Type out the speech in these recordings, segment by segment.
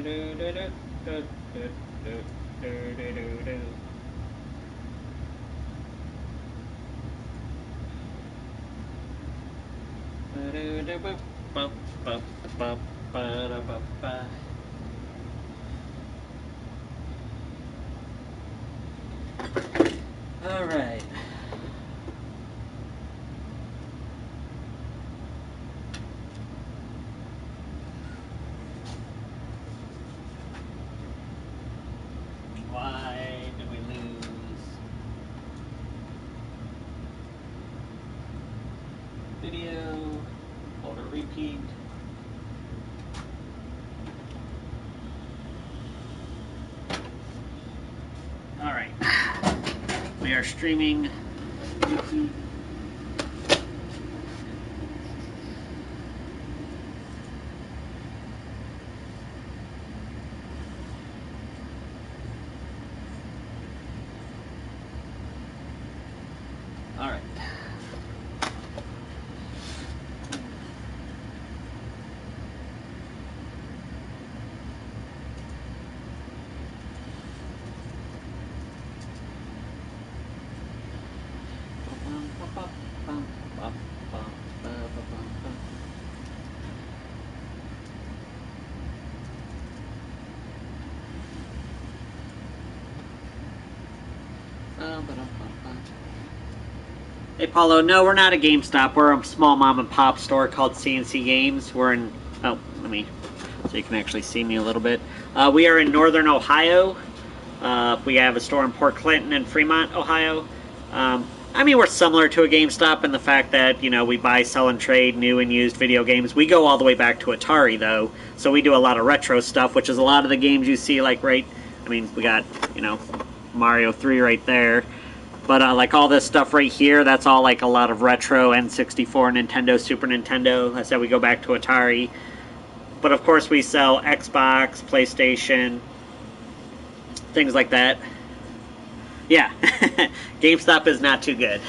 All right. Why did we lose? Video, hold a repeat. All right. We are streaming YouTube. All right. Hey Paulo, no, we're not a GameStop. We're a small mom and pop store called CNC Games. We're in, oh, let me, so you can actually see me a little bit. We are in Northern Ohio. We have a store in Port Clinton and Fremont, Ohio. I mean, we're similar to a GameStop in the fact that, you know, we buy, sell, and trade new and used video games. We go all the way back to Atari, though, so we do a lot of retro stuff, which is a lot of the games you see, like, right, I mean, we got, you know, Mario 3 right there. But, like, all this stuff right here, that's all, like, a lot of retro, N64, Nintendo, Super Nintendo. I said we go back to Atari. But, of course, we sell Xbox, PlayStation, things like that. Yeah, GameStop is not too good.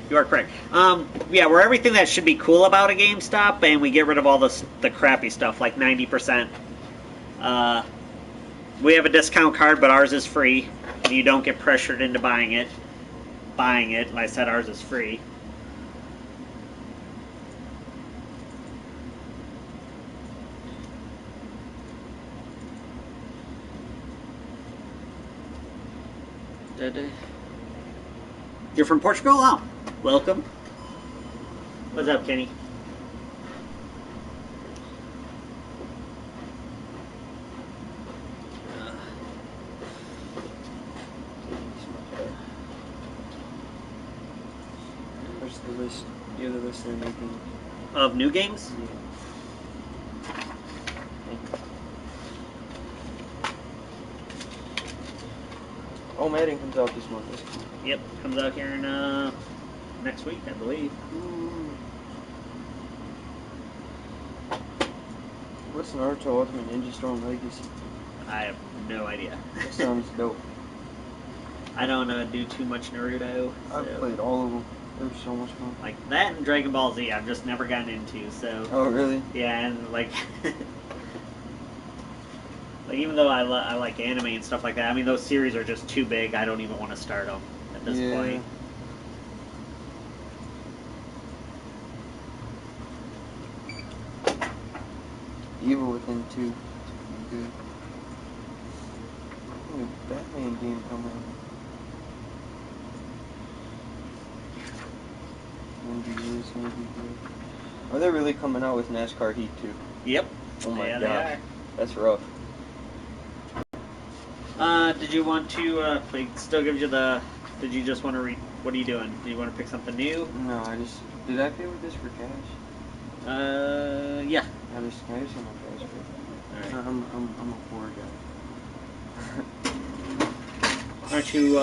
You are correct. Yeah, we're everything that should be cool about a GameStop, and we get rid of all the crappy stuff, like 90%. We have a discount card, but ours is free. You don't get pressured into buying it. Like I said, ours is free. You're from Portugal? Oh, welcome. What's up, Kenny? Where's the list? The other list they're making. Of new games? Yeah. Oh, Madden comes out this month. That's cool. Yep, comes out here in next week, I believe. Ooh. What's Naruto Ultimate Ninja Storm Legacy? I have no idea. That sounds dope. I don't do too much Naruto. I've played all of them. They're so much fun. Like that and Dragon Ball Z, I've just never gotten into. So. Oh, really? Yeah, and like, like even though I like anime and stuff like that, I mean those series are just too big. I don't even want to start them at this point. Evil Within 2. It's pretty good. Ooh, Batman game coming out. It's gonna be good. Are they really coming out with NASCAR Heat 2? Yep. Oh my yeah, gosh. That's rough. Did you want to, like, still give you the, did you just want to read, what are you doing? Do you want to pick something new? No, did I pay with this for cash? Yeah. Can I just have my cash for it? Alright. I'm a poor guy. Aren't you,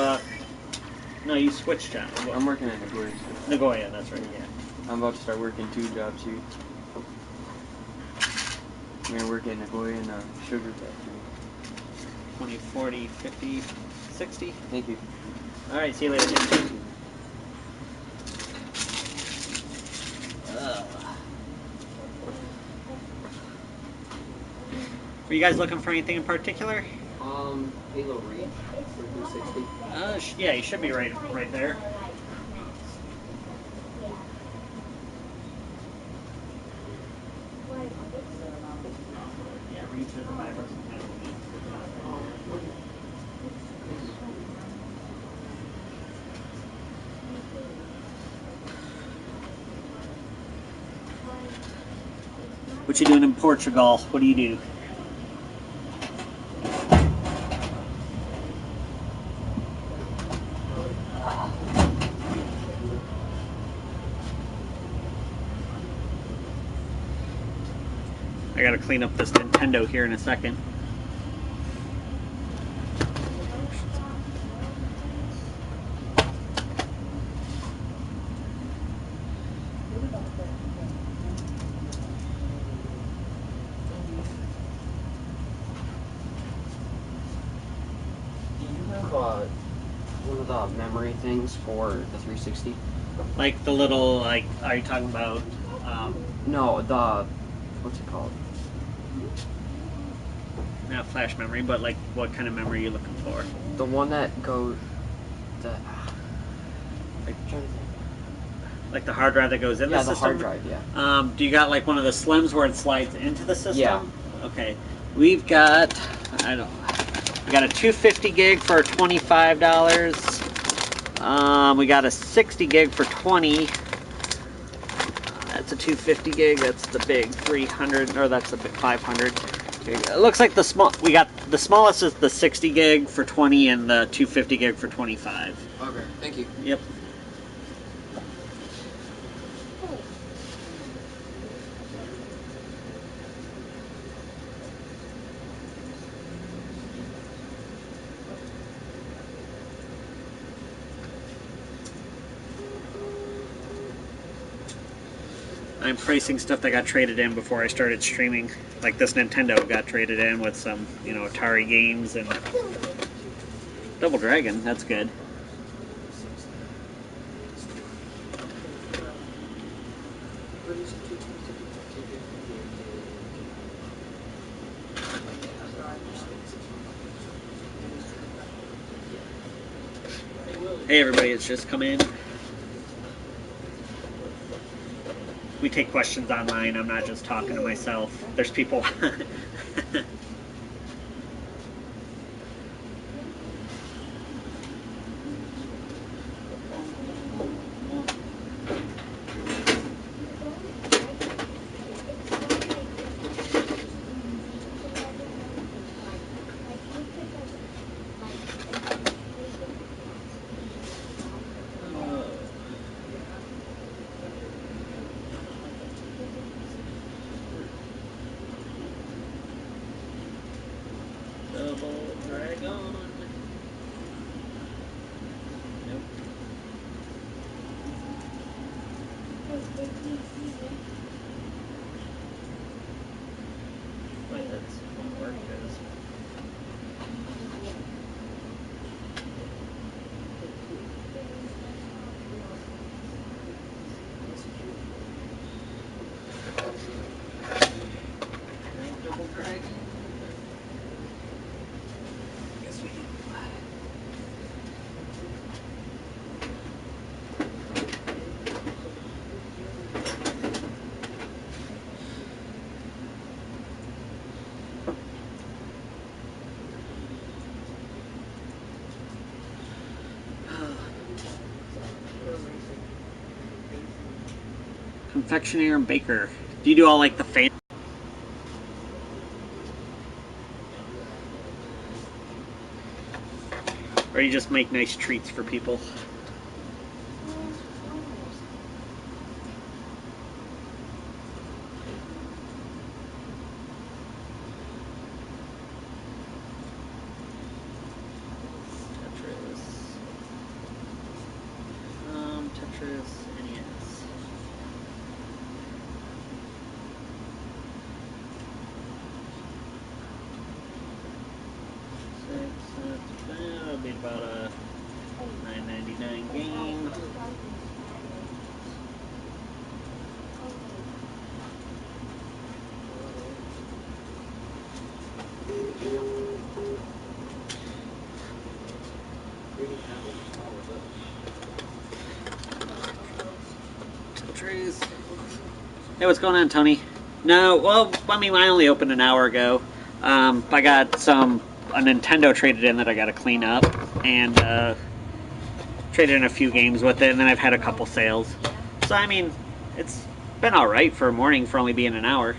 no, you switched channel. I'm working at Nagoya. Nagoya, that's right, yeah. I'm about to start working 2 jobs here. I'm going to work at Nagoya in a sugar factory. 20, 40, 50, 60? Thank you. Alright, see you later. Are you guys looking for anything in particular? Halo Reach for 360. Yeah, you should be right there. Yeah, Reach is a virus. What you doing in Portugal? What do you do? I gotta clean up this Nintendo here in a second. One of the memory things for the 360. Like the little, like, are you talking about? No, the what's it called? Not flash memory, but like what kind of memory are you looking for? The one that goes. Like the hard drive that goes in the system? Yeah, the hard drive, yeah. Do you got like one of the slims where it slides into the system? Yeah. Okay. We've got, we got a 250 gig for $25. We got a 60 gig for 20. That's a 250 gig. That's the big 300, or that's the big 500. It looks like we got the smallest is the 60 gig for 20 and the 250 gig for 25. Okay, thank you. Yep. I'm pricing stuff that got traded in before I started streaming. Like this Nintendo got traded in with some, Atari games and Double Dragon. That's good. Hey everybody, it's just come in. We take questions online. I'm not just talking to myself. There's people. Double Dragon. Nope. Wait, that's one work is. Double Dragon. Guess we can. Confectioner and baker. Do you do all like the fan? Or you just make nice treats for people? Tetris NES. That'll be about a $9.99 game. Hey, what's going on, Tony? No, well, I mean, I only opened an hour ago. I got a Nintendo traded in that I got to clean up, and traded in a few games with it, and then I've had a couple sales. So, I mean, it's been alright for a morning for only being an hour.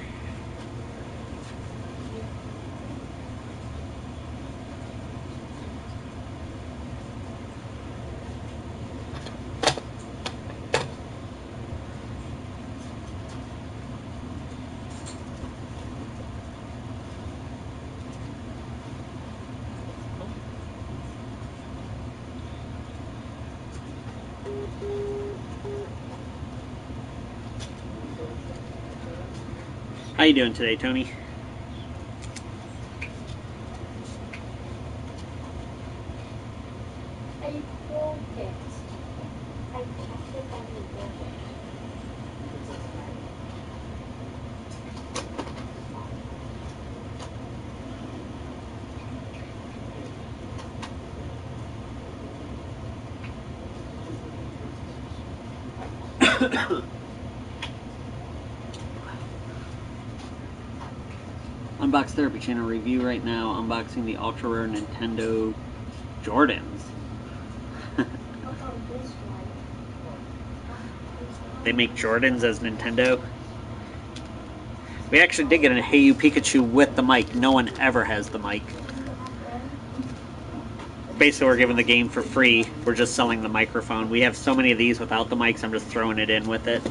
How you doing today, Tony? Unbox Therapy Channel review right now, unboxing the ultra rare Nintendo Jordans. They make Jordans as Nintendo. We actually did get a Hey You Pikachu with the mic. No one ever has the mic. Basically, we're giving the game for free. We're just selling the microphone. We have so many of these without the mics, I'm just throwing it in with it.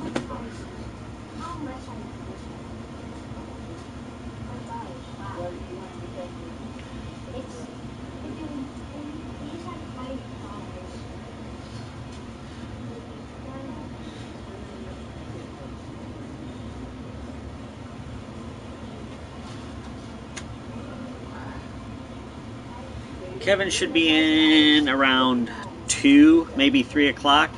Kevin should be in around 2, maybe 3 o'clock.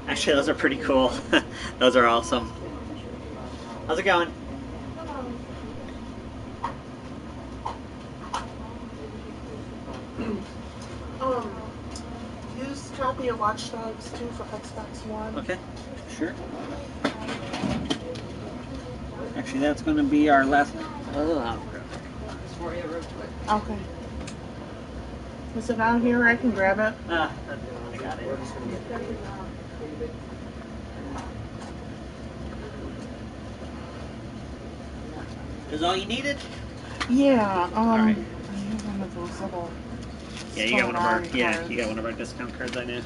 Actually, those are pretty cool. Those are awesome. How's it going? Use copy of Watch Dogs 2 for Xbox One. Okay, sure. Actually, that's going to be our last. Okay. Is it out here? I can grab it. I got it. Is all you needed? Yeah. All right. I have one of those little. Yeah, you got one of our cards. you got one of our discount cards. I know.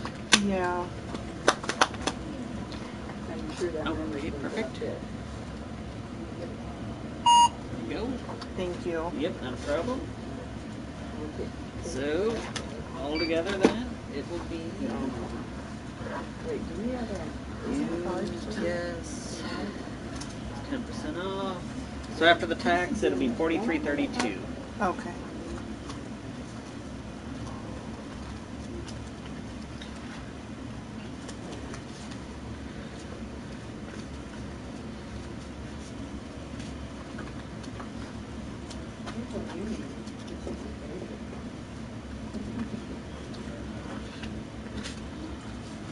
Yeah. Oh, okay, perfect. There you go. Thank you. Yep, not a problem. So, all together then, it will be. Wait, do we have a? Yes. 10% off. So after the tax, it'll be $43.32. Okay.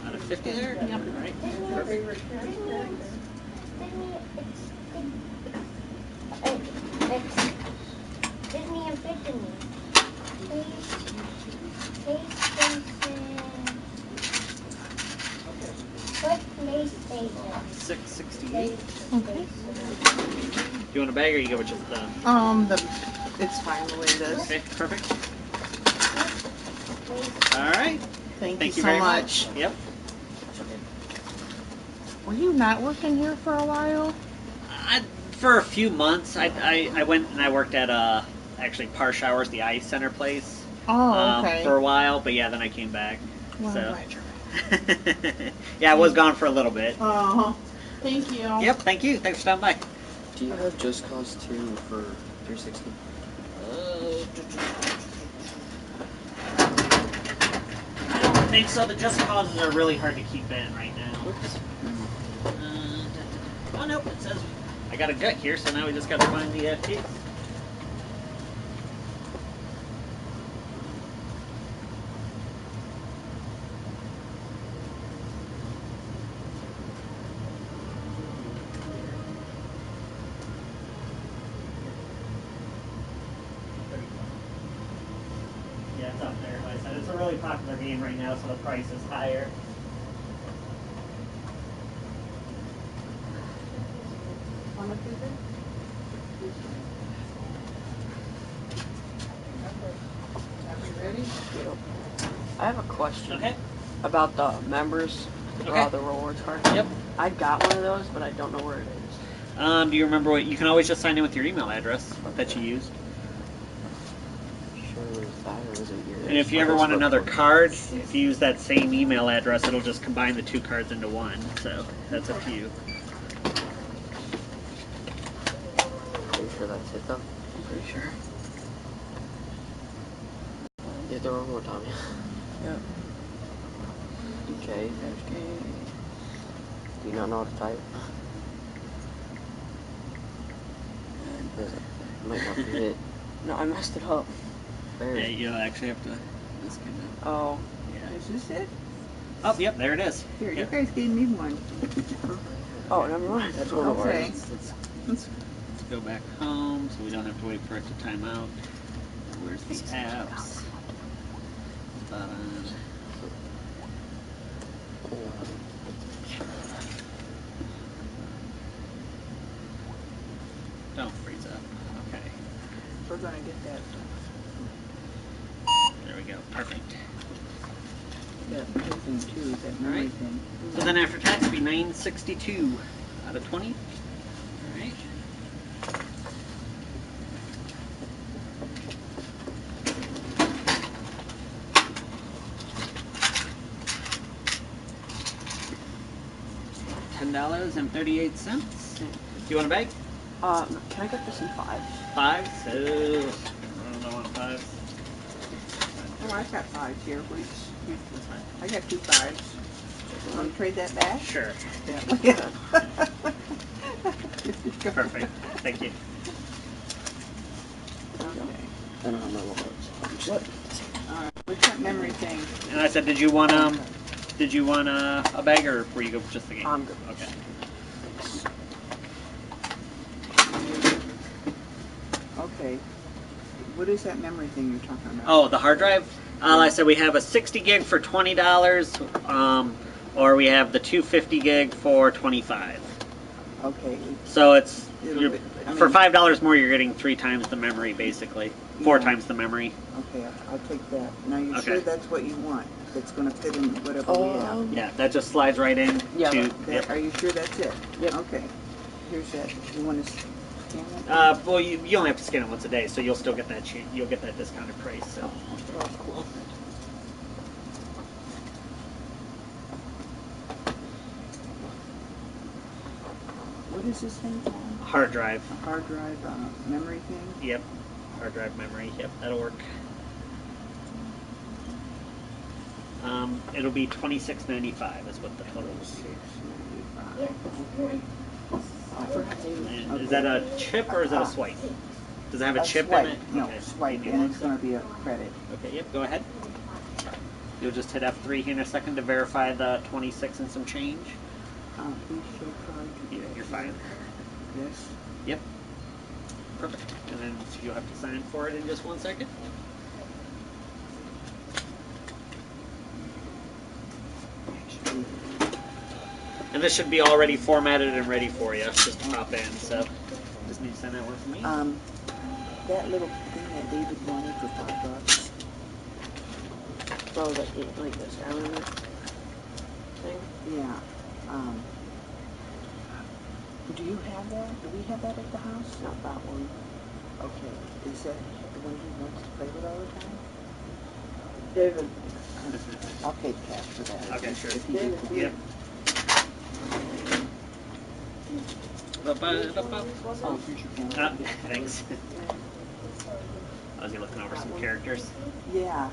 Out of 50 there? Yep. All right. Perfect. Disney Epiphany. PlayStation. 668. Okay. Do you want a bag or you go with just the? It's fine the way it is. Okay, perfect. All right. Thank you so very much. Yep. Were you not working here for a while? For a few months, I went and I worked at actually Par Showers, the ice center place. Oh, okay. For a while, but yeah, then I came back. Well, so. I'm glad you're back. Yeah, I was gone for a little bit. Thank you. Yep, thank you. Thanks for stopping by. Do you have Just Cause 2 for 360? I don't think so. The just causes are really hard to keep in right now. Oops. Oh nope, it says I got a gut here, so now we just got to find the piece. Yeah, it's up there. Like I said, it's a really popular game right now, so the price is higher. How much is it? Are we ready? I have a question Okay. about the members Okay. the rewards card. Yep. I got one of those, but I don't know where it is. Do you remember what? You can always just sign in with your email address that you used. Sure, was that or was it yours? And if you ever want another card, if you use that same email address, it'll just combine the two cards into one. So that's up to you. Pretty sure that's it though. I'm pretty sure. Yeah, throw it one more time. Yeah. Okay. Do you not know how to type? Might not be it. No, I messed it up. There. Yeah, you'll actually have to. This kind of. Oh. Yeah. Is this it? Oh, yep, there it is. Here, you Yep. guys gave me one. Oh, never mind. That's one of Okay. ours. Let's go back home so we don't have to wait for it to time out. Where's the apps? Don't freeze up. Okay. We're gonna get that. There we go. Perfect. That thing too, that memory Alright. thing. So then after tax, it'll be 962 out of 20. All right. $10.38. Do you want a bag? Can I get this in 5? 5. So I don't know on 5. Oh, I've got 5 here, please. That's fine. I got 2 5s. Want to trade that back? Sure. Yeah. Perfect. Thank you. Okay. I don't have my rewards. What? Alright, what's that memory thing? And I said, did you want a bag or were you go for just the game? I'm good. Okay. Okay. What is that memory thing you're talking about? Oh, the hard drive. Like I said, we have a 60 gig for $20, or we have the 250 gig for $25. Okay. So it's It'll you're, be- I for mean- $5 more, you're getting 3 times the memory, basically 4 Yeah. times the memory. Okay, I'll take that. Now, you're Okay. sure that's what you want? That's going to fit in whatever we have? Yeah, that just slides right in. Yeah, to, That, yep. Are you sure that's it? Yep. Okay. Here's that. You want to scan it? Well, you only have to scan it once a day, so you'll still get that you'll get that discounted price. So. Oh, cool. What is this thing called? Hard drive. A hard drive memory thing? Yep. Hard drive memory. Yep, that'll work. It'll be $26.95 is what the total is. And is that a chip or is that a swipe? Does it have a chip swipe. in it? No, Okay. swipe, and it's going to be a credit. Okay, yep, go ahead. You'll just hit F3 here in a second to verify the 26 and some change. Please show card. Yeah, you're fine. Yes. Yep. Perfect. And then you'll have to sign for it in just 1 second. Actually, And this should be already formatted and ready for you, just to pop in. So just need to sign that one for me. that little thing that David wanted for $5. Oh, like this element thing? Yeah. Do you have that? Do we have that at the house? Not that one. Okay. Is that the one he wants to play with all the time? David. I'll pay cash for that. Okay, sure. If he gets it. Yep. Oh, future camera. Thanks. Oh, is he looking over some characters? Yeah.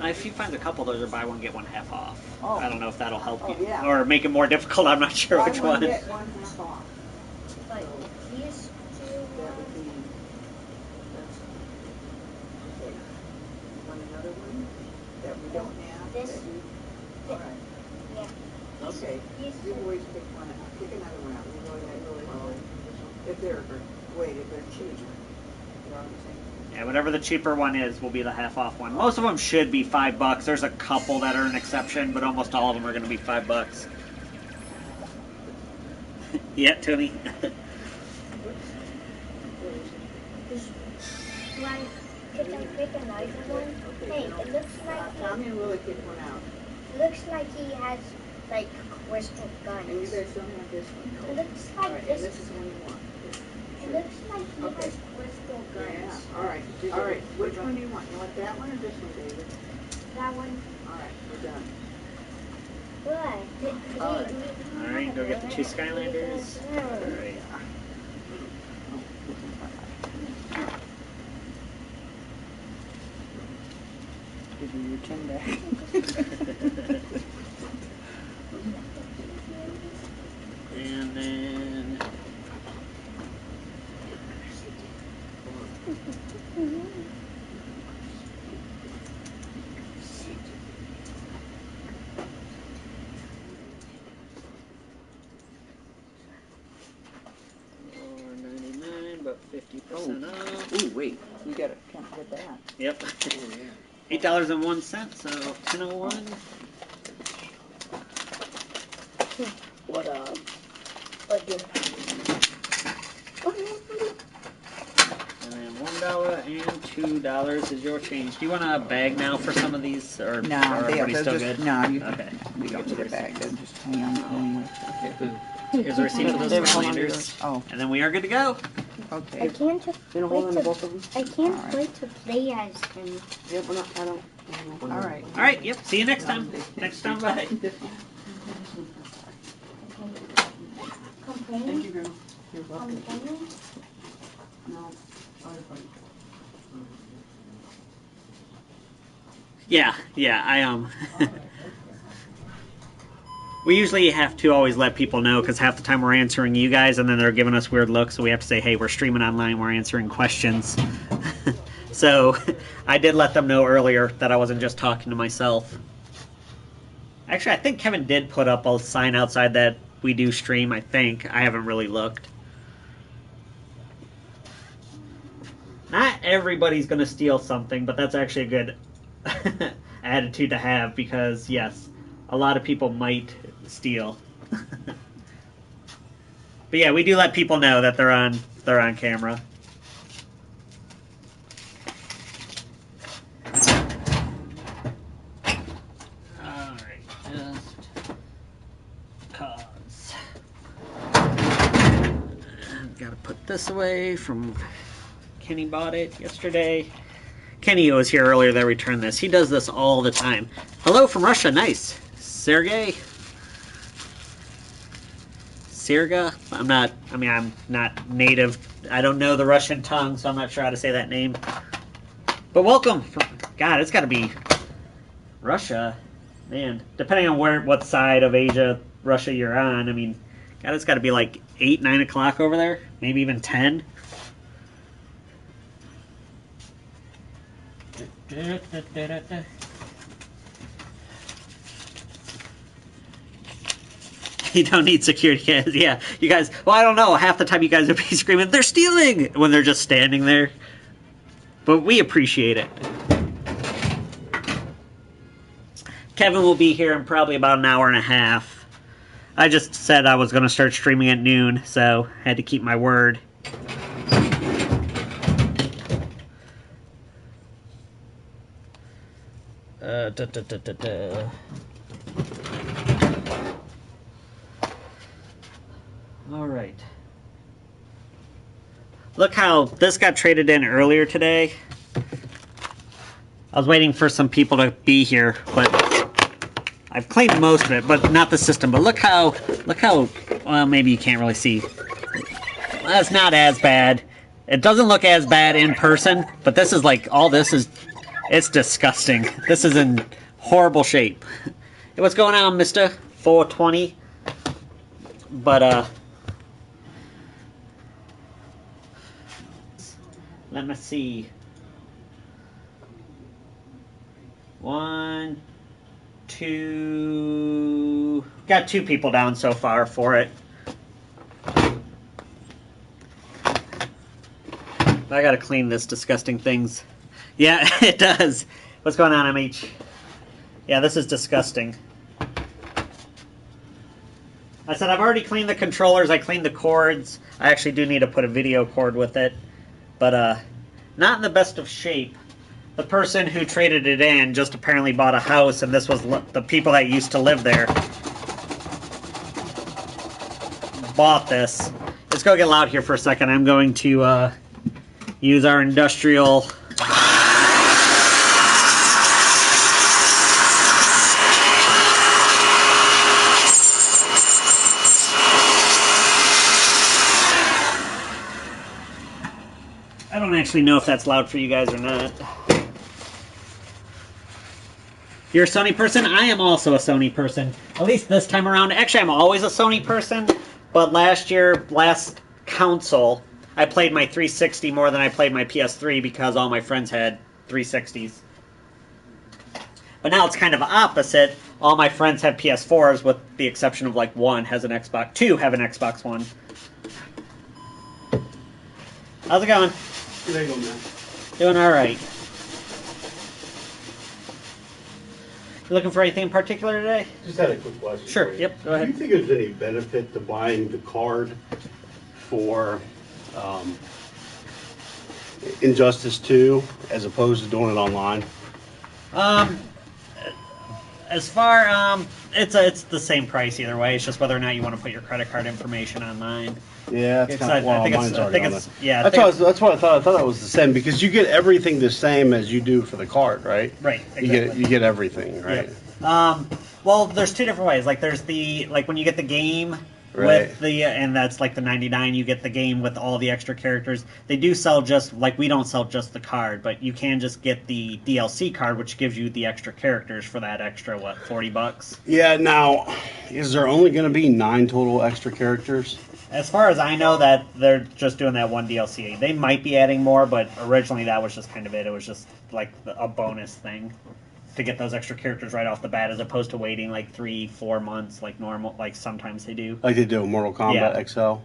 If he finds a couple, those are buy one get one half off. Oh. I don't know if that'll help Oh, you yeah. or make it more difficult. I'm not sure Buy which one, one. get one half off. Like these two. That would be. That's, okay. Want another one that we don't have? This. That you, all right. Yeah. Okay. You always pick one out. Pick another one out. If they're if they're cheap. You know what I'm saying? Yeah, whatever the cheaper one is will be the half off one. Most of them should be $5. There's a couple that are an exception, but almost all of them are going to be $5. Yeah, Tony. Could I pick another one? Hey, it looks like Tommy and Willie pick one out. looks like he has like crystal And you guns. guys don't have this one. It looks All like right, and this. this is the one you want. It looks like he Okay. has crystal guns. Yeah, all right. All right, which one do you want? You want that one or this one, David? That one. All right, we're done. What? All right. Alright, go get the two Skylanders. Alright. Give you your tin back. And then... $4.99, but 50% off. Ooh, wait, you can't get that. Yep. Oh, yeah. $8.01, so 10.01. What up? And then $1 and $2 is your change. Do you want a bag now for some of these, or No, are everybody they're still just, good? no, Okay. we don't need a bag, they're just hang on. Here's a receipt for those David, hold on to Skylanders. Oh, and then we are good to go. I okay. can't just You know, hold on wait to to both of them. I can't Alright. wait to play as him. Yeah, but I don't. All right. All right. Yep. See you next time. Next time. Bye. Complaining? Thank you, girl. You're welcome. Complaining? No. Yeah. I We usually have to always let people know because half the time we're answering you guys and then they're giving us weird looks, so we have to say, hey, we're streaming online, we're answering questions. So I did let them know earlier that I wasn't just talking to myself. Actually, I think Kevin did put up a sign outside that we do stream, I think. I haven't really looked. Not everybody's going to steal something, but that's actually a good attitude to have because, yes, a lot of people might steal. But yeah, we do let people know that they're on camera. Alright, just cause. Gotta put this away from Kenny bought it yesterday. Kenny was here earlier that returned this. He does this all the time. Hello from Russia, nice. Sergey? Serga? I'm not native. I don't know the Russian tongue, so I'm not sure how to say that name. But welcome. God, it's got to be Russia. Man, depending on what side of Asia, Russia you're on, I mean, God, it's got to be like 8, 9 o'clock over there. Maybe even 10. You don't need security guys. Yeah, you guys. Well, I don't know. Half the time you guys would be screaming, "They're stealing!" when they're just standing there. But we appreciate it. Kevin will be here in probably about an hour and a half. I just said I was going to start streaming at noon, so I had to keep my word. All right. Look how this got traded in earlier today. I was waiting for some people to be here, but I've claimed most of it, but not the system. But look how, well, maybe you can't really see. Well, that's not as bad It doesn't look as bad in person, but this is like, all this is, it's disgusting. This is in horrible shape. Hey, what's going on, Mr. 420? But, let me see. 1, 2... Got 2 people down so far for it. I gotta clean this disgusting things. Yeah, it does. What's going on, MH? Yeah, this is disgusting. I said I've already cleaned the controllers, I cleaned the cords. I actually do need to put a video cord with it. But, not in the best of shape. The person who traded it in just apparently bought a house, and this was the people that used to live there. Bought this. Let's go get loud here for a second. I'm going to, use our industrial... I don't actually know if that's loud for you guys or not. You're a Sony person? I am also a Sony person. At least this time around. Actually, I'm always a Sony person. But last console, I played my 360 more than I played my PS3 because all my friends had 360s. But now it's kind of opposite. All my friends have PS4s with the exception of like one has an Xbox. 2 have an Xbox One. How's it going? There you go, man. Doing alright. You looking for anything in particular today? Just had a quick question. Sure, for you. yep, go Do ahead. you think there's any benefit to buying the card for Injustice 2 as opposed to doing it online? As far, it's the same price either way. It's just whether or not you want to put your credit card information online. Yeah, that's kind of, well, mine's already on there. Yeah, That's what I thought. I thought that was the same because you get everything the same as you do for the card, right? right. Exactly. You get everything, right? Yep. Well, there's 2 different ways. Like, there's when you get the game Right. with and that's like the 99. You get the game with all the extra characters. They do sell we don't sell just the card, but you can just get the DLC card, which gives you the extra characters for that extra $40. Yeah. Now, is there only going to be 9 total extra characters? As far as I know, that they're just doing that one DLC. They might be adding more, but originally that was just kind of it. It was just like a bonus thing to get those extra characters right off the bat, as opposed to waiting like 3-4 months like normal, like sometimes they do. Like they do in Mortal Kombat Yeah. XL?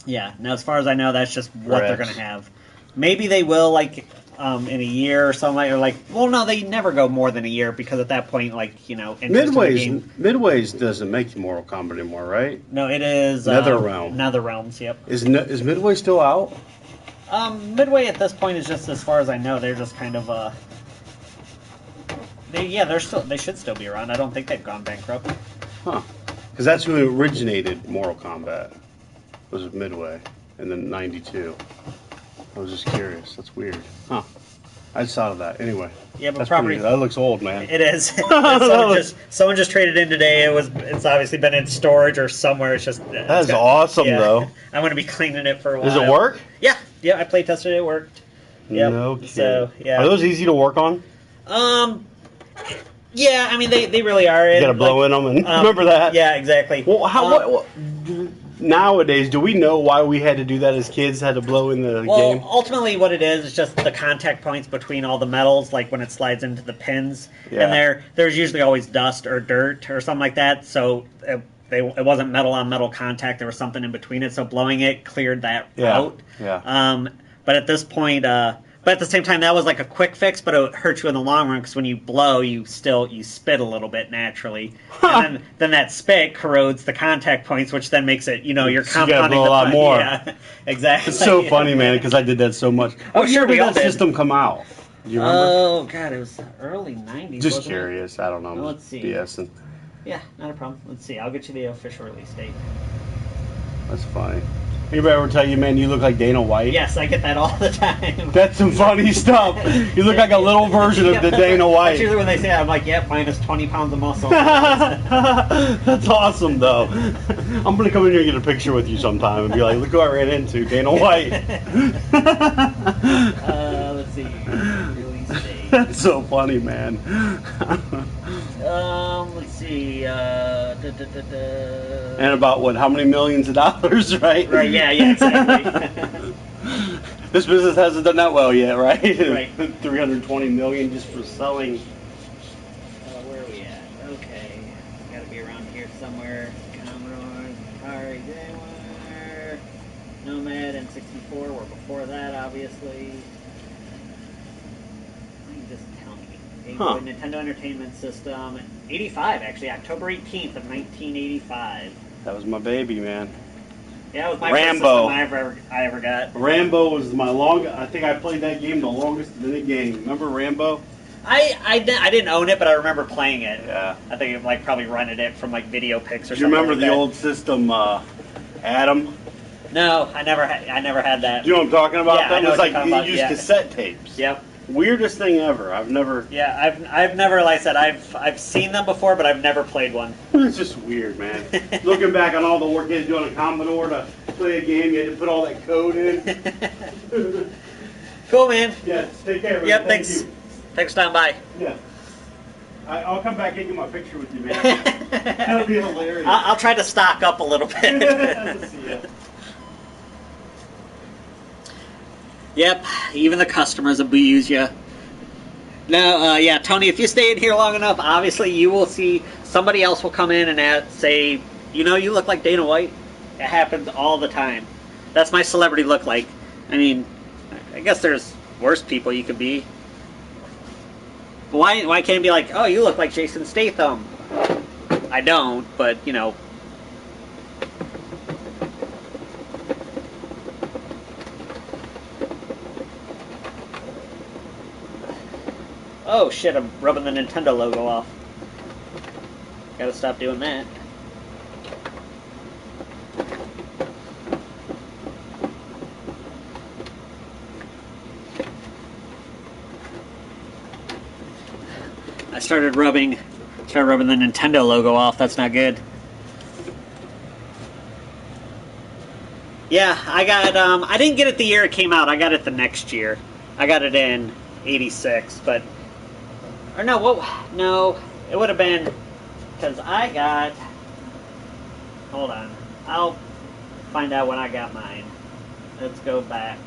Yeah. Now, as far as I know, that's just what Or they're X. going to have. Maybe they will in a year or something, or well, no, they never go more than a year because at that point, interest in the game. Midway's doesn't make Mortal Kombat anymore, right? No, it is NetherRealm. NetherRealms, yep. Is Midway still out? Midway at this point is just, as far as I know, they're just kind of they should still be around. I don't think they've gone bankrupt. Huh. Because that's who originated Mortal Kombat, was Midway, in the 92. I was just curious. That's weird. Huh. I just thought of that. Anyway. Yeah, but that's property. that looks old, man. It is. someone just traded in today. It's obviously been in storage or somewhere. It's just. That is awesome, though. I'm going to be cleaning it for a while. Does it work? Yeah. I play tested it. It worked. Yep. No kidding. So yeah. Are those easy to work on? Yeah. I mean, they really are. You gotta blow in them and remember that. Yeah. Exactly. Well, nowadays, do we know why we had to do that as kids? Had to blow in the game? Ultimately, what it is just the contact points between all the metals, like when it slides into the pins. Yeah. And there's usually always dust or dirt or something like that. So it wasn't metal on metal contact. There was something in between it. So blowing it cleared that out. Yeah. But at this point, but at the same time, that was like a quick fix, but it hurt you in the long run because when you blow, you spit a little bit naturally, and then that spit corrodes the contact points, which then makes it, you're So you gotta compounding blow a lot more. Yeah, exactly. It's so funny, man, because I did that so much. Oh, sure, we all that did. system come out? Do you remember? Oh God, it was the early '90s. Just wasn't curious. I don't know. Well, let's see. BSing. it? Yeah, not a problem. Let's see. I'll get you the official release date. That's funny. Anybody ever tell you, man, you look like Dana White? Yes, I get that all the time. That's some funny stuff. You look like a little version of the Dana That's White. usually when they say that, I'm like, yep, minus 20 pounds of muscle. That's awesome, though. I'm gonna come in here and get a picture with you sometime and be like, look who I ran into, Dana White. Let's see. Release date. That's so funny, man. Let's see. And about what? How many millions of dollars, right? Right. Yeah. Exactly. This business hasn't done that well yet, right? Right. 320 million just for selling. Where are we at? Okay. Got to be around here somewhere. Commodore, Atari, Jaguar, Nomad, and 64 were before that, obviously. Why don't you just tell me? Game Boy, Nintendo Entertainment System. 85, actually. October 18th of 1985. That was my baby, man. Yeah, it was my Rambo. first system I ever got. Rambo was my longest. I think I played that game the longest in any game. Remember Rambo? I didn't own it, but I remember playing it. Yeah. I think I like probably rented it from like Video Pics or Do you something. remember like the that. old system, Adam? No, I never had that. Do you know what I'm talking about? Yeah, I that know was what like you're talking you about, used yeah. cassette tapes. Yep. Weirdest thing ever. I've never. Yeah, I've never, like I said, I've seen them before, but I've never played one. It's just weird, man. Looking back on all the work you had to do on a Commodore to play a game, you had to put all that code in. Cool, man. Yeah, take care, man. Yep, Thank thanks. you. Thanks for stopping by. Yeah. I'll come back and get my picture with you, man. That'll be hilarious. I'll try to stock up a little bit. See ya. Yep, even the customers abuse you. No, yeah, Tony, if you stay in here long enough, obviously you will see somebody else will come in and say, you know, you look like Dana White. It happens all the time. That's my celebrity look like. I mean, I guess there's worse people you could be. But why can't it be like, oh, you look like Jason Statham? I don't, but, you know. Oh shit, I'm rubbing the Nintendo logo off. Gotta stop doing that. I started rubbing the Nintendo logo off. That's not good. Yeah, I got, I didn't get it the year it came out. I got it the next year. I got it in 86, but... Or no, it would have been... Because I got... Hold on. I'll find out when I got mine. Let's go back.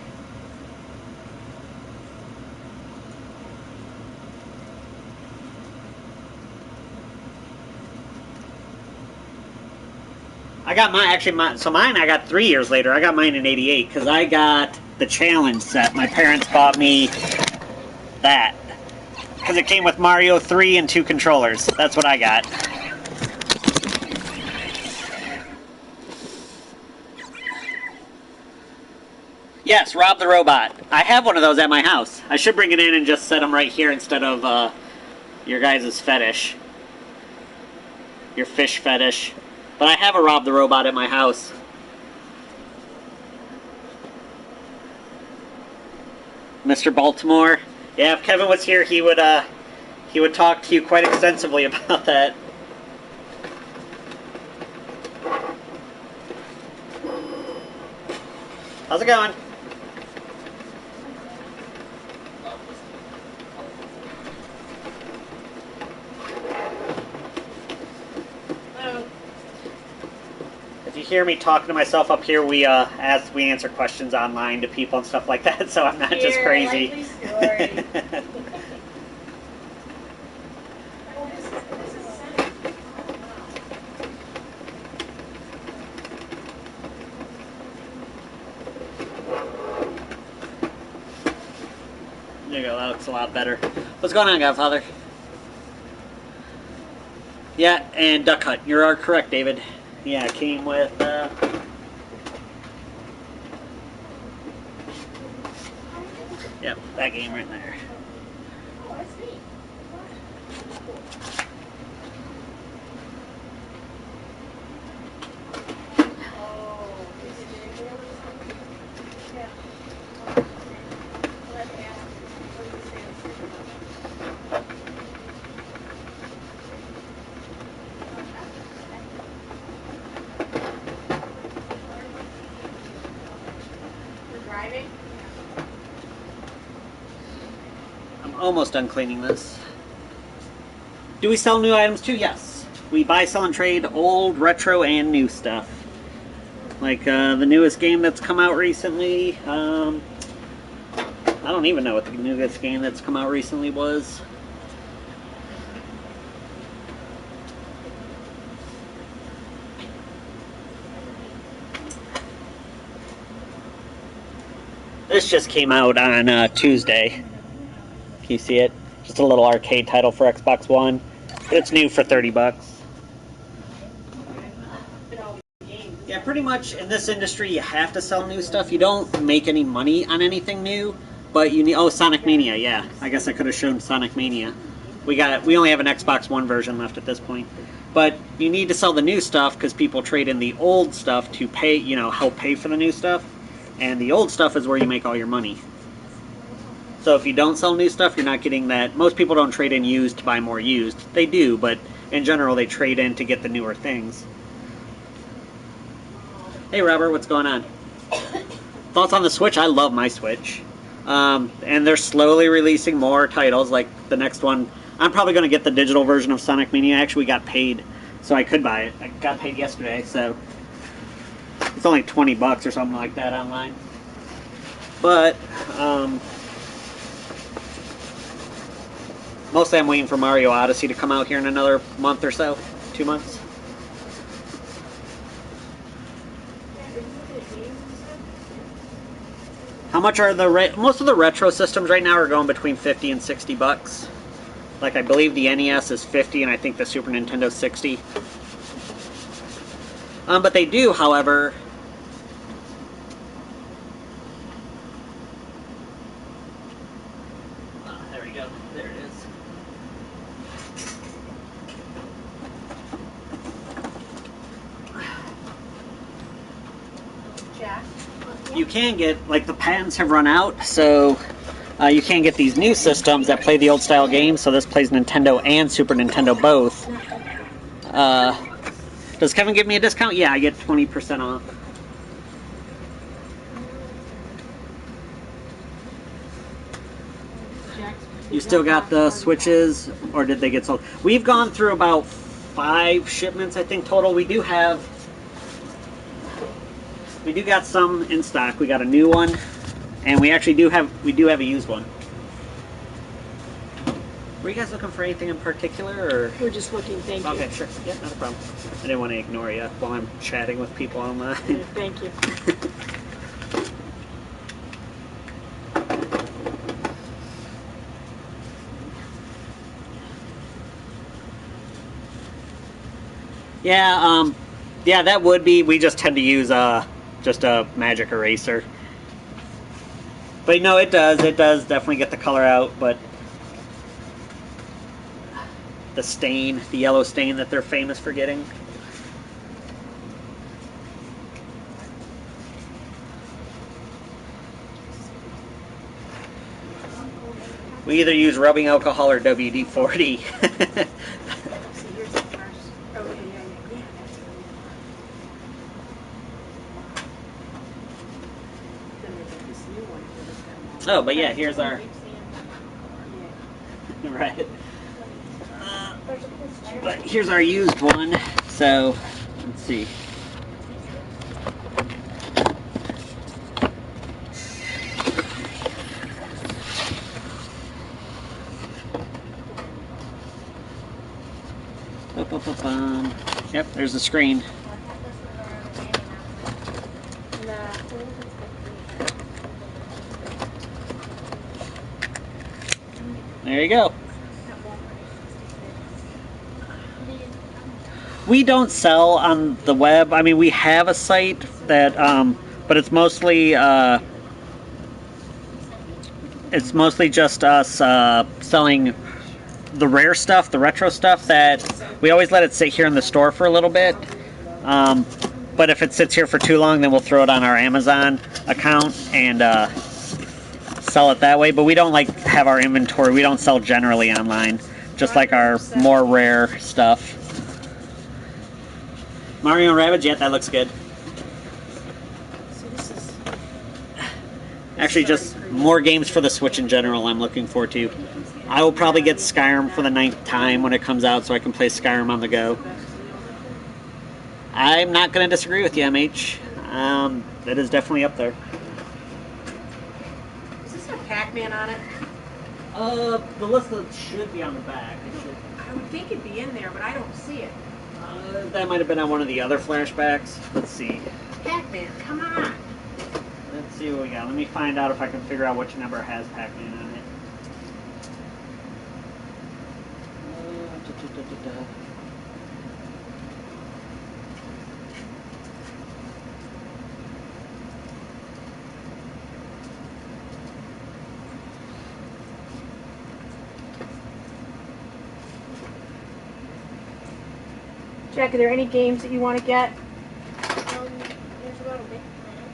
I got mine, so mine I got 3 years later. I got mine in 88 because I got the challenge set. My parents bought me that because it came with Mario 3 and 2 controllers. That's what I got. Yes, Rob the Robot. I have one of those at my house. I should bring it in and just set them right here instead of your guys' fetish. Your fish fetish. But I have a Rob the Robot at my house. Mr. Baltimore. Yeah, if Kevin was here, he would talk to you quite extensively about that. How's it going? If you hear me talking to myself up here, we answer questions online to people and stuff like that, so I'm not just crazy. There you go, that looks a lot better. What's going on, Godfather? Yeah, and Duck Hunt. You are correct, David. Yeah, it came with, yep, that game right there. almost done cleaning this. Do we sell new items too? Yes. We buy, sell, and trade old, retro, and new stuff. Like the newest game that's come out recently. I don't even know what the newest game that's come out recently was. This just came out on Tuesday. Can you see it? Just a little arcade title for Xbox One. It's new for $30. Yeah, pretty much in this industry you have to sell new stuff. You don't make any money on anything new, but you need... Oh, Sonic Mania, yeah. I guess I could have shown Sonic Mania. We only have an Xbox One version left at this point. But you need to sell the new stuff because people trade in the old stuff to pay, help pay for the new stuff. And the old stuff is where you make all your money. So if you don't sell new stuff, you're not getting that. Most people don't trade in used to buy more used. They do, but in general they trade in to get the newer things. Hey Robert, what's going on? Thoughts on the Switch? I love my Switch. And they're slowly releasing more titles, like the next one. I'm probably going to get the digital version of Sonic Mania. Actually, we got paid, so I could buy it. I got paid yesterday, so... It's only $20 or something like that online. But, mostly I'm waiting for Mario Odyssey to come out here in another month or so. 2 months. How much are most of the retro systems right now are going between $50 and $60. Like I believe the NES is $50 and I think the Super Nintendo is $60. But they do, however... there we go. There it is. Jack. You can get, like, the patents have run out, so you can get these new systems that play the old style games. So this plays Nintendo and Super Nintendo both. Does Kevin give me a discount? Yeah, I get 20% off. You still got the Switches, or did they get sold? We've gone through about 5 shipments, I think, total. We do got some in stock. We got a new one, and we actually do have a used one. Were you guys looking for anything in particular, or? We're just looking, thank you. Okay, sure. Yeah, not a problem. I didn't want to ignore you while I'm chatting with people online. Thank you. Yeah, yeah, that would be. We just tend to use just a magic eraser. But no, it does definitely get the color out, but the stain, the yellow stain that they're famous for getting. We either use rubbing alcohol or WD-40. Oh, but yeah, here's our... right. But here's our used one, so let's see. Yep, there's the screen. There you go. We don't sell on the web. I mean, we have a site that, but it's mostly just us selling the rare stuff, the retro stuff that we always let it sit here in the store for a little bit. But if it sits here for too long, then we'll throw it on our Amazon account and sell it that way. But we don't like have our inventory. We don't sell generally online, just like our more rare stuff. Mario and Rabbids, yeah, that looks good. So this is Actually, just more games for the Switch in general I'm looking forward to. I will probably get Skyrim for the 9th time when it comes out, so I can play Skyrim on the go. I'm not going to disagree with you, MH. It is definitely up there. Does this have Pac-Man on it? The list should be on the back. I would think it'd be in there, but I don't see it. That might have been on one of the other flashbacks. Let's see. Pac-Man, come on. Let's see what we got. Let me find out if I can figure out which number has Pac-Man on it. Jack, are there any games that you want to get? There's a little bit planet.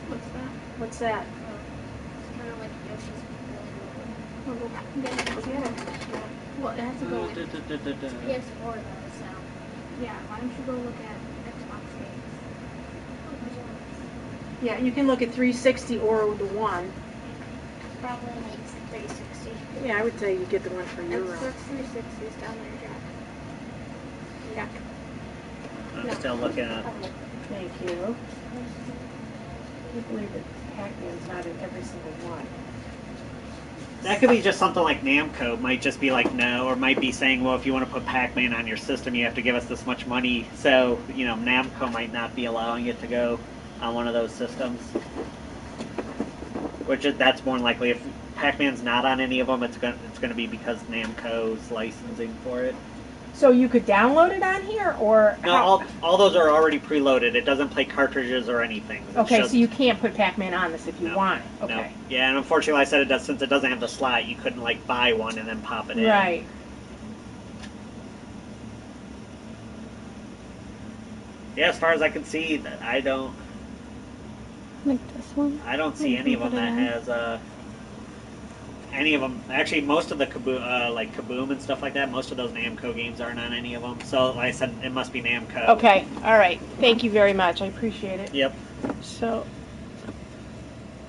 What's that? What's that? It's kind of like Yoshi's We'll go get it. Well, it has to go with PS4 though, so. Yeah, why don't you go look at Xbox games? Yeah, you can look at 360 or the one. Probably makes 360. Yeah, I would say you get the one for Euro. Xbox 360 is down there, Jack. Yeah. I'm still looking at. Thank you. I can't believe that Pac-Man's not in every single one. That could be just something like Namco might just be like no, or might be saying, well, if you want to put Pac-Man on your system, you have to give us this much money. So, you know, Namco might not be allowing it to go on one of those systems. That's more likely. If Pac-Man's not on any of them, it's going to be because Namco's licensing for it. So you could download it on here, or No, all those are already preloaded. It doesn't play cartridges or anything. It's okay, just, so you can't put Pac-Man on this if you No, want it. no. Okay. Yeah, and unfortunately, I said it does since it doesn't have the slot. You couldn't like buy one and then pop it in. Right. Yeah, as far as I can see, that I don't Like this one? see any of them that has any of them. Actually, most of the Kaboom and stuff like that. Most of those Namco games aren't on any of them. So, like I said, it must be Namco. Okay. All right. Thank you very much. I appreciate it. Yep. So,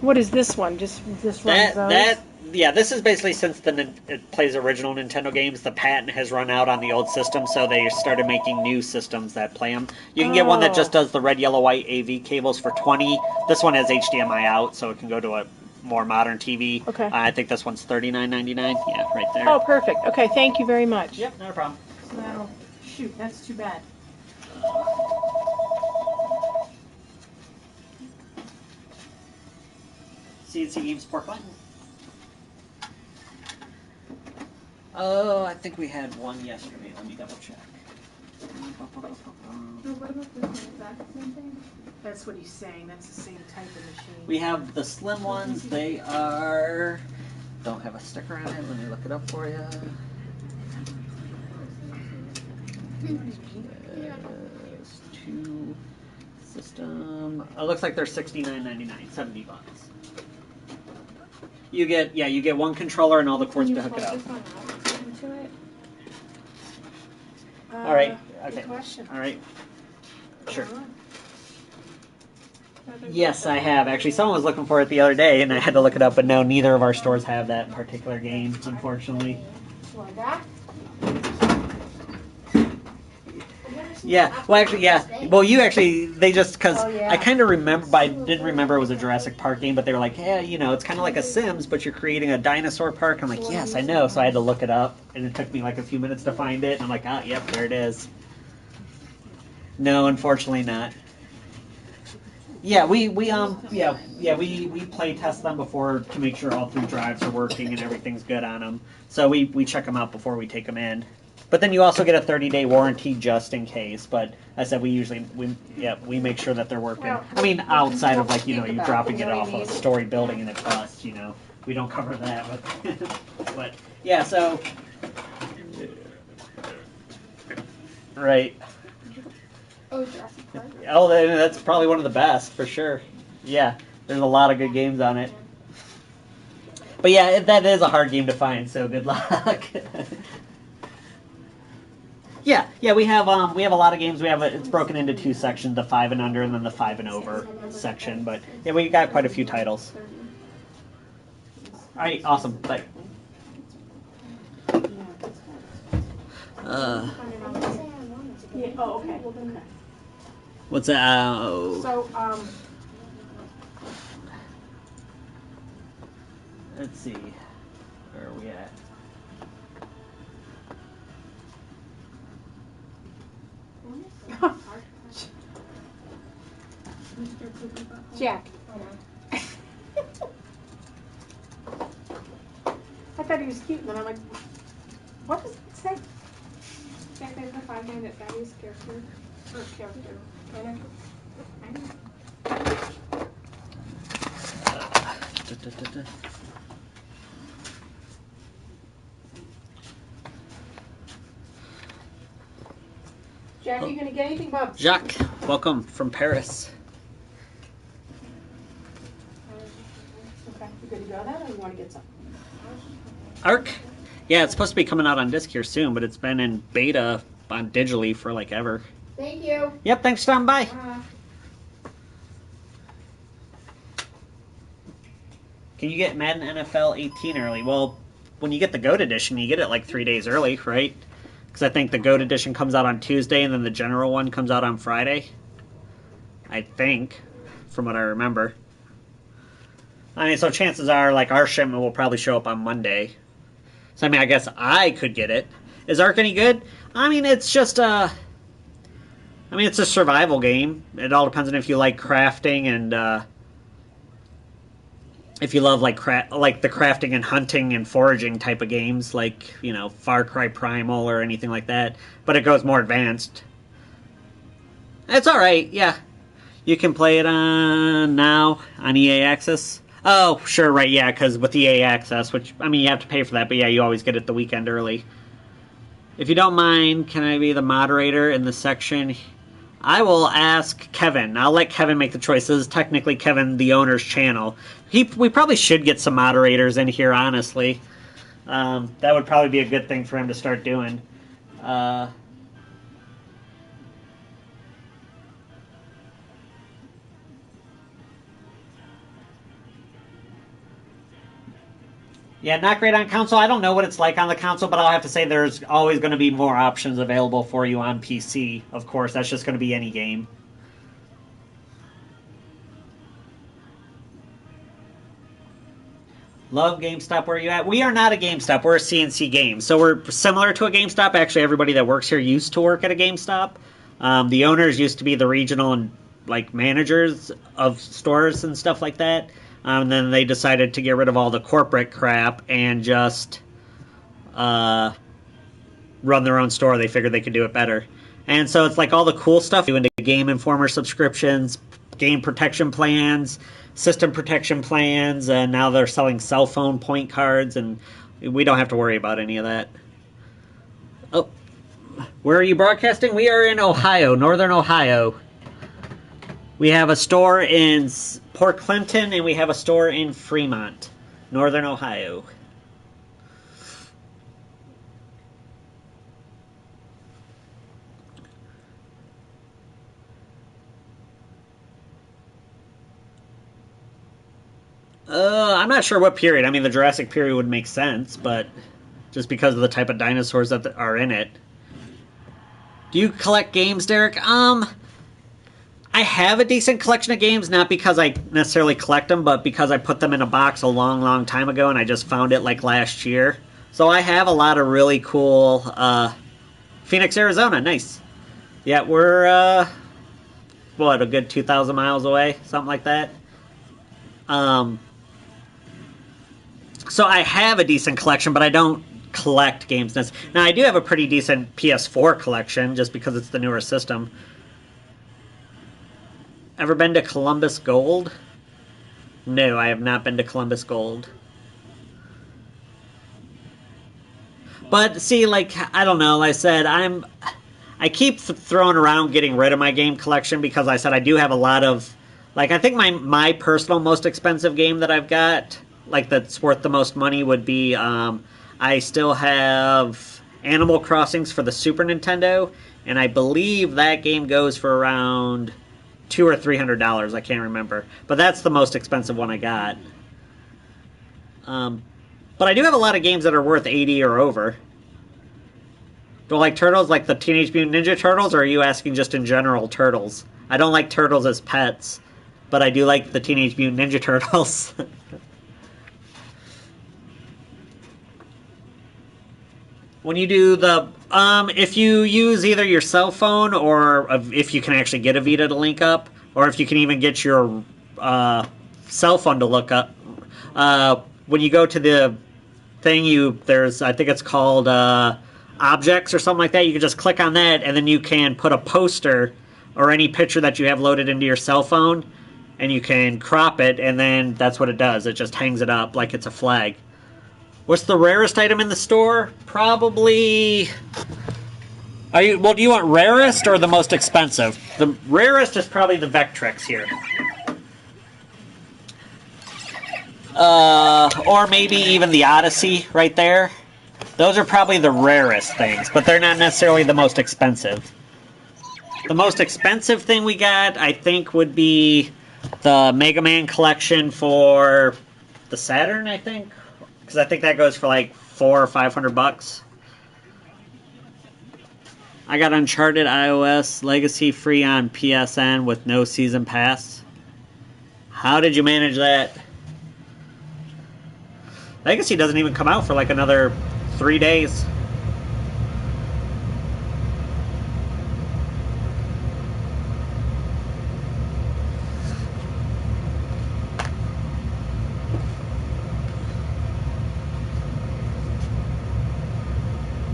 what is this one? Just this runs those? Yeah, this is basically since it plays original Nintendo games, the patent has run out on the old system, so they started making new systems that play them. You can get one that just does the red, yellow, white AV cables for $20. This one has HDMI out, so it can go to a more modern TV. Okay. I think this one's $39.99. Yeah, right there. Oh, perfect. Okay, thank you very much. Yep, not a problem. So that'll shoot. That's too bad. CNC Games support button. Oh, I think we had one yesterday. Let me double check. What about this one? Is that the same thing? That's what he's saying. That's the same type of machine. We have the slim ones. They are. Don't have a sticker on it. Let me look it up for you. Two system. It looks like they're $69.99, $70. You get one controller and all the cords to hook it up. All right. Okay. Good question. All right. Sure. Yes, I have. Actually, someone was looking for it the other day, and I had to look it up, but no, neither of our stores have that particular game, unfortunately. Yeah, well, actually, yeah. Well, they just, because I kind of remember, but I didn't remember it was a Jurassic Park game, but they were like, yeah, it's kind of like a Sims, but you're creating a dinosaur park. I'm like, yes, I know. So I had to look it up, and it took me like a few minutes to find it, and I'm like, yep, there it is. No, unfortunately not. Yeah, we play test them before to make sure all 3 drives are working and everything's good on them. So we check them out before we take them in. But then you also get a 30-day warranty just in case. But I said we make sure that they're working. Well, I mean, outside of like you think about dropping it, it off a story building and it busts. We don't cover that. But yeah, so right. Oh, Jurassic Park. Oh, that's probably one of the best for sure. Yeah, there's a lot of good games on it. But yeah, that is a hard game to find. So good luck. Yeah, we have a lot of games. It's broken into 2 sections: the 5 and under, and then the 5 and over section. But yeah, we got quite a few titles. All right, awesome. Bye. Yeah, oh, okay. Okay. What's that? Oh. So, Let's see. Where are we at? Jack. I thought he was cute, and then I'm like, what does it say? Jack is the 5-minded Daddy's character. Or character. Jack, are you going to get anything, Bob? Jacques, welcome from Paris. Okay, you good to go then, or you want to get some? Arc? Yeah, it's supposed to be coming out on disc here soon, but it's been in beta on digitally for like ever. Thank you. Yep, thanks for stopping by. Can you get Madden NFL 18 early? Well, when you get the GOAT edition, you get it like 3 days early, right? Because I think the GOAT edition comes out on Tuesday and then the general one comes out on Friday. I think, from what I remember. I mean, so chances are, like, our shipment will probably show up on Monday. So, I mean, I guess I could get it. Is Ark any good? I mean, it's just it's a survival game. It all depends on if you like crafting and, if you love, like the crafting and hunting and foraging type of games, like, you know, Far Cry Primal or anything like that. But it goes more advanced. It's alright, yeah. You can play it now on EA Access. Oh, sure, right, yeah, because with EA Access, which, I mean, you have to pay for that, but yeah, you always get it the weekend early. If you don't mind, can I be the moderator in the section? I will ask Kevin. I'll let Kevin make the choice. This is technically Kevin, the owner's channel. We probably should get some moderators in here, honestly. That would probably be a good thing for him to start doing. Yeah, not great on console. I don't know what it's like on the console, but I'll have to say there's always going to be more options available for you on PC. Of course, that's just going to be any game. Love GameStop. Where are you at? We are not a GameStop. We're a CNC Games. So we're similar to a GameStop. Actually, everybody that works here used to work at a GameStop. The owners used to be the regional and like managers of stores and stuff like that. And then they decided to get rid of all the corporate crap and just run their own store. They figured they could do it better. And so it's like all the cool stuff, doing the Game Informer subscriptions, game protection plans, system protection plans, and now they're selling cell phone point cards, and we don't have to worry about any of that. Oh, where are you broadcasting? We are in Ohio, northern Ohio. We have a store in Port Clinton, and we have a store in Fremont, northern Ohio. I'm not sure what period. I mean, the Jurassic period would make sense, but just because of the type of dinosaurs that are in it. Do you collect games, Derek? I have a decent collection of games, not because I necessarily collect them, but because I put them in a box a long, long time ago, and I just found it like last year. So I have a lot of really cool, Phoenix, Arizona, nice. Yeah, we're, what, a good 2,000 miles away, something like that. So I have a decent collection, but I don't collect games. Now, I do have a pretty decent PS4 collection, just because it's the newer system. Ever been to Columbus Gold? No, I have not been to Columbus Gold. But, see, like, I don't know, like I said, I keep throwing around getting rid of my game collection because I said I do have a lot of, like, I think my personal most expensive game that I've got, like, that's worth the most money would be, I still have Animal Crossings for the Super Nintendo, and I believe that game goes for around $200 or $300, I can't remember. But that's the most expensive one I got. But I do have a lot of games that are worth $80 or over. Do I like turtles like the Teenage Mutant Ninja Turtles, or are you asking just in general turtles? I don't like turtles as pets, but I do like the Teenage Mutant Ninja Turtles. When you do the, if you use either your cell phone or if you can actually get a Vita to link up, or if you can even get your cell phone to look up, when you go to the thing, there's, I think it's called objects or something like that. You can just click on that, and then you can put a poster or any picture that you have loaded into your cell phone, and you can crop it, and then that's what it does. It just hangs it up like it's a flag. What's the rarest item in the store? Probably... do you want rarest or the most expensive? The rarest is probably the Vectrex here. Or maybe even the Odyssey right there. Those are probably the rarest things, but they're not necessarily the most expensive. The most expensive thing we got, I think, would be the Mega Man collection for the Saturn, I think. Because I think that goes for like $400 or $500. I got Uncharted iOS Legacy free on PSN with no season pass. How did you manage that? Legacy doesn't even come out for like another 3 days.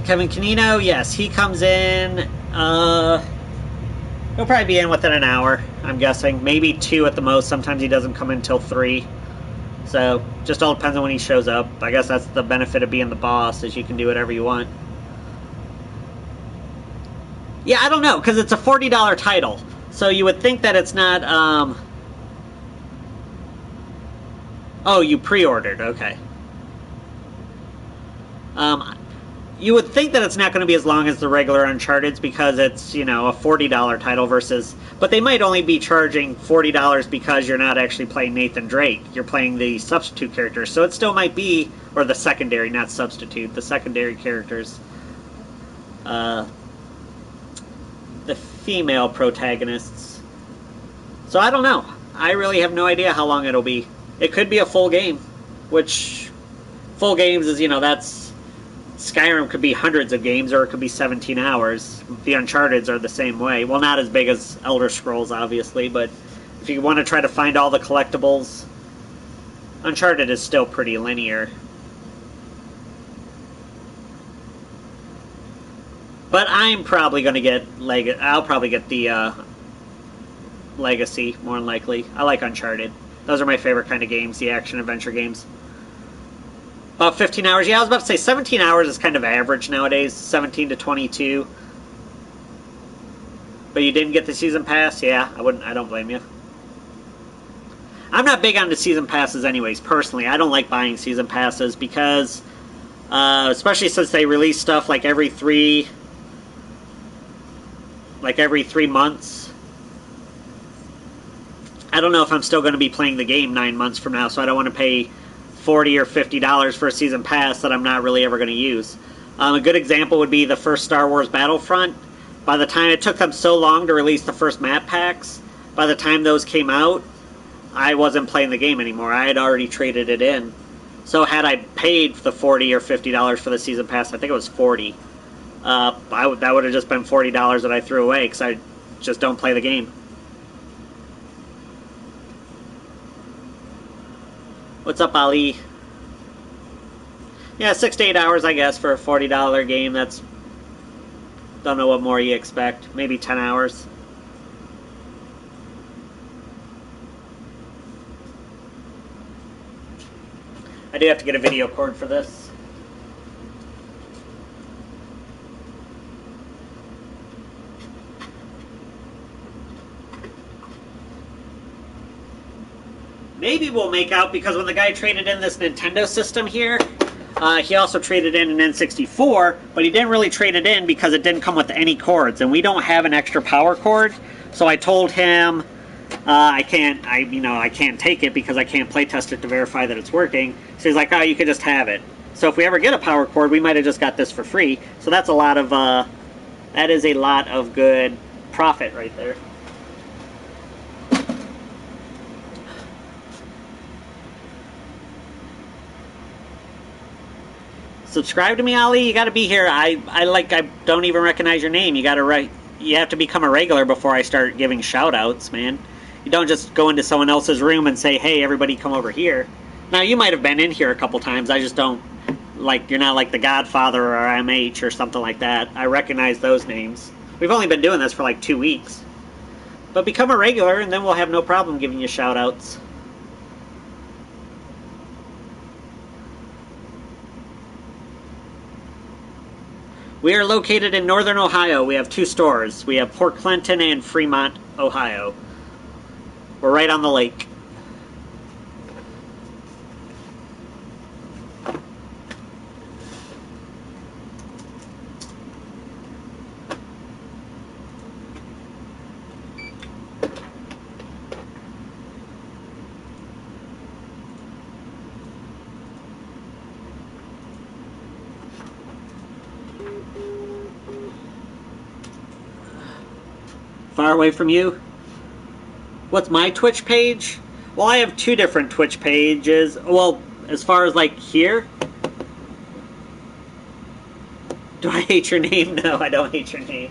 Kevin Canino, yes, he comes in. He'll probably be in within an hour, I'm guessing. Maybe 2 at the most. Sometimes he doesn't come in until 3. So, just all depends on when he shows up. I guess that's the benefit of being the boss, is you can do whatever you want. Yeah, I don't know, because it's a $40 title. So you would think that it's not, Oh, you pre-ordered, okay. You would think that it's not going to be as long as the regular Uncharted's because it's, you know, a $40 title versus... But they might only be charging $40 because you're not actually playing Nathan Drake. You're playing the substitute characters. So it still might be... Or the secondary, not substitute. The secondary characters. The female protagonists. So I don't know. I really have no idea how long it'll be. It could be a full game. Which... Full games is, you know, that's... Skyrim could be hundreds of games, or it could be 17 hours. The Uncharted's are the same way. Well, not as big as Elder Scrolls, obviously, but if you want to try to find all the collectibles, Uncharted is still pretty linear. But I'm probably going to get... I'll probably get the Legacy, more than likely. I like Uncharted. Those are my favorite kind of games, the action-adventure games. About 15 hours. Yeah, I was about to say 17 hours is kind of average nowadays. 17 to 22. But you didn't get the season pass? Yeah, I don't blame you. I'm not big on the season passes anyways, personally. I don't like buying season passes because, especially since they release stuff like every 3 months. I don't know if I'm still going to be playing the game 9 months from now, so I don't want to pay $40 or $50 for a season pass that I'm not really ever going to use. A good example would be the first Star Wars Battlefront. By the time it took them so long to release the first map packs, by the time those came out, I wasn't playing the game anymore. I had already traded it in. So had I paid the $40 or $50 for the season pass, I think it was $40. That would have just been $40 that I threw away because I just don't play the game. What's up, Ali? Yeah, 6 to 8 hours, I guess, for a $40 game. That's... Don't know what more you expect. Maybe 10 hours. I do have to get a video cord for this. Maybe we'll make out, because when the guy traded in this Nintendo system here, he also traded in an N64, but he didn't really trade it in because it didn't come with any cords, and we don't have an extra power cord. So I told him I can't take it because I can't play test it to verify that it's working. So he's like, oh, you can just have it. So if we ever get a power cord, we might have just got this for free. So that's a lot of, that is a lot of good profit right there. Subscribe to me, Ali. You got to be here. I don't even recognize your name. You got to you have to become a regular before I start giving shout outs, man. You don't just go into someone else's room and say, hey, everybody come over here. Now, you might have been in here a couple times. I just don't, you're not like the Godfather or MH or something like that. I recognize those names. We've only been doing this for like 2 weeks. But become a regular, and then we'll have no problem giving you shout outs. We are located in Northern Ohio. We have 2 stores. We have Port Clinton and Fremont, Ohio. We're right on the lake. Far away from you? What's my Twitch page? Well, I have 2 different Twitch pages. Well, as far as like here. Do I hate your name? No, I don't hate your name.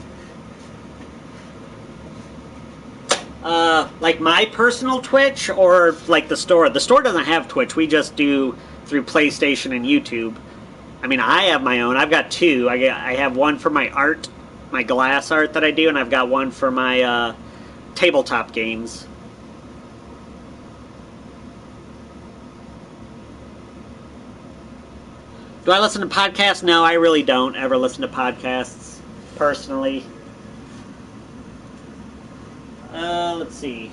Like my personal Twitch or like the store? The store doesn't have Twitch. We just do through PlayStation and YouTube. I mean, I have my own. I've got 2. I have one for my art, my glass art that I do, and I've got one for my tabletop games. Do I listen to podcasts? No, I really don't ever listen to podcasts, personally. Let's see.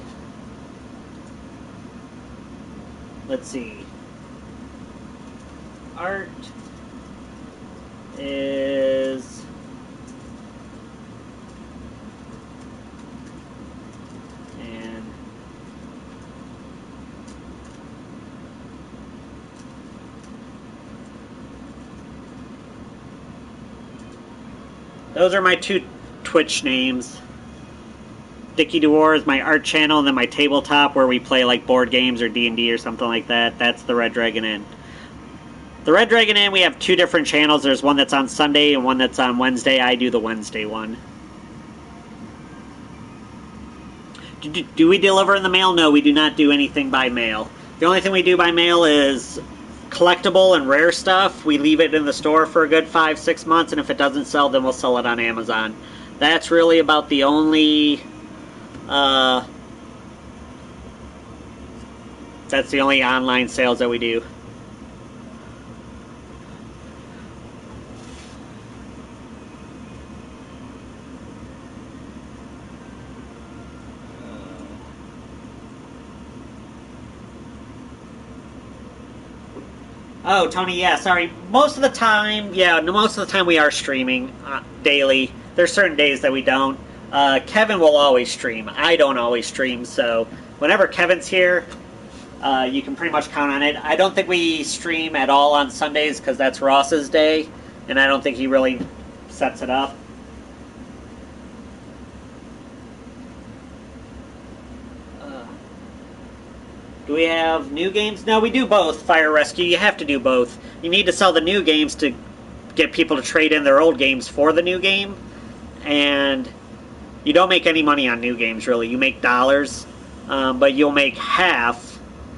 Let's see. Art is... and... those are my 2 Twitch names. Dickie DeWar is my art channel, and then my tabletop where we play like board games or D&D or something like that. That's the Red Dragon Inn. The Red Dragon Inn, we have 2 different channels. There's one that's on Sunday and one that's on Wednesday. I do the Wednesday one. Do we deliver in the mail? No, we do not do anything by mail. The only thing we do by mail is collectible and rare stuff. We leave it in the store for a good 5-6 months, and if it doesn't sell, then we'll sell it on Amazon. That's really about the only... that's the only online sales that we do. Oh, Tony, yeah, sorry. Most of the time, yeah, most of the time we are streaming daily. There's certain days that we don't. Kevin will always stream. I don't always stream, so whenever Kevin's here, you can pretty much count on it. I don't think we stream at all on Sundays because that's Ross's day, and I don't think he really sets it up. Do we have new games? No, we do both, Fire Rescue. You have to do both. You need to sell the new games to get people to trade in their old games for the new game, and you don't make any money on new games, really. You make dollars, but you'll make half.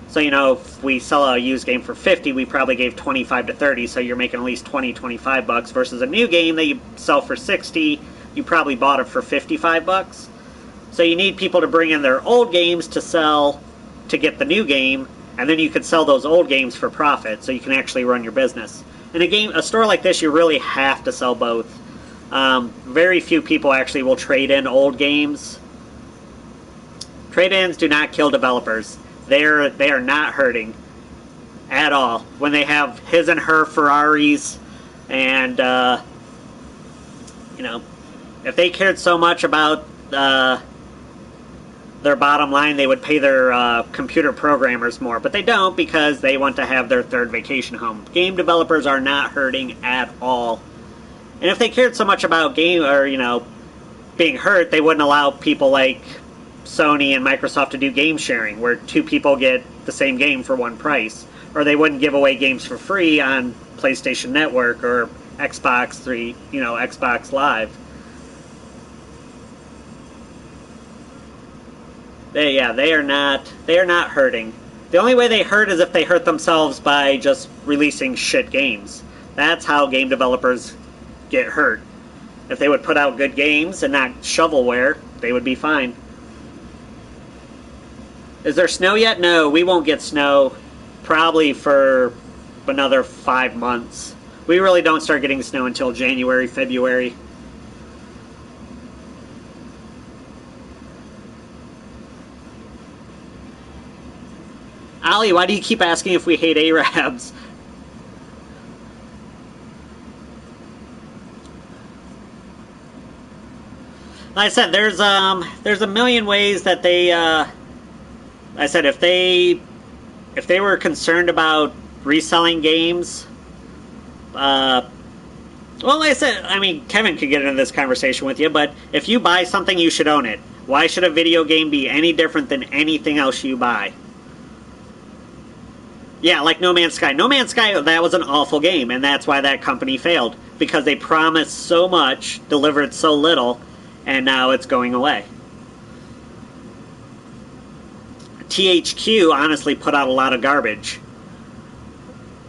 So, you know, if we sell a used game for 50, we probably gave 25 to 30, so you're making at least 20, 25 bucks, versus a new game that you sell for 60, you probably bought it for 55 bucks. So you need people to bring in their old games to sell to get the new game, and then you can sell those old games for profit, so you can actually run your business. In a store like this, you really have to sell both. Very few people actually will trade in old games. Trade-ins do not kill developers. They are not hurting at all. When they have his and her Ferraris, and you know, if they cared so much about their bottom line, they would pay their computer programmers more, but they don't because they want to have their third vacation home. Game developers are not hurting at all. And if they cared so much about being hurt, they wouldn't allow people like Sony and Microsoft to do game sharing, where two people get the same game for one price. Or they wouldn't give away games for free on PlayStation Network or Xbox Xbox Live. They are not hurting. The only way they hurt is if they hurt themselves by just releasing shit games. That's how game developers get hurt. If they would put out good games and not shovelware, they would be fine. Is there snow yet? No, we won't get snow probably for another 5 months. We really don't start getting snow until January, February. Ali, why do you keep asking if we hate Arabs? Like I said, there's a million ways that they. I said if they were concerned about reselling games, well, like I said, I mean, Kevin could get into this conversation with you, but if you buy something, you should own it. Why should a video game be any different than anything else you buy? Yeah, like No Man's Sky. No Man's Sky, that was an awful game, and that's why that company failed. Because they promised so much, delivered so little, and now it's going away. THQ honestly put out a lot of garbage.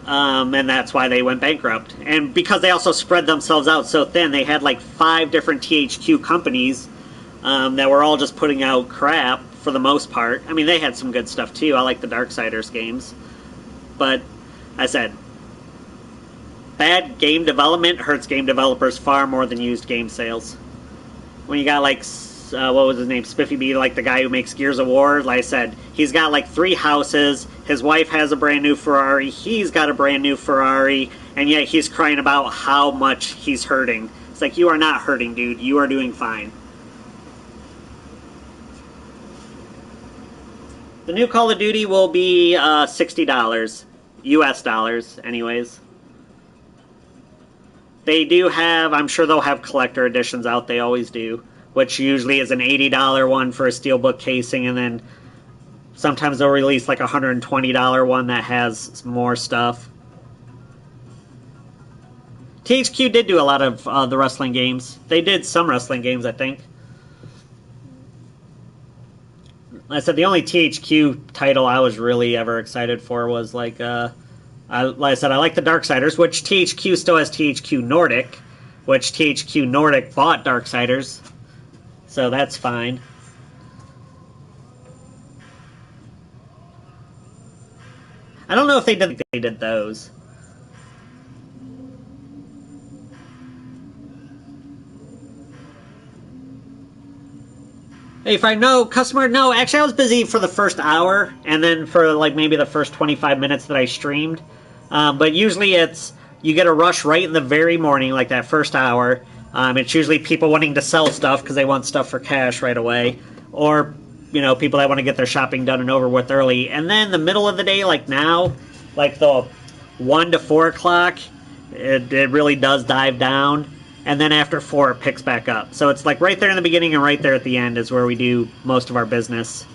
And that's why they went bankrupt. And because they also spread themselves out so thin, they had like 5 different THQ companies that were all just putting out crap for the most part. I mean, they had some good stuff too. I like the Darksiders games. But, I said, bad game development hurts game developers far more than used game sales. When you got like, what was his name, Spiffy B, like the guy who makes Gears of War, like I said, he's got like 3 houses, his wife has a brand new Ferrari, he's got a brand new Ferrari, and yet he's crying about how much he's hurting. It's like, you are not hurting, dude, you are doing fine. The new Call of Duty will be $60. US dollars, anyways. They do have, I'm sure they'll have collector editions out, they always do, which usually is an $80 one for a steelbook casing, and then sometimes they'll release like a $120 one that has more stuff. THQ did do a lot of the wrestling games. They did some wrestling games, I think. I said the only THQ title I was really ever excited for was like I like the Darksiders, which THQ still has THQ Nordic, which THQ Nordic bought Darksiders, so that's fine. I don't know if they did those. Hey, if I know, customer, no, actually I was busy for the first hour, and then for like maybe the first 25 minutes that I streamed. But usually it's, you get a rush right in the very morning, like that first hour. It's usually people wanting to sell stuff because they want stuff for cash right away. Or, you know, people that want to get their shopping done and over with early. And then the middle of the day, like now, like the 1 to 4 o'clock, it really does dive down. And then after 4, it picks back up. So it's like right there in the beginning and right there at the end is where we do most of our business.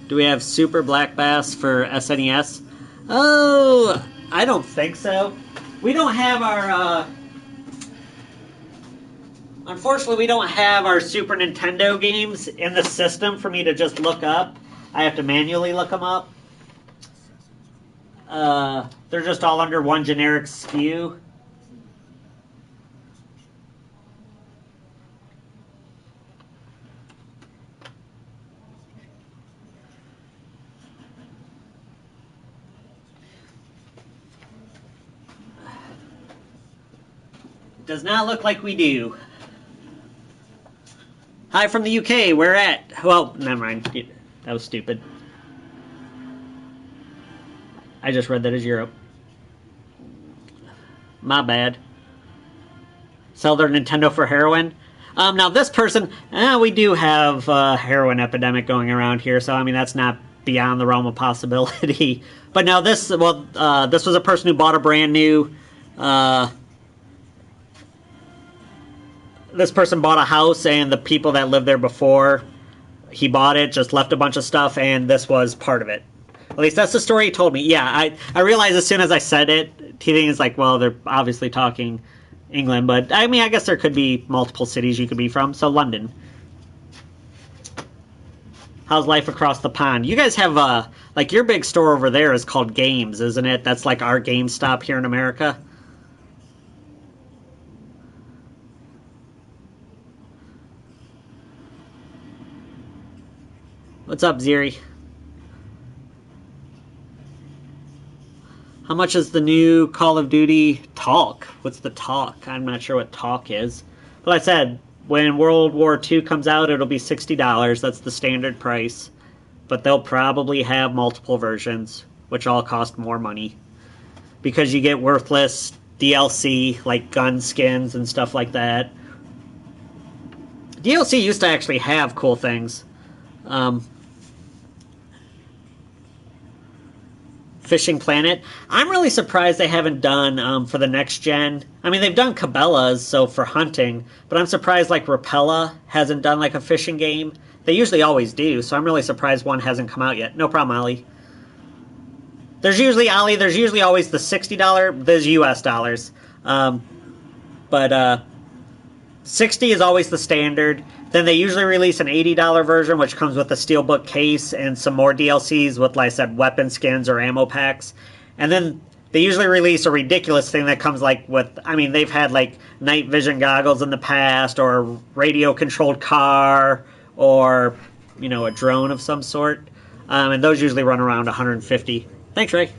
Do we have Super Black Bass for SNES? Oh, I don't think so. We don't have our, unfortunately, we don't have our Super Nintendo games in the system for me to just look up. I have to manually look them up. They're just all under one generic SKU. Does not look like we do. Hi from the UK, where at? Well, never mind. That was stupid. I just read that as Europe. My bad. Sell their Nintendo for heroin. Now this person, we do have a heroin epidemic going around here, so I mean that's not beyond the realm of possibility. But now this, this was a person who bought a brand new. This person bought a house, and the people that lived there before he bought it just left a bunch of stuff, and this was part of it. At least that's the story he told me. Yeah, I realized as soon as I said it, he thinks like, well, they're obviously talking England, but I mean, I guess there could be multiple cities you could be from. So London. How's life across the pond? You guys have like your big store over there is called Games, isn't it? That's like our GameStop here in America. What's up, Ziri? How much is the new Call of Duty talk? What's the talk? I'm not sure what talk is. But like I said, when World War II comes out, it'll be $60. That's the standard price. But they'll probably have multiple versions, which all cost more money. Because you get worthless DLC, like gun skins and stuff like that. DLC used to actually have cool things. Fishing Planet. I'm really surprised they haven't done for the next gen. I mean, they've done Cabela's, so for hunting, but I'm surprised like Rapella hasn't done like a fishing game. They usually always do, so I'm really surprised one hasn't come out yet. No problem, Ollie. There's usually always the $60, there's US dollars. But 60 is always the standard. Then they usually release an $80 version, which comes with a steelbook case and some more DLCs with, like I said, weapon skins or ammo packs. And then they usually release a ridiculous thing that comes like with, I mean, they've had like night vision goggles in the past, or a radio-controlled car, or, you know, a drone of some sort. And those usually run around $150. Thanks, Ray.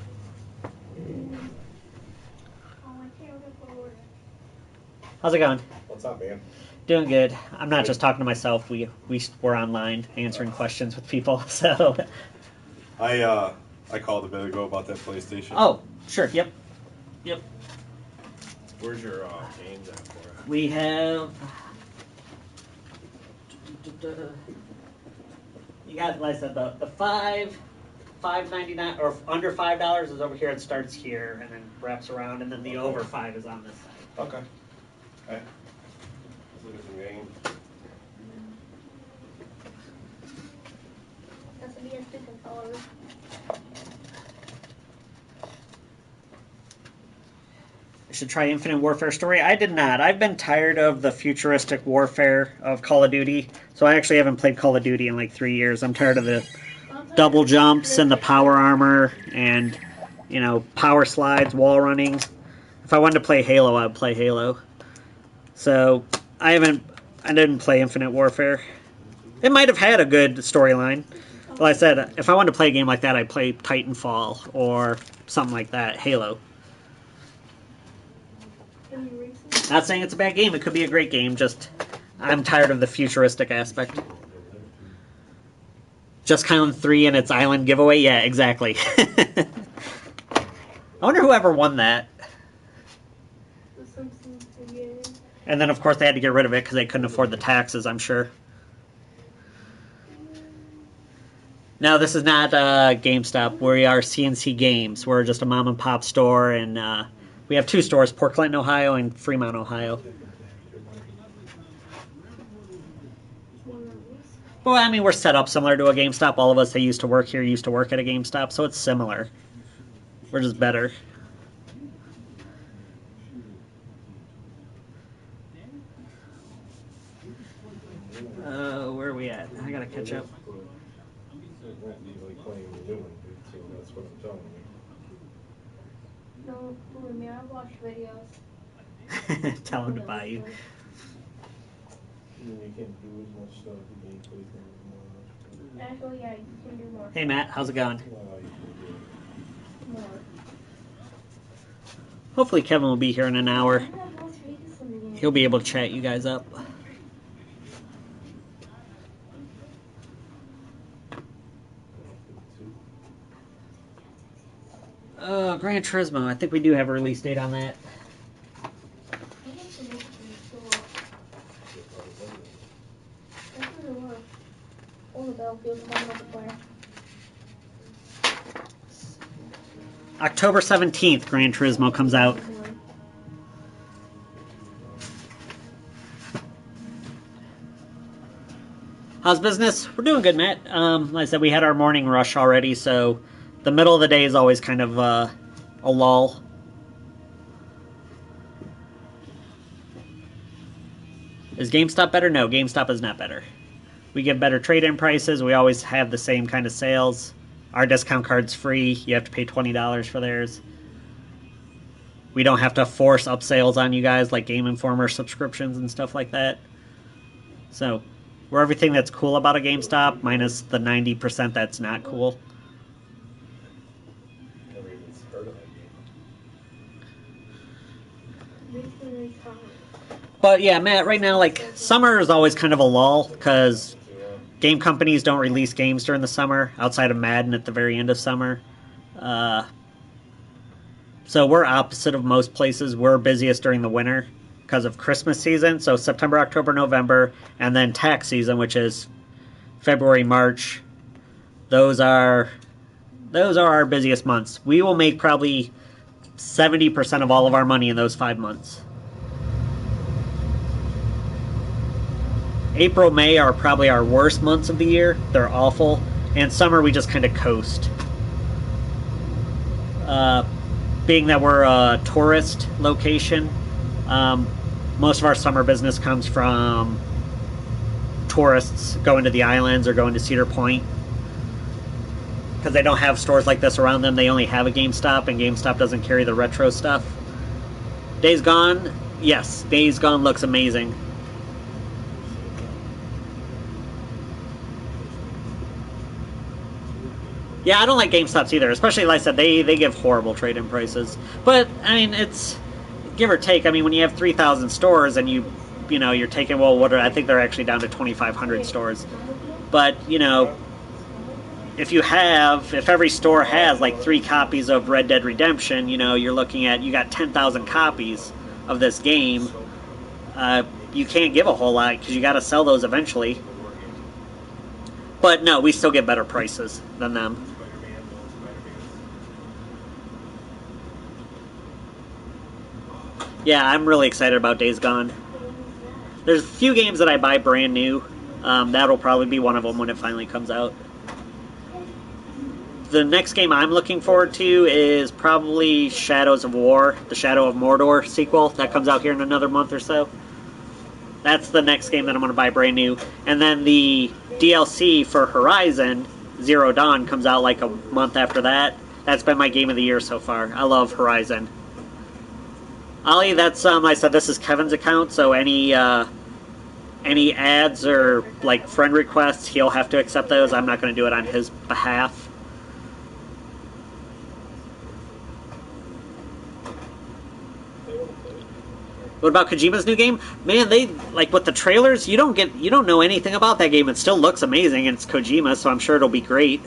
How's it going? What's up, man? Doing good. I'm not just talking to myself. We're online answering questions with people. So I called a bit ago about that PlayStation. Oh, sure. Yep. Where's your games at for it? We have. You got, like I said, the $5.99 or under $5 is over here. It starts here and then wraps around, and then the over $5 is on this side. Okay. Let's look at some games. That's a PS2 controller. I should try Infinite Warfare Story. I did not. I've been tired of the futuristic warfare of Call of Duty, so I actually haven't played Call of Duty in like 3 years. I'm tired of the double jumps and the power armor and, you know, power slides, wall running. If I wanted to play Halo, I would play Halo. So I didn't play Infinite Warfare. It might have had a good storyline. Well, I said, if I wanted to play a game like that, I'd play Titanfall or something like that, Halo. Not saying it's a bad game. It could be a great game. Just, I'm tired of the futuristic aspect. Just Cause 3 and its island giveaway? Yeah, exactly. I wonder whoever won that. And then, of course, they had to get rid of it because they couldn't afford the taxes, I'm sure. No, this is not GameStop. We are CNC Games. We're just a mom-and-pop store, and we have 2 stores, Port Clinton, Ohio, and Fremont, Ohio. Well, I mean, we're set up similar to a GameStop. All of us that used to work here used to work at a GameStop, so it's similar. We're just better. Where are we at? I gotta catch up. No, believe me, I watch videos. Tell him to buy you. Actually, yeah, you can do more. Hey, Matt, how's it going? More. Hopefully Kevin will be here in an hour. He'll be able to chat you guys up. Gran Turismo. I think we do have a release date on that. Battlefield 1 multiplayer. October 17th, Gran Turismo comes out. How's business? We're doing good, Matt. Like I said, we had our morning rush already, so the middle of the day is always kind of a lull. Is GameStop better? No, GameStop is not better. We get better trade-in prices. We always have the same kind of sales. Our discount card's free. You have to pay $20 for theirs. We don't have to force upsales on you guys like Game Informer subscriptions and stuff like that. So, we're everything that's cool about a GameStop, minus the 90% that's not cool. Never even heard of that game. But yeah, Matt, right now, like, summer is always kind of a lull, because game companies don't release games during the summer, outside of Madden at the very end of summer. So we're opposite of most places. We're busiest during the winter because of Christmas season, so September, October, November, and then tax season, which is February, March. Those are our busiest months. We will make probably 70% of all of our money in those 5 months. April, May are probably our worst months of the year. They're awful. And summer, we just kind of coast. Being that we're a tourist location, most of our summer business comes from tourists going to the islands or going to Cedar Point. Because they don't have stores like this around them. They only have a GameStop, and GameStop doesn't carry the retro stuff. Days Gone, yes, Days Gone looks amazing. Yeah, I don't like GameStops either, especially like I said, they give horrible trade-in prices. But I mean, it's give or take. I mean, when you have 3,000 stores and you're taking, well, I think they're actually down to 2,500 stores. But if every store has like 3 copies of Red Dead Redemption, you're looking at, you got 10,000 copies of this game. You can't give a whole lot because you got to sell those eventually. But no, we still get better prices than them. Yeah, I'm really excited about Days Gone. There's a few games that I buy brand new. That'll probably be one of them when it finally comes out. The next game I'm looking forward to is probably Shadows of War, the Shadow of Mordor sequel. That comes out here in another month or so. That's the next game that I'm going to buy brand new. And then the DLC for Horizon, Zero Dawn, comes out like a month after that. That's been my game of the year so far. I love Horizon. Ollie, that's I said this is Kevin's account, so any ads or like friend requests, he'll have to accept those. I'm not going to do it on his behalf. What about Kojima's new game? Man, they like with the trailers, you don't know anything about that game. It still looks amazing, and it's Kojima, so I'm sure it'll be great.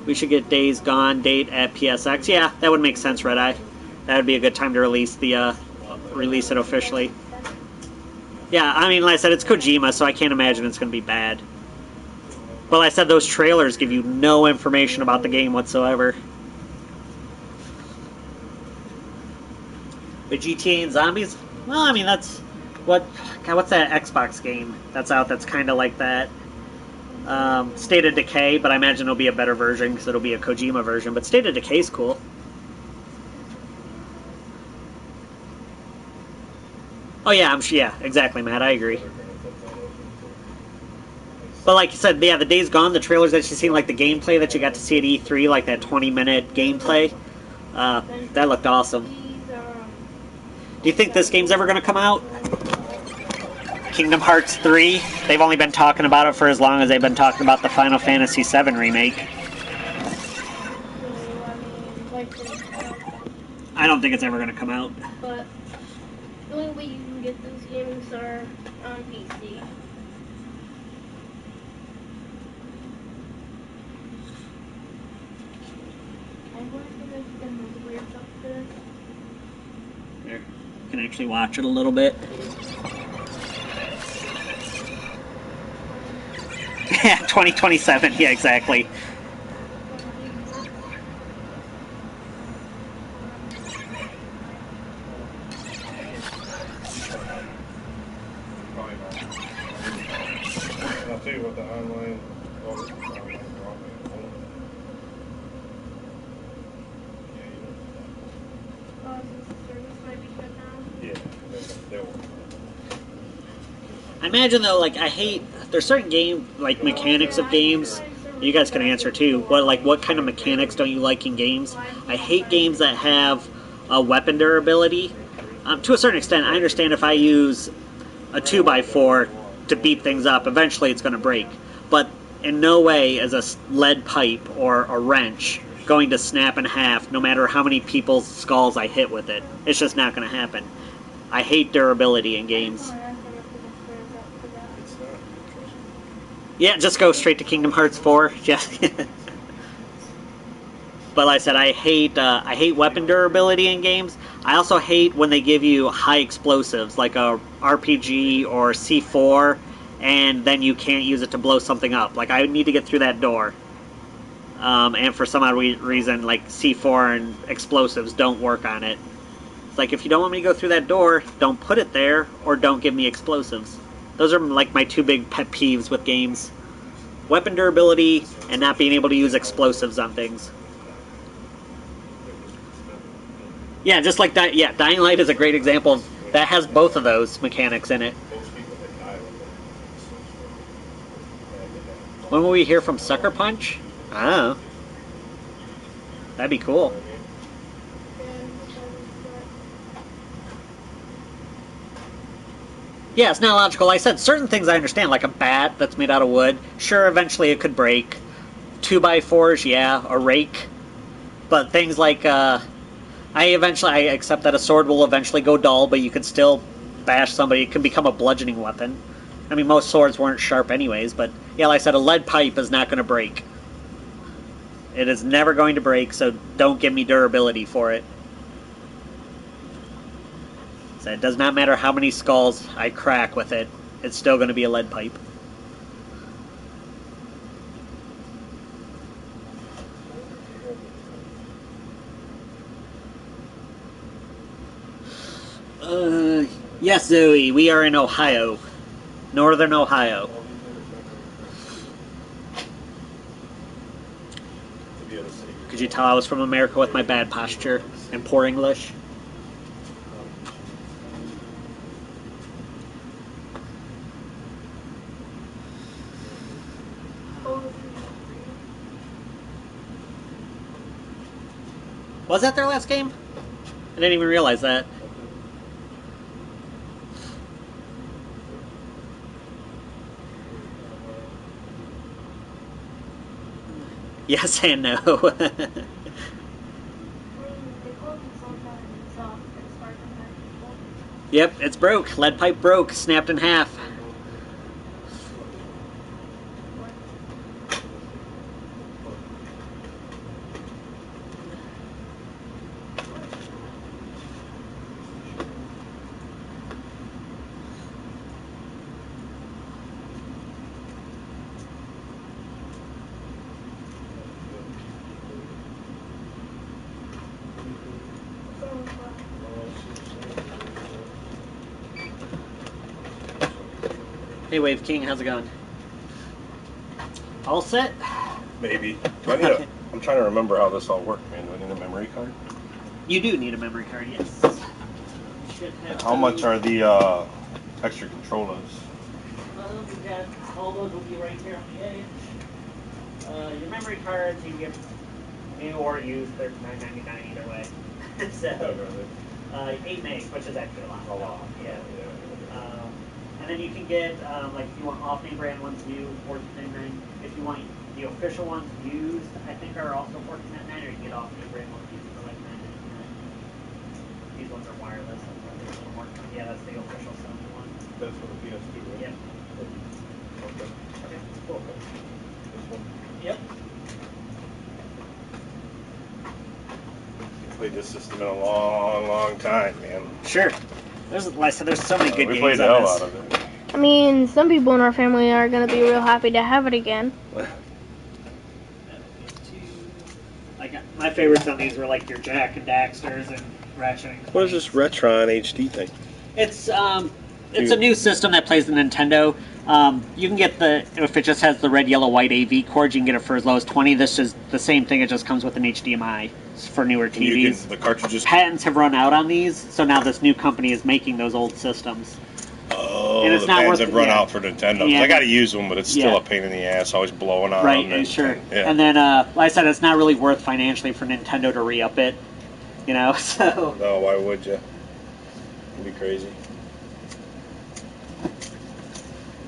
We should get Days Gone date at PSX. Yeah, that would make sense, Red Eye. That would be a good time to release it officially. Yeah, I mean, like I said, it's Kojima, so I can't imagine it's going to be bad. But like I said, those trailers give you no information about the game whatsoever. But GTA and Zombies? Well, I mean, that's... what's that Xbox game that's out that's kind of like that? State of Decay, but I imagine it'll be a better version because it'll be a Kojima version. But State of Decay's cool. Oh yeah, yeah, exactly, Matt. I agree. But like you said, yeah, the Days Gone, the trailers that you've seen, like the gameplay that you got to see at E3, like that 20-minute gameplay, that looked awesome. Do you think this game's ever going to come out? Kingdom Hearts 3, they've only been talking about it for as long as they've been talking about the Final Fantasy VII remake. I don't think it's ever going to come out. But the only way you can get those games are on PC. I wonder if there's weird stuff to this. There. You can actually watch it a little bit. Yeah, 2027. Yeah, exactly. I'll tell you what the online. Yeah, they will. I imagine though, like I hate there's certain game like mechanics of games. You guys can answer too. What kind of mechanics don't you like in games? I hate games that have a weapon durability. To a certain extent, I understand if I use a 2x4 to beat things up, eventually it's going to break. But in no way is a lead pipe or a wrench going to snap in half no matter how many people's skulls I hit with it. It's just not going to happen. I hate durability in games. Yeah, just go straight to Kingdom Hearts 4. Yeah. But like I said, I hate weapon durability in games. I also hate when they give you high explosives, like a RPG or C4, and then you can't use it to blow something up. Like, I need to get through that door. And for some odd reason, like C4 and explosives don't work on it. It's like, if you don't want me to go through that door, don't put it there, or don't give me explosives. Those are like my two big pet peeves with games. Weapon durability and not being able to use explosives on things. Yeah, just like that. Yeah, Dying Light is a great example of that. Has both of those mechanics in it. When will we hear from Sucker Punch? Oh, that'd be cool. Yeah, it's not logical. Like I said, certain things I understand, like a bat that's made out of wood. Sure, eventually it could break. 2x4s, yeah, a rake. But things like I accept that a sword will eventually go dull, but you could still bash somebody. It can become a bludgeoning weapon. I mean, most swords weren't sharp anyways, but yeah, like I said, a lead pipe is not going to break. It is never going to break, so don't give me durability for it. So it does not matter how many skulls I crack with it, it's still going to be a lead pipe. Yes, Zoe, we are in Ohio. Northern Ohio. Could you tell I was from America with my bad posture and poor English? Was that their last game? I didn't even realize that. Yes and no. Yep, it's broke. Lead pipe broke, snapped in half. Hey Wave King, how's it going? All set? Maybe. Do I need a, I'm trying to remember how this all worked, man. Do I need a memory card? You do need a memory card, yes. How much are the extra controllers? We got all those will be right here on the edge. Your memory cards you can get new or used. They're $9.99 either way. So 8 meg, which is actually a lot. Yeah. And then you can get like if you want off-name brand ones new, $14.99. If you want the official ones used, I think are also $14.99, or you can get off-name brand ones used for like $9.99. These ones are wireless. That's why they're a little more. Yeah, that's the official Sony one. That's for the PS2, right? Yep. Okay. Okay. Cool. This one. Yep. Played this system in a long, long time, man. Sure. Like I said, there's so many good we games played the on hell this. out of it. I mean, some people in our family are gonna be real happy to have it again. Like my favorites on these were like your Jack and Daxters and Ratchet and Clank. What is this Retron HD thing? It's a new system that plays the Nintendo. You can get if it just has the red, yellow, white AV cords, you can get it for as low as 20. This is the same thing. It just comes with an HDMI for newer TVs. The cartridges. Patents have run out on these, so now this new company is making those old systems. Oh, And it's the not patents worth- have run yeah. out for Nintendo. Yeah. I got to use them, but it's still Yeah. a pain in the ass. Always blowing on Right, them. sure. Yeah. And then, like I said, it's not really worth financially for Nintendo to re-up it. You know, so... No, why would you? It'd be crazy.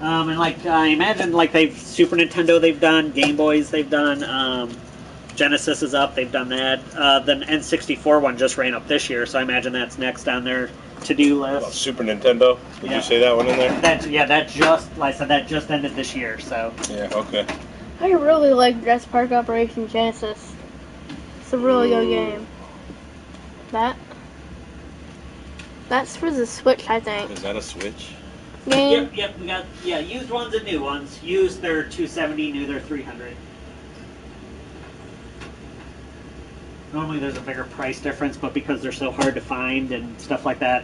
And like I imagine, like Super Nintendo they've done, Game Boys they've done, Genesis is up, they've done that. The N64 one just ran up this year, so I imagine that's next on their to-do list. Super Nintendo? Did you say that one in there? That just, like I said, that just ended this year. So Yeah. Okay. I really like Dress Park Operation Genesis. It's a really good game. That's for the Switch, I think. Is that a Switch? Game. Yep, we got used ones and new ones. Used they're $270, new they're $300. Normally there's a bigger price difference, but because they're so hard to find and stuff like that,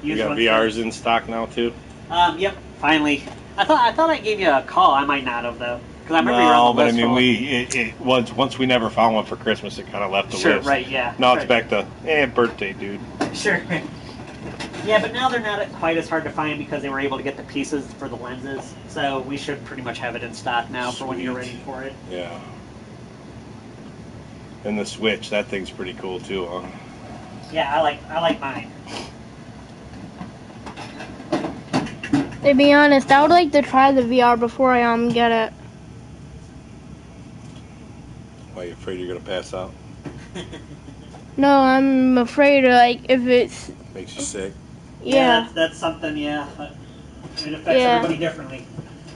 You used got ones- VRs in stock now too? Yep, finally. I thought I gave you a call. I might not have though, because I remember you were No, on the but I list mean, for- once we never found one for Christmas, it kind of left the Sure, list. right, yeah. Now Sure. it's back to birthday, dude. Sure. Yeah, but now they're not quite as hard to find because they were able to get the pieces for the lenses. So we should pretty much have it in stock now for when you're ready for it. Yeah. And the Switch, that thing's pretty cool too, huh? Yeah, I like mine. To be honest, I would like to try the VR before I get it. Why, you afraid you're gonna pass out? No, I'm afraid if it's Makes you sick. yeah. That's something. Yeah, but it affects Yeah. everybody differently.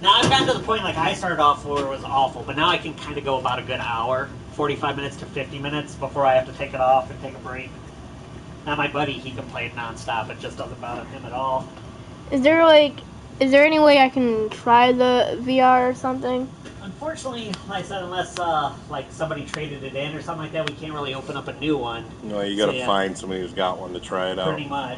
Now I've gotten to the point like I started off where it was awful, but now I can kind of go about a good hour, 45 minutes to 50 minutes before I have to take it off and take a break. Now my buddy, he can play it nonstop. It just doesn't bother him at all. Is there any way I can try the VR or something? Unfortunately, like I said, unless like somebody traded it in or something like that, we can't really open up a new one. No, you gotta So, yeah. find somebody who's got one to try it out. Pretty much.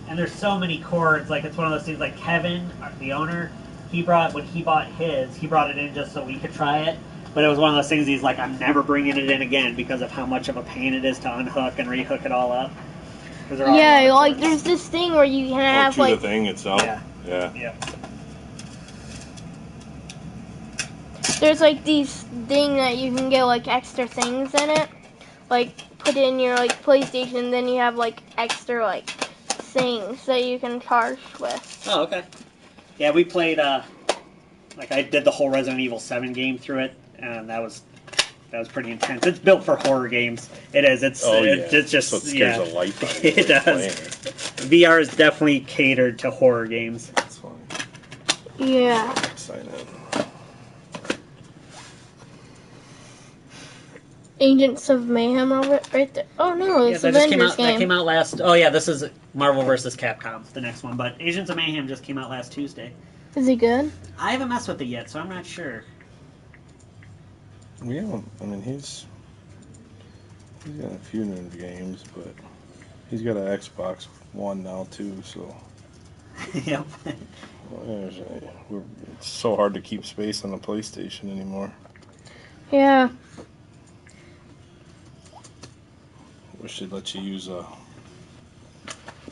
And there's so many cords, like it's one of those things like Kevin, the owner, when he bought his, he brought it in just so we could try it. But it was one of those things he's like, I'm never bringing it in again because of how much of a pain it is to unhook and rehook it all up. 'Cause they're all Yeah, rubber like cords. there's this thing where you can have To like the thing itself. Yeah. Yeah. Yeah. there's like these thing that you can get like extra things in it. Like put in your like PlayStation, then you have like extra like things that you can charge with. Oh, okay. Yeah, we played, like I did the whole Resident Evil 7 game through it, and that was pretty intense. It's built for horror games. It is. It's just So it scares the life out of you It when you're does. playing it. VR is definitely catered to horror games. That's fine. Yeah. Sign in. Agents of Mayhem over right there. Oh no, it's that just came Avengers out. game. That came out last. Oh yeah, this is Marvel vs. Capcom, the next one. But Agents of Mayhem just came out last Tuesday. Is he good? I haven't messed with it yet, so I'm not sure. Yeah, I mean he's got a few new games, but he's got an Xbox One now too. So Yep. it's so hard to keep space on the PlayStation anymore. Yeah. Wish they'd let you use a.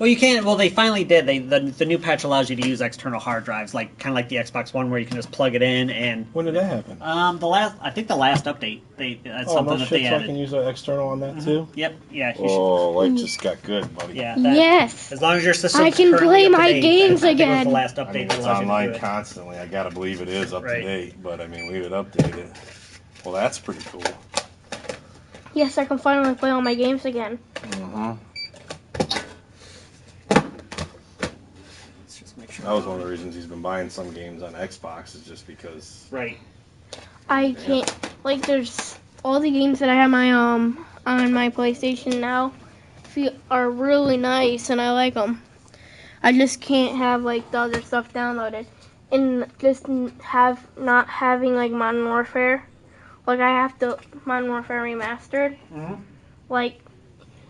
Well, you can't. Well, they finally did. The new patch allows you to use external hard drives, like kind of like the Xbox One, where you can just plug it in and. When did that happen? I think the last update that's something that they So I added. can use an external on that too. Yep. Yeah. You Oh, life just got good, buddy. Yeah. Yes. As long as your system. I can play my games I think it was again. the last update I mean, that it's allows you to online do it. constantly. I gotta believe it is up Right. to date, but I mean, leave it updated. Well, that's pretty cool. Yes, I can finally play all my games again. Mm-hmm. Let's just make sure. That was one of the reasons he's been buying some games on Xbox, is just because. Right. I can't, like, there's all the games that I have my on my PlayStation now are really nice, and I like them. I just can't have like the other stuff downloaded, and just not having like Modern Warfare. Like I have to Modern Warfare Remastered. Like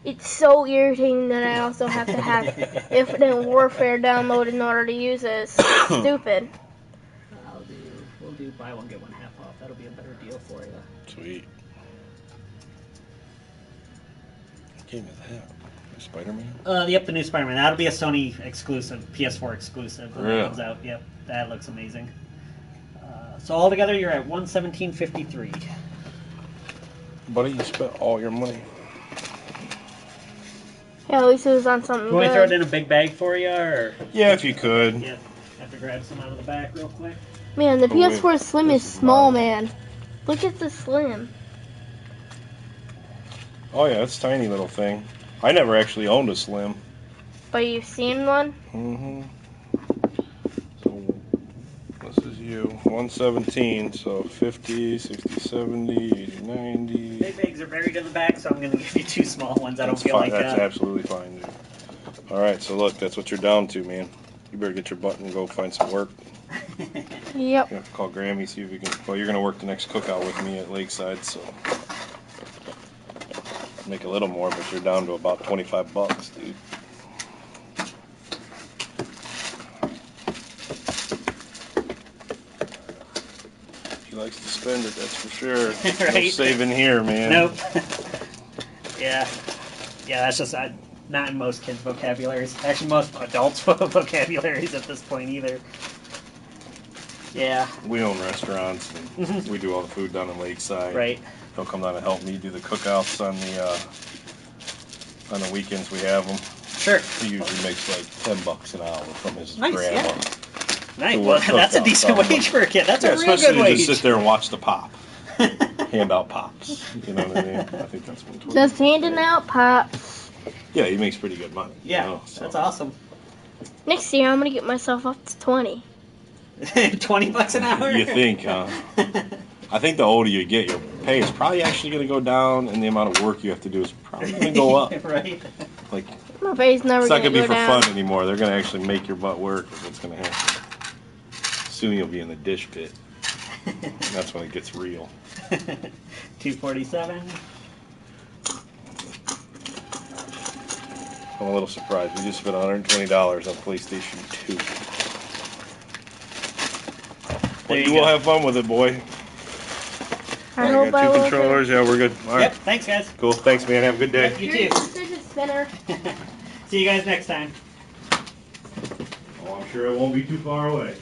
it's so irritating that I also have to have Infinite Warfare downloaded in order to use it. It's stupid. We'll do buy one get one half off. That'll be a better deal for you. Sweet. What game is that? Spider-Man? Yep, the new Spider-Man. That'll be a Sony exclusive, PS4 exclusive when it comes out. Yep, that looks amazing. So altogether, you're at $117.53. Buddy, you spent all your money. Yeah, at least it was on something You want me good. to throw it in a big bag for you, or? Yeah, if you could. Yeah, have to grab some out of the back real quick. Man, the Oh, wait. PS4 Slim is small, man. Look at the Slim. Oh yeah, it's a tiny little thing. I never actually owned a Slim. But you've seen one? Mm-hmm. So, this is you. 117, so 50, 60, 70, 80, 90. Big bags are buried in the back, so I'm going to give you two small ones. I don't That's feel fine. like That's absolutely fine, dude. Alright, so look, that's what you're down to, man. You better get your butt and go find some work. Yep. You have to call Grammy, see if you can. Well, you're going to work the next cookout with me at Lakeside, so. Make a little more, but you're down to about 25 bucks, dude. He likes to spend it, that's for sure. Right? No saving here, man. Nope. Yeah, that's just not in most kids' vocabularies. Actually, most adults' vocabularies at this point either. Yeah. We own restaurants, and we do all the food down in Lakeside. Right. He'll come down and help me do the cookouts on the weekends. We have them. Sure. He usually makes like $10 an hour from his Nice, grandma. yeah. Nice. To Well, work that's a cookouts decent all wage for a kid. That's Yeah, a real especially good to wage. just sit there and watch the pop. Hand out pops. You know what I mean? I think that's what. Just handing out pops. Yeah, he makes pretty good money. Yeah, you know, so. that's awesome. Next year, I'm going to get myself up to 20. $20 an hour? You think, huh? I think the older you get, your pay is probably actually going to go down, and the amount of work you have to do is probably going to go up. Right. Like, My pay's never it's not going going to to be go for down. fun anymore. They're going to actually make your butt work. Is what's going to happen. Soon you'll be in the dish pit. That's when it gets real. $247. I'm a little surprised. We just spent $120 on PlayStation 2. But There you you will go. have fun with it, boy. I I hope got I two will. controllers. Yeah, we're good. All right. Yep, thanks, guys. Cool. Thanks, man. Have a good day. You too. There's a spinner. See you guys next time. Oh, I'm sure it won't be too far away.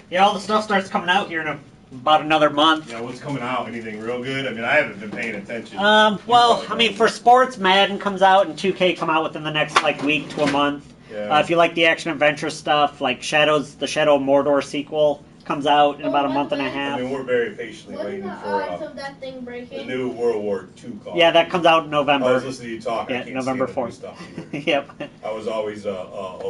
Yeah, all the stuff starts coming out here in about another month. Yeah, what's coming out? Anything real good? I mean, I haven't been paying attention. Well, I mean, for sports, Madden comes out and 2K come out within the next week to a month. Yeah. If you like the action adventure stuff, like the Shadow of Mordor sequel comes out in about a month and a half. I mean, we're very patiently What's waiting the for odds of that thing the breaking? new World War II call. Yeah, that comes out in I was November. listening to you talk. I Yeah, can't November stand the new 4th. stuff either. Yep. I was always a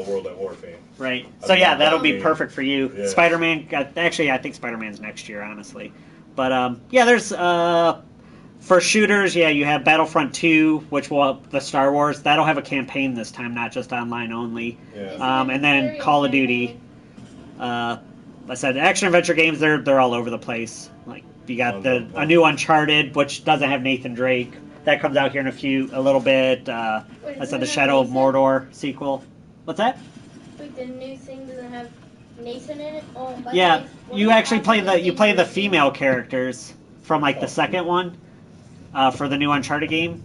World at War fan. Right. I So yeah, love that'll that be game. perfect for you. Yeah. Spider-Man. Actually, I think Spider-Man's next year, honestly. But yeah, there's for shooters. Yeah, you have Battlefront 2, which will the Star Wars. That'll have a campaign this time, not just online only. Yeah. And then Call of Duty. I said action adventure games. They're all over the place. Like you got a new Uncharted, which doesn't have Nathan Drake. That comes out here in a little bit. I said the Shadow of Mordor sequel. What's that? Wait, the new thing doesn't have Nathan in it? Oh, by the Yeah, way, you what actually are play the the things female characters from the second one for the new Uncharted game.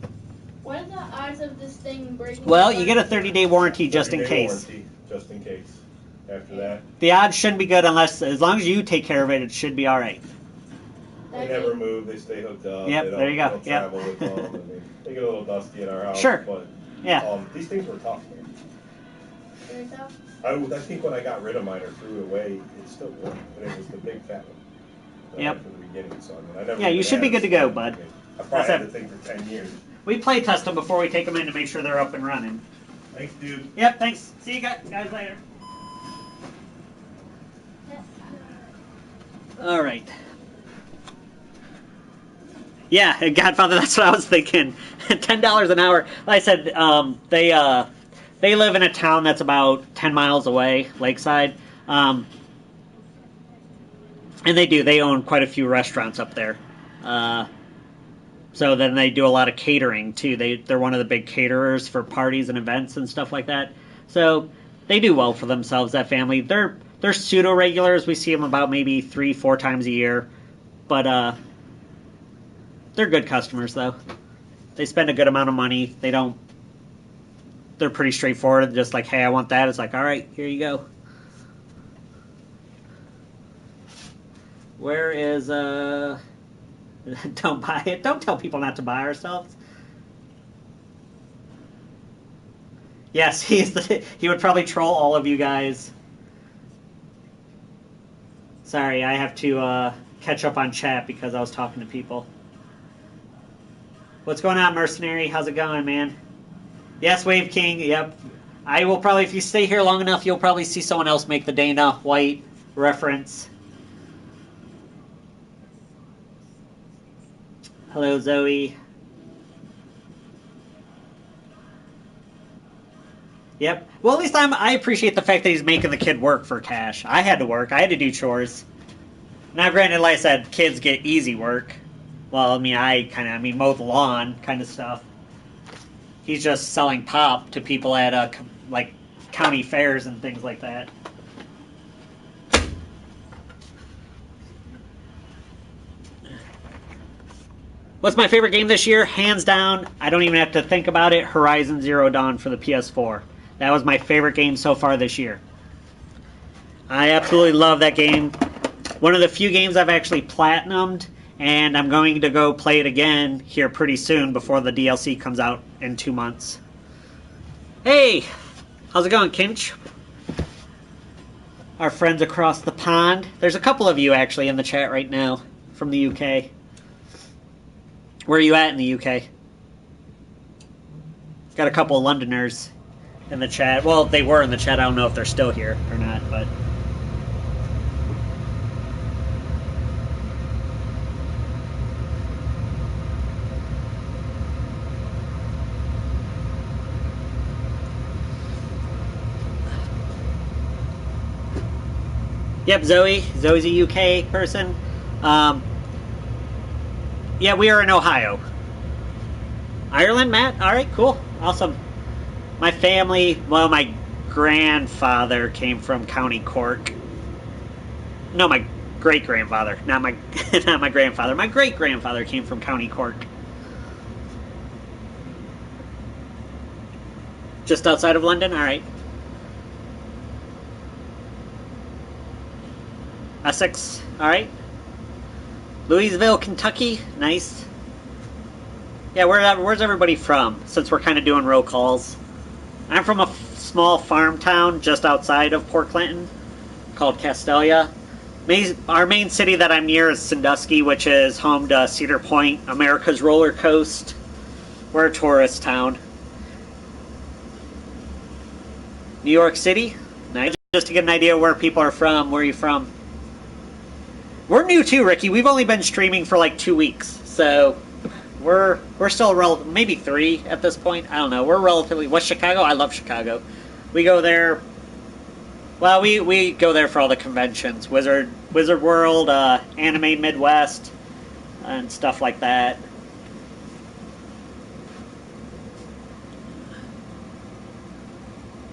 What are the odds of this thing breaking? Well, you get a 30-day warranty just in 30-day case. warranty, just in case. After that, The odds shouldn't be good as long as you take care of it. It should be all right. they never move. They stay hooked up. Yep, they don't, there you go. Don't Yep. travel with them. I mean, they get a little dusty in our house. Sure. But Yeah. these things were tough, man. Very tough. I think when I got rid of mine or threw it away, it still worked, and it was the big fat one. Yep. From the beginning, so I mean, I never. Yeah, you even should be had good to a go, Steam. bud. I mean, I That's probably had it. the thing for 10 years. We play test them before we take them in to make sure they're up and running. Thanks, dude. Yep. Thanks. See you guys later. All right. Yeah, Godfather. That's what I was thinking. $10 an hour. Like I said, they live in a town that's about 10 miles away, Lakeside, and they own quite a few restaurants up there. So then they do a lot of catering too. They're one of the big caterers for parties and events and stuff like that. So they do well for themselves. That family. They're pseudo regulars. We see them about maybe 3-4 times a year, but they're good customers though. They spend a good amount of money. They don't. They're pretty straightforward. Just like, hey, I want that. It's like, all right, here you go. Where is Don't buy it. Don't tell people not to buy ourselves. Yes, he would probably troll all of you guys. Sorry, I have to catch up on chat because I was talking to people. What's going on, Mercenary? How's it going, man? Yes, Wave King. Yep. I will probably, if you stay here long enough, you'll probably see someone else make the Dana White reference. Hello, Zoe. Yep. Well, at least I appreciate the fact that he's making the kid work for cash. I had to work. I had to do chores. Now, granted, like I said, kids get easy work. Well, I mean, mow the lawn kind of stuff. He's just selling pop to people at like county fairs and things like that. What's my favorite game this year? Hands down, I don't even have to think about it. Horizon Zero Dawn for the PS4. That was my favorite game so far this year. I absolutely love that game. One of the few games I've actually platinumed, and I'm going to go play it again here pretty soon before the DLC comes out in 2 months. Hey! How's it going, Kinch? Our friends across the pond. There's a couple of you actually in the chat right now from the UK. Where are you at in the UK? Got a couple of Londoners in the chat. Well, they were in the chat. I don't know if they're still here or not, but... Yep, Zoe. Zoe's a UK person. Yeah, we are in Ohio. Ireland, Matt? Alright, cool. Awesome. My family, well, my grandfather came from County Cork. No, my great-grandfather. Not my grandfather. My great-grandfather came from County Cork. Just outside of London? Alright. Essex? Alright. Louisville, Kentucky? Nice. Yeah, where's everybody from? Since we're kind of doing roll calls. I'm from a small farm town just outside of Port Clinton called Castelia. Our main city that I'm near is Sandusky, which is home to Cedar Point, America's roller coast. We're a tourist town. New York City? Nice. Just to get an idea where people are from. Where are you from? We're new too, Ricky. We've only been streaming for like 2 weeks, so we're still maybe 3 at this point. I don't know. We're relatively... What's Chicago? I love Chicago. We go there... Well, we go there for all the conventions. Wizard World, Anime Midwest, and stuff like that.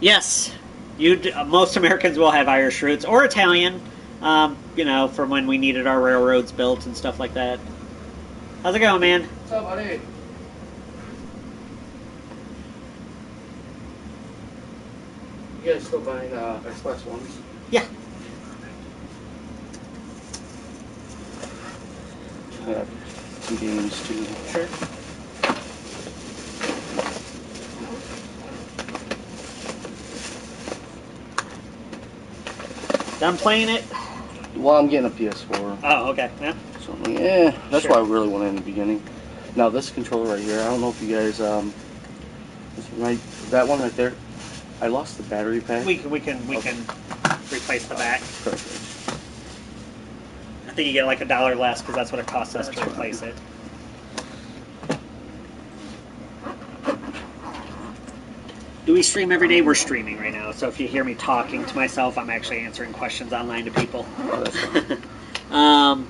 Yes, most Americans will have Irish roots, or Italian. You know, from when we needed our railroads built and stuff like that. How's it going, man? What's up, buddy? You guys still buying Xbox Ones? Yeah. I have some games too. Sure. Done playing it? Well, I'm getting a PS4. Oh, okay. Yeah. So I'm like, yeah, that's Sure. why I really wanted in the beginning. Now this controller right here, I don't know if you guys, that one right there, I lost the battery pack. We can replace the back. Perfect. I think you get like $1 less because that's what it costs us to replace it. Do we stream every day? We're streaming right now. So if you hear me talking to myself, I'm actually answering questions online to people. Oh, that's fine.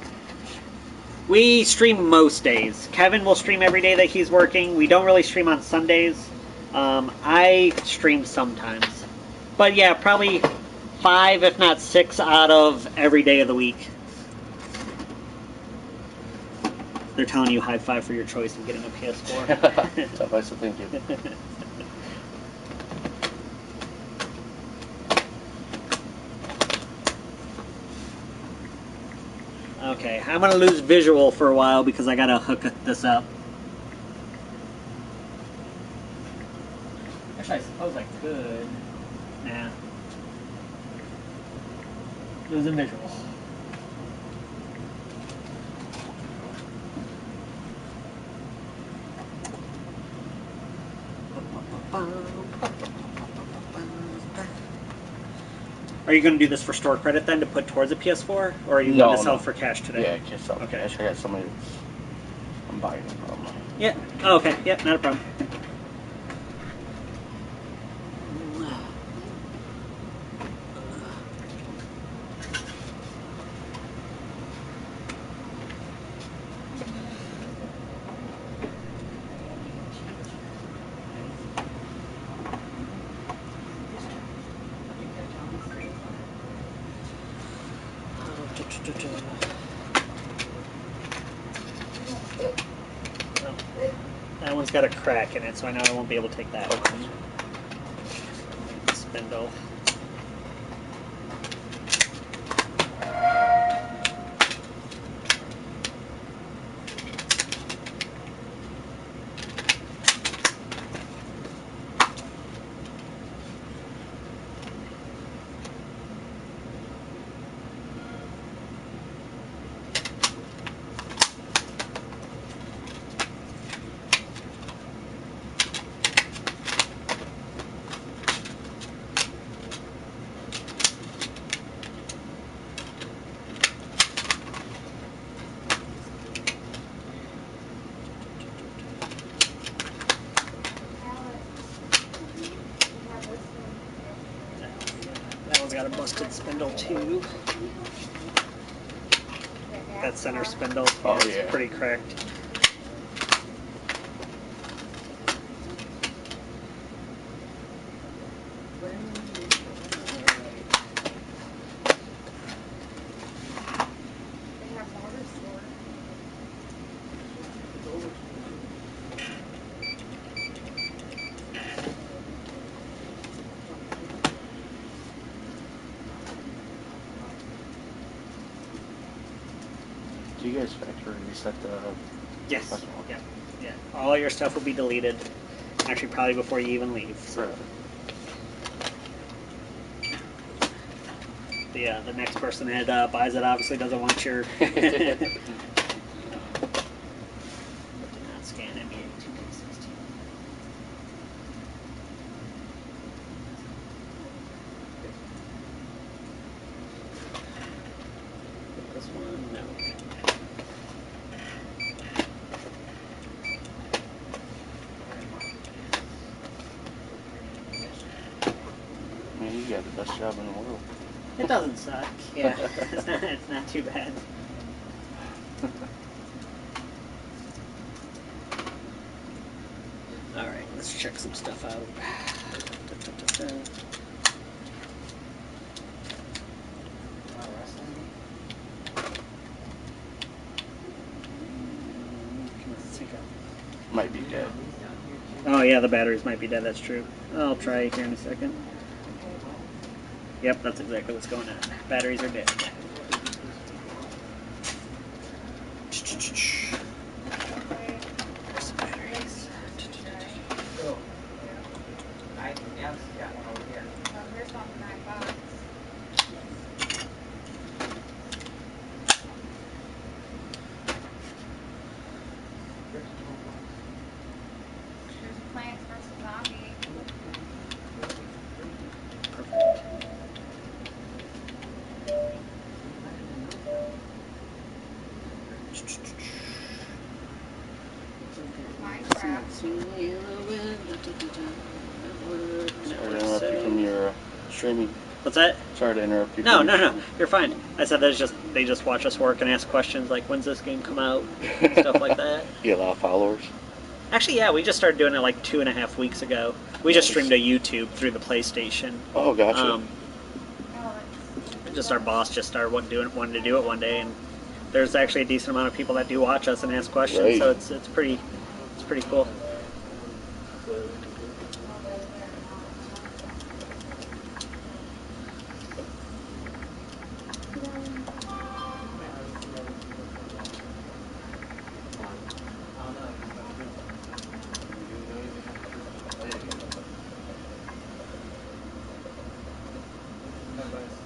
We stream most days. Kevin will stream every day that he's working. We don't really stream on Sundays. I stream sometimes. But yeah, probably 5, if not 6 out of every day of the week. They're telling you high five for your choice of getting a PS4. Top ice, thank you. Okay, I'm gonna lose visual for a while because I gotta hook this up. Actually, I suppose I could. Nah. Losing visual. Are you going to do this for store credit then to put towards a PS4? Or are you going to sell for cash today? Yeah, I can sell for cash. I got somebody that's... I'm buying it from. Yeah. Oh, okay. Yeah, not a problem. That one's got a crack in it, so I know I won't be able to take that one. Spindle. Got a busted spindle too. That center spindle is pretty cracked. Do you guys factory reset the... Yes. Yeah. All your stuff will be deleted. Actually, probably before you even leave. So. But yeah, the next person that buys it obviously doesn't want your... Did not scan NBA 2K16. This one, no. Man, you got the best job in the world. It doesn't suck. Yeah, it's not too bad. All right, let's check some stuff out. Might be dead. Oh yeah, the batteries might be dead, that's true. I'll try it here in a second. Yep, that's exactly what's going on. Batteries are dead. There's some batteries. Plants vs. Zombies. Perfect. streaming. What's that? Sorry to interrupt you. No, you're fine. I said they just watch us work and ask questions like, when's this game come out? Stuff like that. You get a lot of followers? Actually, yeah, we just started doing it like 2.5 weeks ago. We just streamed to YouTube through the PlayStation. Oh, gotcha. Just our boss just started wanted to do it one day, and there's actually a decent amount of people that do watch us and ask questions, right. so it's pretty cool.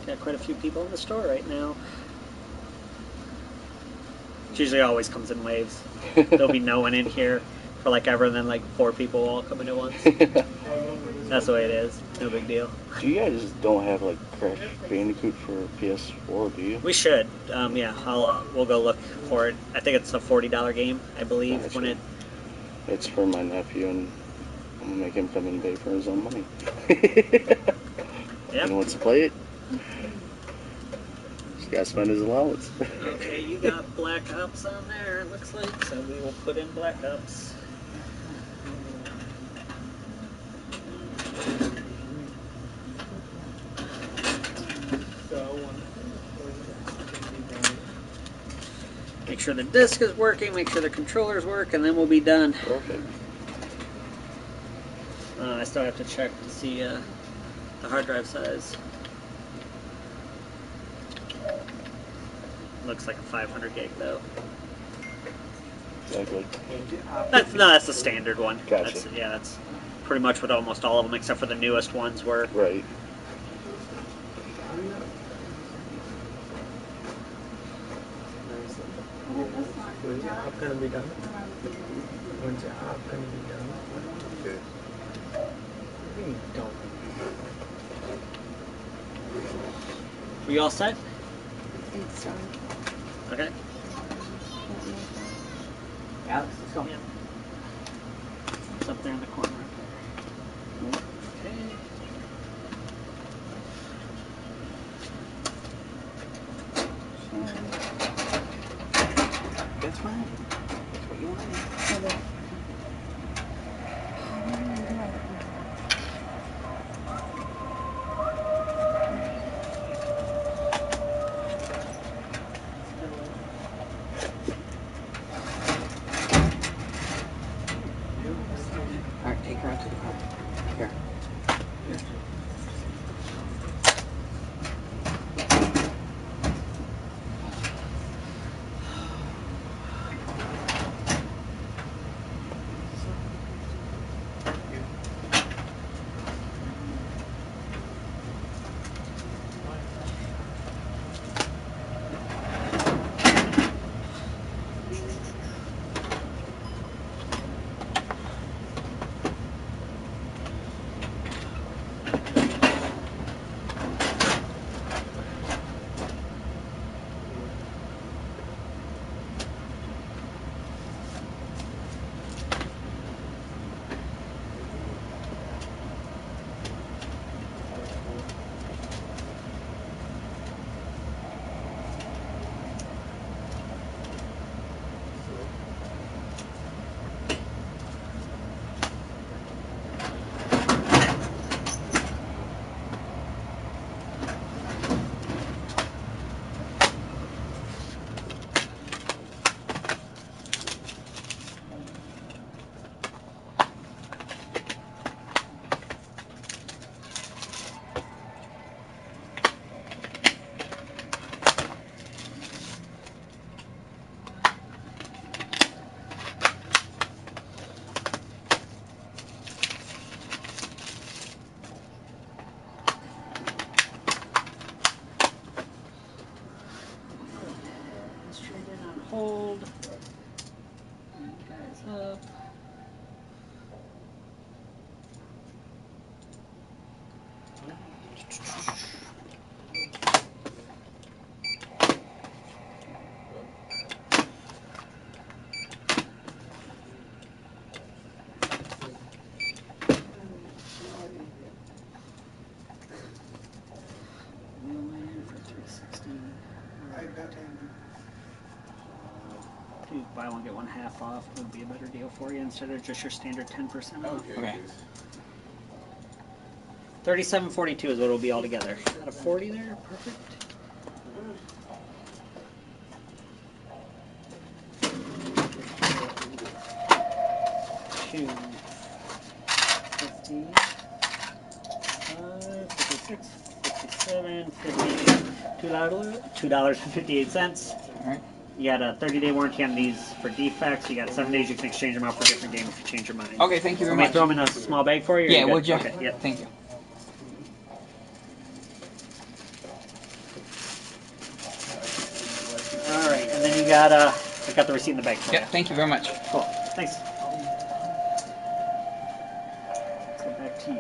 Got quite a few people in the store right now. It usually always comes in waves. There'll be no one in here for like ever, and then like 4 people will all come in at once. That's the way it is. No big deal. So you guys don't have like Crash Bandicoot for PS4, do you? We should. Yeah, we'll go look for it. I think it's a $40 game, I believe. Gotcha. When it. It's for my nephew, and I'm gonna make him come and pay for his own money. Yep. He wants to play it. He's got to spend his allowance. Okay, you got Black Ops on there, it looks like, so we will put in Black Ops. Make sure the disc is working, make sure the controllers work, and then we'll be done. Perfect. I still have to check to see the hard drive size. Looks like a 500 gig though. Exactly. That's the standard one. Gotcha. That's pretty much what almost all of them, except for the newest ones, were. Right. When's your hop gonna be done? When's your hop gonna be done? Okay. Don't. We all set? It's done. Okay. Alex, let's go. Yeah. It's up there in the corner. Okay. That's fine. That's what you wanted. Okay. Alright, take her out to the car. Here. Do buy one get one half off would be a better deal for you instead of just your standard 10% off. Okay. 37.42 is what it'll be all together. Out of 40 there, perfect. Two, 50, 56, 57, 58, $2.58. All right. You got a 30-day warranty on these for defects. You got 7 days you can exchange them out for a different game if you change your mind. Okay, thank you very Let me much. throw them in a small bag for you? Or Yeah, you good? would you? Okay, yep. Thank you. All right, and then you got I got the receipt in the bag for you. Yeah, thank you very much. Cool. Thanks. Let's go back to you.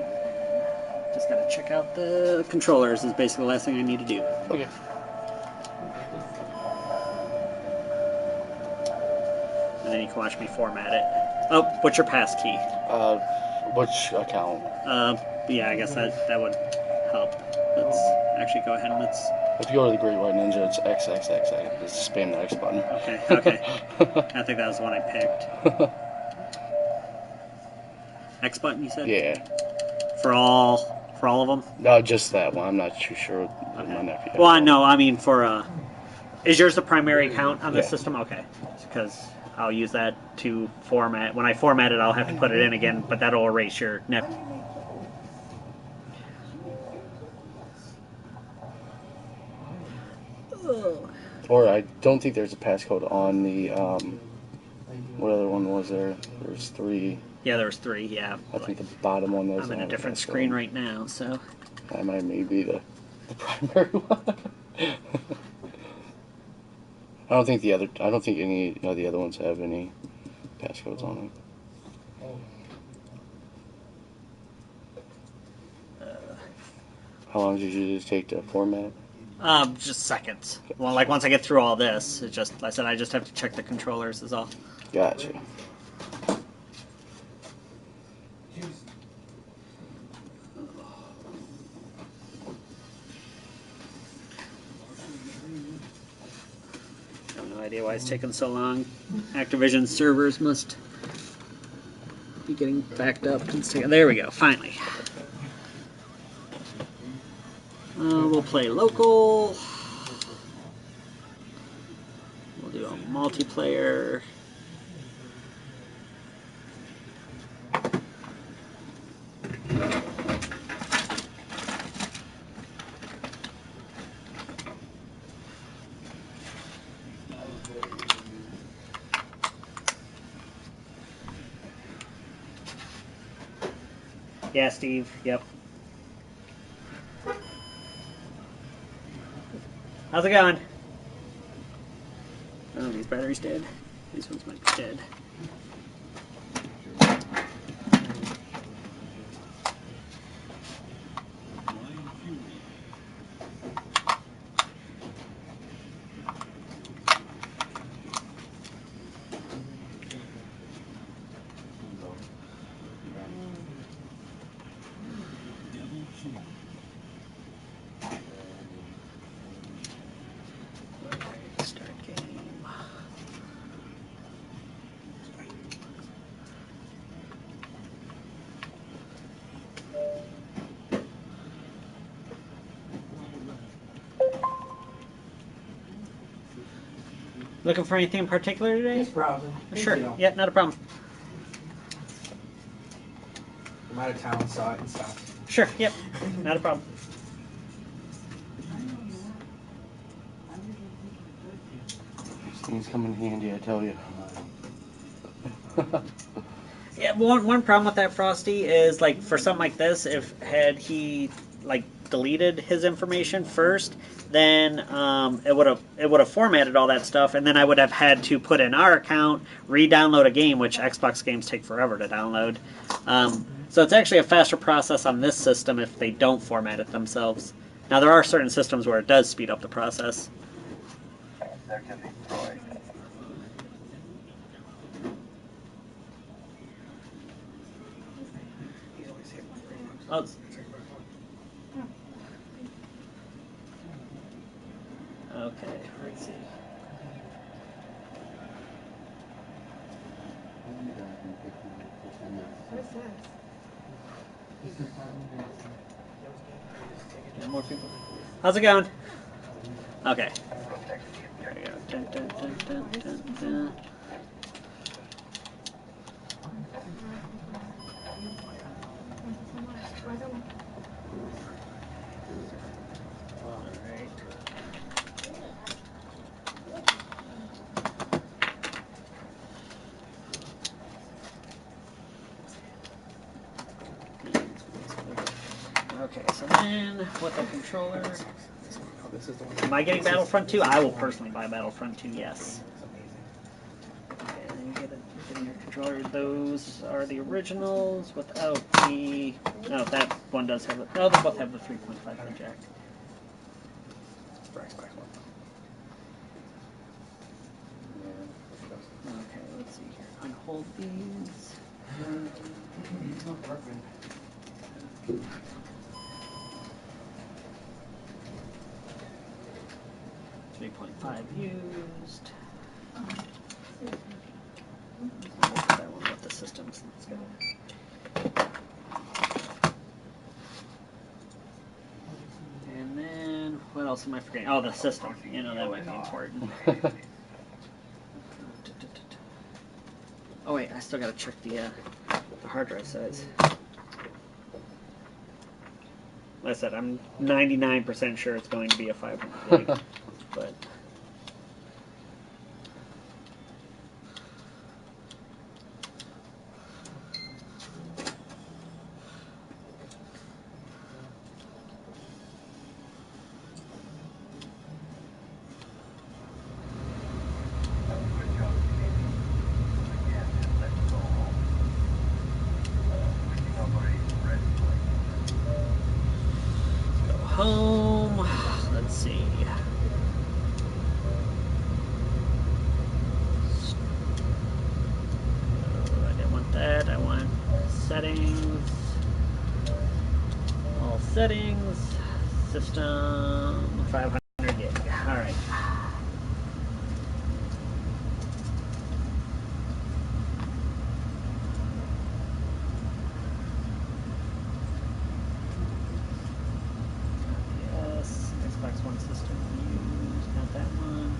Just gotta check out the controllers. Is basically the last thing I need to do. Okay. And then you can watch me format it. Oh, what's your pass key? Which account? Yeah, I guess that would help. Let's actually go ahead and let's. If you go to the Great White Ninja, it's XXXX. Just spam the X button. Okay, okay. I think that was the one I picked. X button, you said? Yeah. For all of them? No, just that one. I'm not too sure what my nephew has. Well, I know. I mean, for is yours the primary account on this Yeah. system? Okay, because I'll use that to format. When I format it, I'll have to put it in again, but that'll erase your net. Or I don't think there's a passcode on the, what other one was there? There's 3. Yeah, there was 3, yeah. I think the bottom one was. I'm in a different screen right now, so. That might maybe the primary one. I don't think any of the other ones have any passcodes on them. How long does it usually take to format? Just seconds. Well, like once I get through all this, it's just, I said I just have to check the controllers is all. Gotcha. I have no idea why it's taking so long. Activision servers must be getting backed up. There we go, finally. We'll play local. We'll do a multiplayer. Yeah, Steve. Yep. How's it going? Oh, these batteries dead. These ones might be dead. Start game. Looking for anything in particular today? Just browsing. Sure. You know. Yeah, not a problem. I'm out of town, saw it and stuff. Sure. Yep. Not a problem. These things come in handy, I tell you. Yeah, one problem with that, Frosty, is like for something like this, if had he like deleted his information first, then it would have formatted all that stuff, and then I would have had to put in our account, re-download a game, which Xbox games take forever to download. So it's actually a faster process on this system if they don't format it themselves. Now there are certain systems where it does speed up the process. Oh. Okay, let's see. What is this? Yeah, more people. How's it going? Okay. There we go. Dun, dun, dun, dun, dun, dun. Alright. Okay, so then with the controller. Am I getting Battlefront 2? I will personally buy Battlefront 2, yes. Okay, then you get in your controller. Those are the originals without the. No, that one does have it. No, they both have the 3.5 pin jack. Okay, let's see here. Unhold these. 3.5 used. That one with the systems. Let's go. And then, what else am I forgetting? Oh, the system. You know, that might be important. Oh wait, I still gotta check the hard drive size. Like I said, I'm 99% sure it's going to be a 500 gig, but. Home. Let's see. I didn't want that. I want settings. All settings. System 500 gig. All right. Xbox One system used, not that one.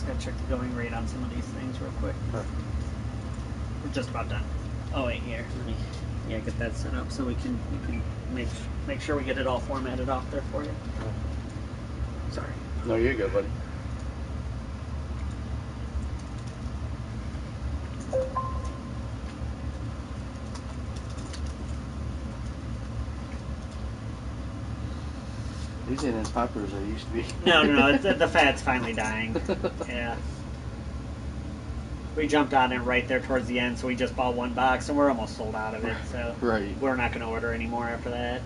Gotta check the going rate on some of these things real quick. We're just about done. Oh wait, here. Let me get that set up so we can make sure we get it all formatted off there for you. Sorry. No, you're good, buddy. These ain't as popular as they used to be. No, it's, the fat's finally dying. Yeah. We jumped on it right there towards the end, so we just bought one box, and we're almost sold out of it, so right. We're not going to order anymore after that.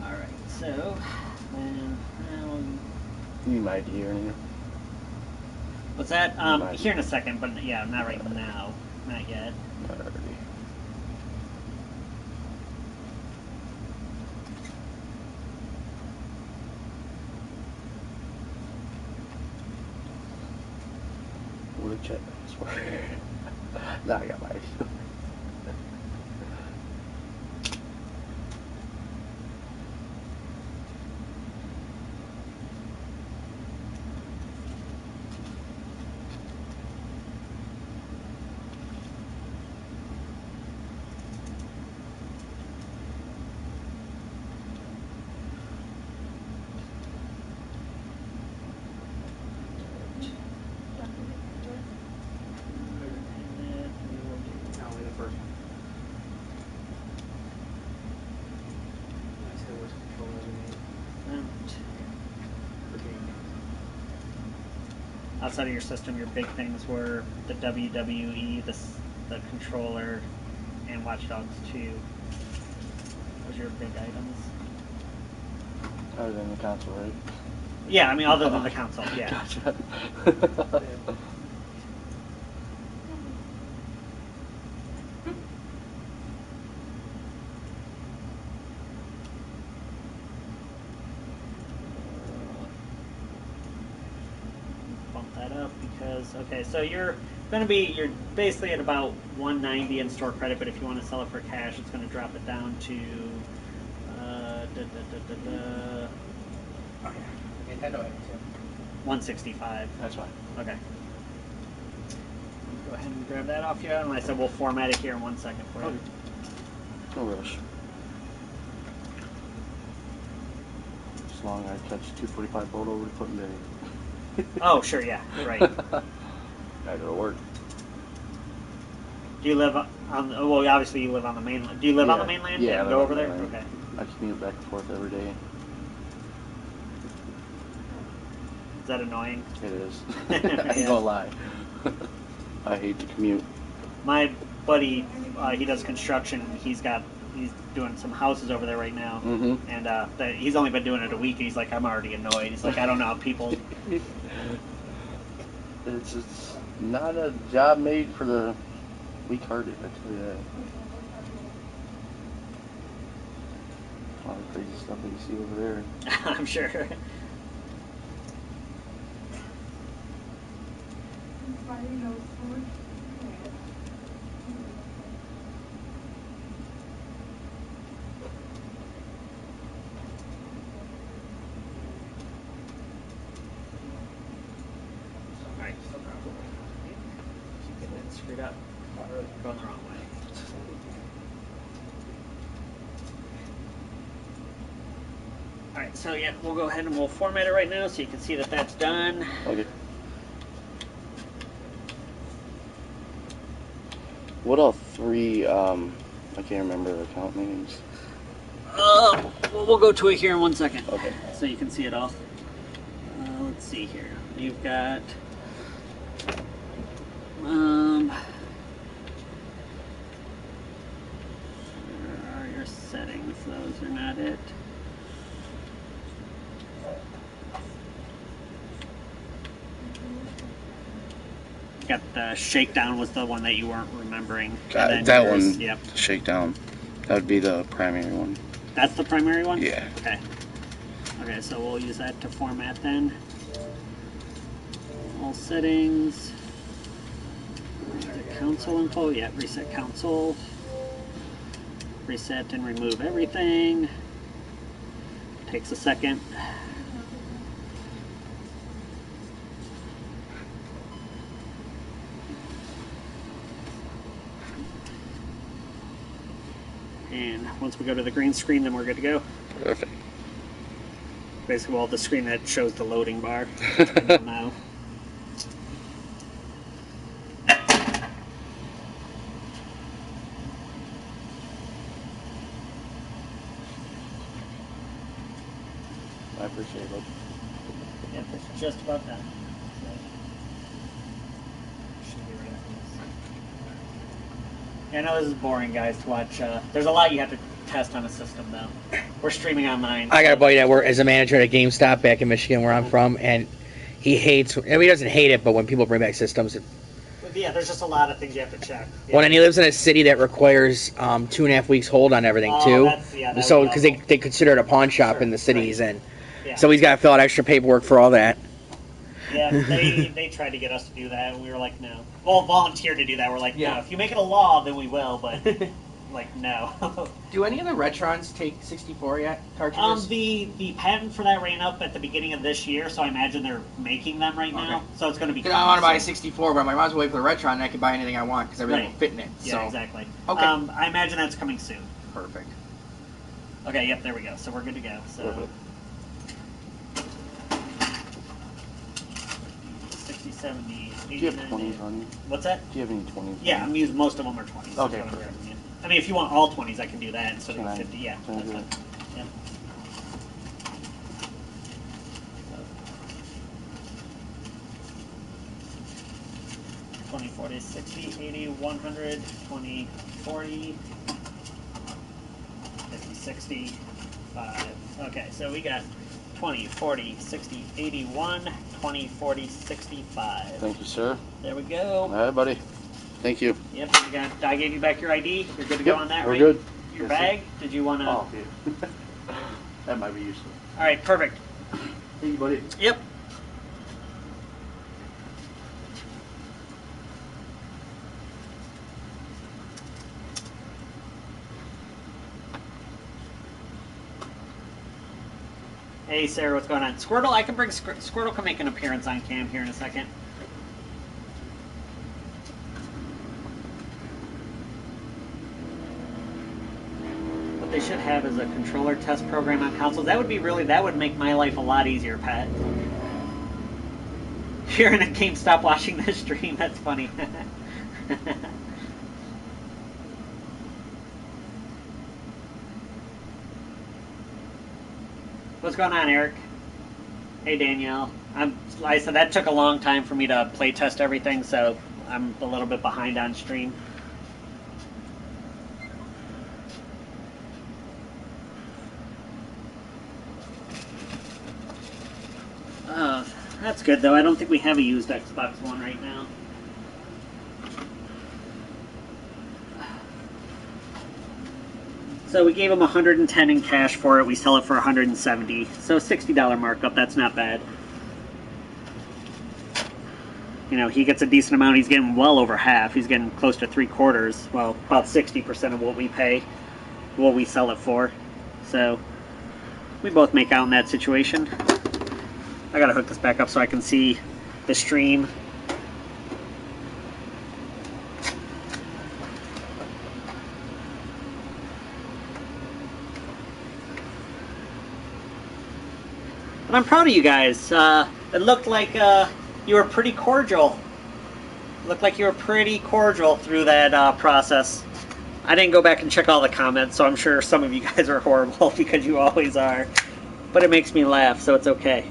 Alright, so, then, you might hear anything. What's that? Here in a second, but yeah, not right now. Not yet. Rarity. What a check. Now I got my outside of your system, your big things were the WWE, the controller, and Watch Dogs 2. Those are your big items. Other than the console, right? Yeah, I mean, other than the console, yeah. Gotcha. Bump that up because, okay, so you're basically at about 190 in store credit, but if you want to sell it for cash, it's going to drop it down to, Nintendo had it too. 165. That's fine. Okay. Go ahead and grab that off you, and like I said, we'll format it here in 1 second for you. No rush. As long as I catch 245 boat over the foot and day. Oh, sure, yeah, right. That'll work. Do you live on? Well, obviously you live on the mainland. Do you live on the mainland? Yeah, and I go live over on the there. mainland. Okay. I commute back and forth every day. Is that annoying? It is. I ain't gonna lie. I hate to commute. My buddy, he does construction. He's doing some houses over there right now, and he's only been doing it a week. And he's like, I'm already annoyed. He's like, I don't know how people. It's not a job made for the weak-hearted, I tell you that. All the crazy stuff that you see over there. I'm sure. Alright, keep getting it screwed up. Going the wrong way. Alright, so yeah, we'll go ahead and we'll format it right now so you can see that that's done. Okay. What all three, I can't remember the account names. Well, we'll go to it here in 1 second. Okay. So you can see it all. Let's see here. You've got where are your settings? Those are not it. Got the shakedown was the one that you weren't remembering. That yours, one, yep. the shakedown, that would be the primary one. That's the primary one? Yeah. Okay. Okay, so we'll use that to format then. All settings. Console info, yeah, reset console. Reset and remove everything. Takes a second. And once we go to the green screen, then we're good to go. Perfect. Basically, well, the screen that shows the loading bar now. I appreciate it. Yep, it's just about done. Should be right after this. Yeah, I know this is boring, guys, to watch. There's a lot you have to test on a system, though. We're streaming online. I got a buddy that works as a manager at a GameStop back in Michigan, where I'm from, and he hates. I mean, he doesn't hate it, but when people bring back systems, Yeah, there's just a lot of things you have to check. Yeah. well, and he lives in a city that requires 2.5 weeks hold on everything too. So because they consider it a pawn shop in the city he's in, so he's got to fill out extra paperwork for all that. Yeah, they tried to get us to do that, and we were like, no. Well, volunteer to do that. We're like, no. If you make it a law, then we will. But like, no. Do any of the Retrons take 64 yet? Cartridges? The patent for that ran up at the beginning of this year, so I imagine they're making them right now. So it's going to be. I want to buy a 64, but I might as well wait for the Retron, and I can buy anything I want because everything will fit in it. Yeah, So. exactly. Okay. I imagine that's coming soon. Perfect. Okay. Yep. There we go. So we're good to go. So. Perfect. 60, 70, 80, Do you have 20s on you? What's that? Do you have any 20s? Yeah, I'm using most of them are 20s. Okay, That's what I'm perfect. grabbing, yeah. I mean, if you want all 20s, I can do that instead Can of I- 50. Yeah, can I that's do fine. it? Yeah. 20, 40, 60, 80, 100, 20, 40, 50, 60, 5. Okay, so we got 20, 40, 60, 81, 20, 40, 65. Thank you, sir. There we go. All right, buddy. Thank you. Yep, I gave you back your ID. You're good to go on that, we're right? good. Your Yes, bag? sir. Did you want to... Oh, yeah. That might be useful. All right, perfect. Thank you, buddy. Yep. Hey, Sarah, what's going on? Squirtle, I can bring... Squirtle can make an appearance on cam here in a second. What they should have is a controller test program on consoles. That would be really... That would make my life a lot easier, Pat. You're in a GameStop watching this stream. That's funny. What's going on, Eric? Hey, Danielle. Like I said, that took a long time for me to play test everything, so I'm a little bit behind on stream. That's good, though. I don't think we have a used Xbox One right now. So we gave him 110 in cash for it. We sell it for 170. So $60 markup. That's not bad. You know, he gets a decent amount. He's getting well over half. He's getting close to 3/4. Well, about 60% of what we pay, what we sell it for. So we both make out in that situation. I gotta hook this back up so I can see the stream. But I'm proud of you guys. It looked like you were pretty cordial. Looked like you were pretty cordial through that process. I didn't go back and check all the comments, so I'm sure some of you guys are horrible because you always are. But it makes me laugh, so it's okay.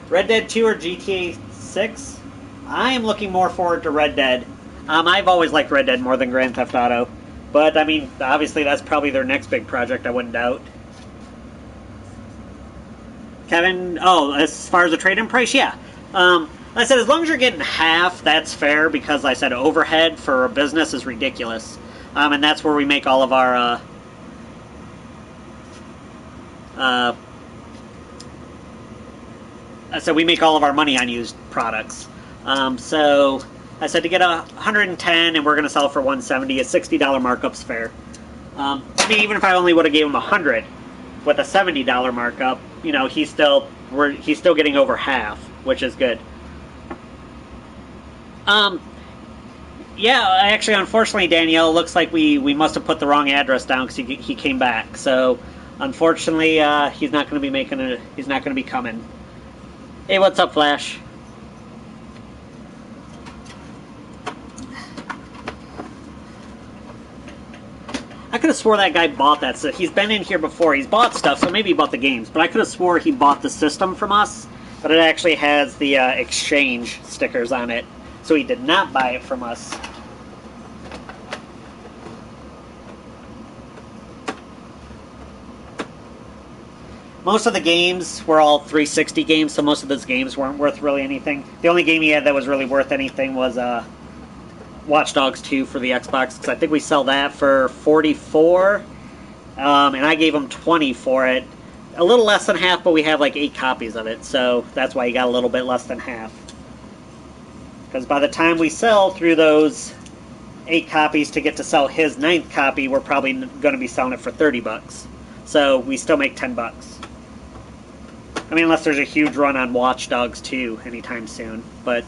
Red Dead 2 or GTA 6? I am looking more forward to Red Dead. I've always liked Red Dead more than Grand Theft Auto. But, I mean, obviously that's probably their next big project, I wouldn't doubt. Kevin, as far as the trade-in price, yeah. Like I said, as long as you're getting half, that's fair, because like I said, overhead for a business is ridiculous. And that's where we make all of our, so we make all of our money on used products. So I said to get 110 and we're going to sell it for 170, a $60 markup's fair. I mean, even if I only would have gave him 100 with a $70 markup, you know, he's still getting over half, which is good. Yeah, actually, unfortunately, Danielle, it looks like we must have put the wrong address down because he came back. So, unfortunately, he's not going to be he's not going to be coming. Hey, what's up, Flash? I could have swore that guy bought that. So he's been in here before. He's bought stuff, so maybe he bought the games. But I could have swore he bought the system from us. But it actually has the exchange stickers on it. So he did not buy it from us. Most of the games were all 360 games, so most of those games weren't worth really anything. The only game he had that was really worth anything was Watch Dogs 2 for the Xbox, because I think we sell that for $44, and I gave him $20 for it. A little less than half, but we have like 8 copies of it, so that's why he got a little bit less than half. Because by the time we sell through those 8 copies to get to sell his 9th copy, we're probably going to be selling it for $30. So we still make $10. I mean, unless there's a huge run on Watch Dogs 2 anytime soon, but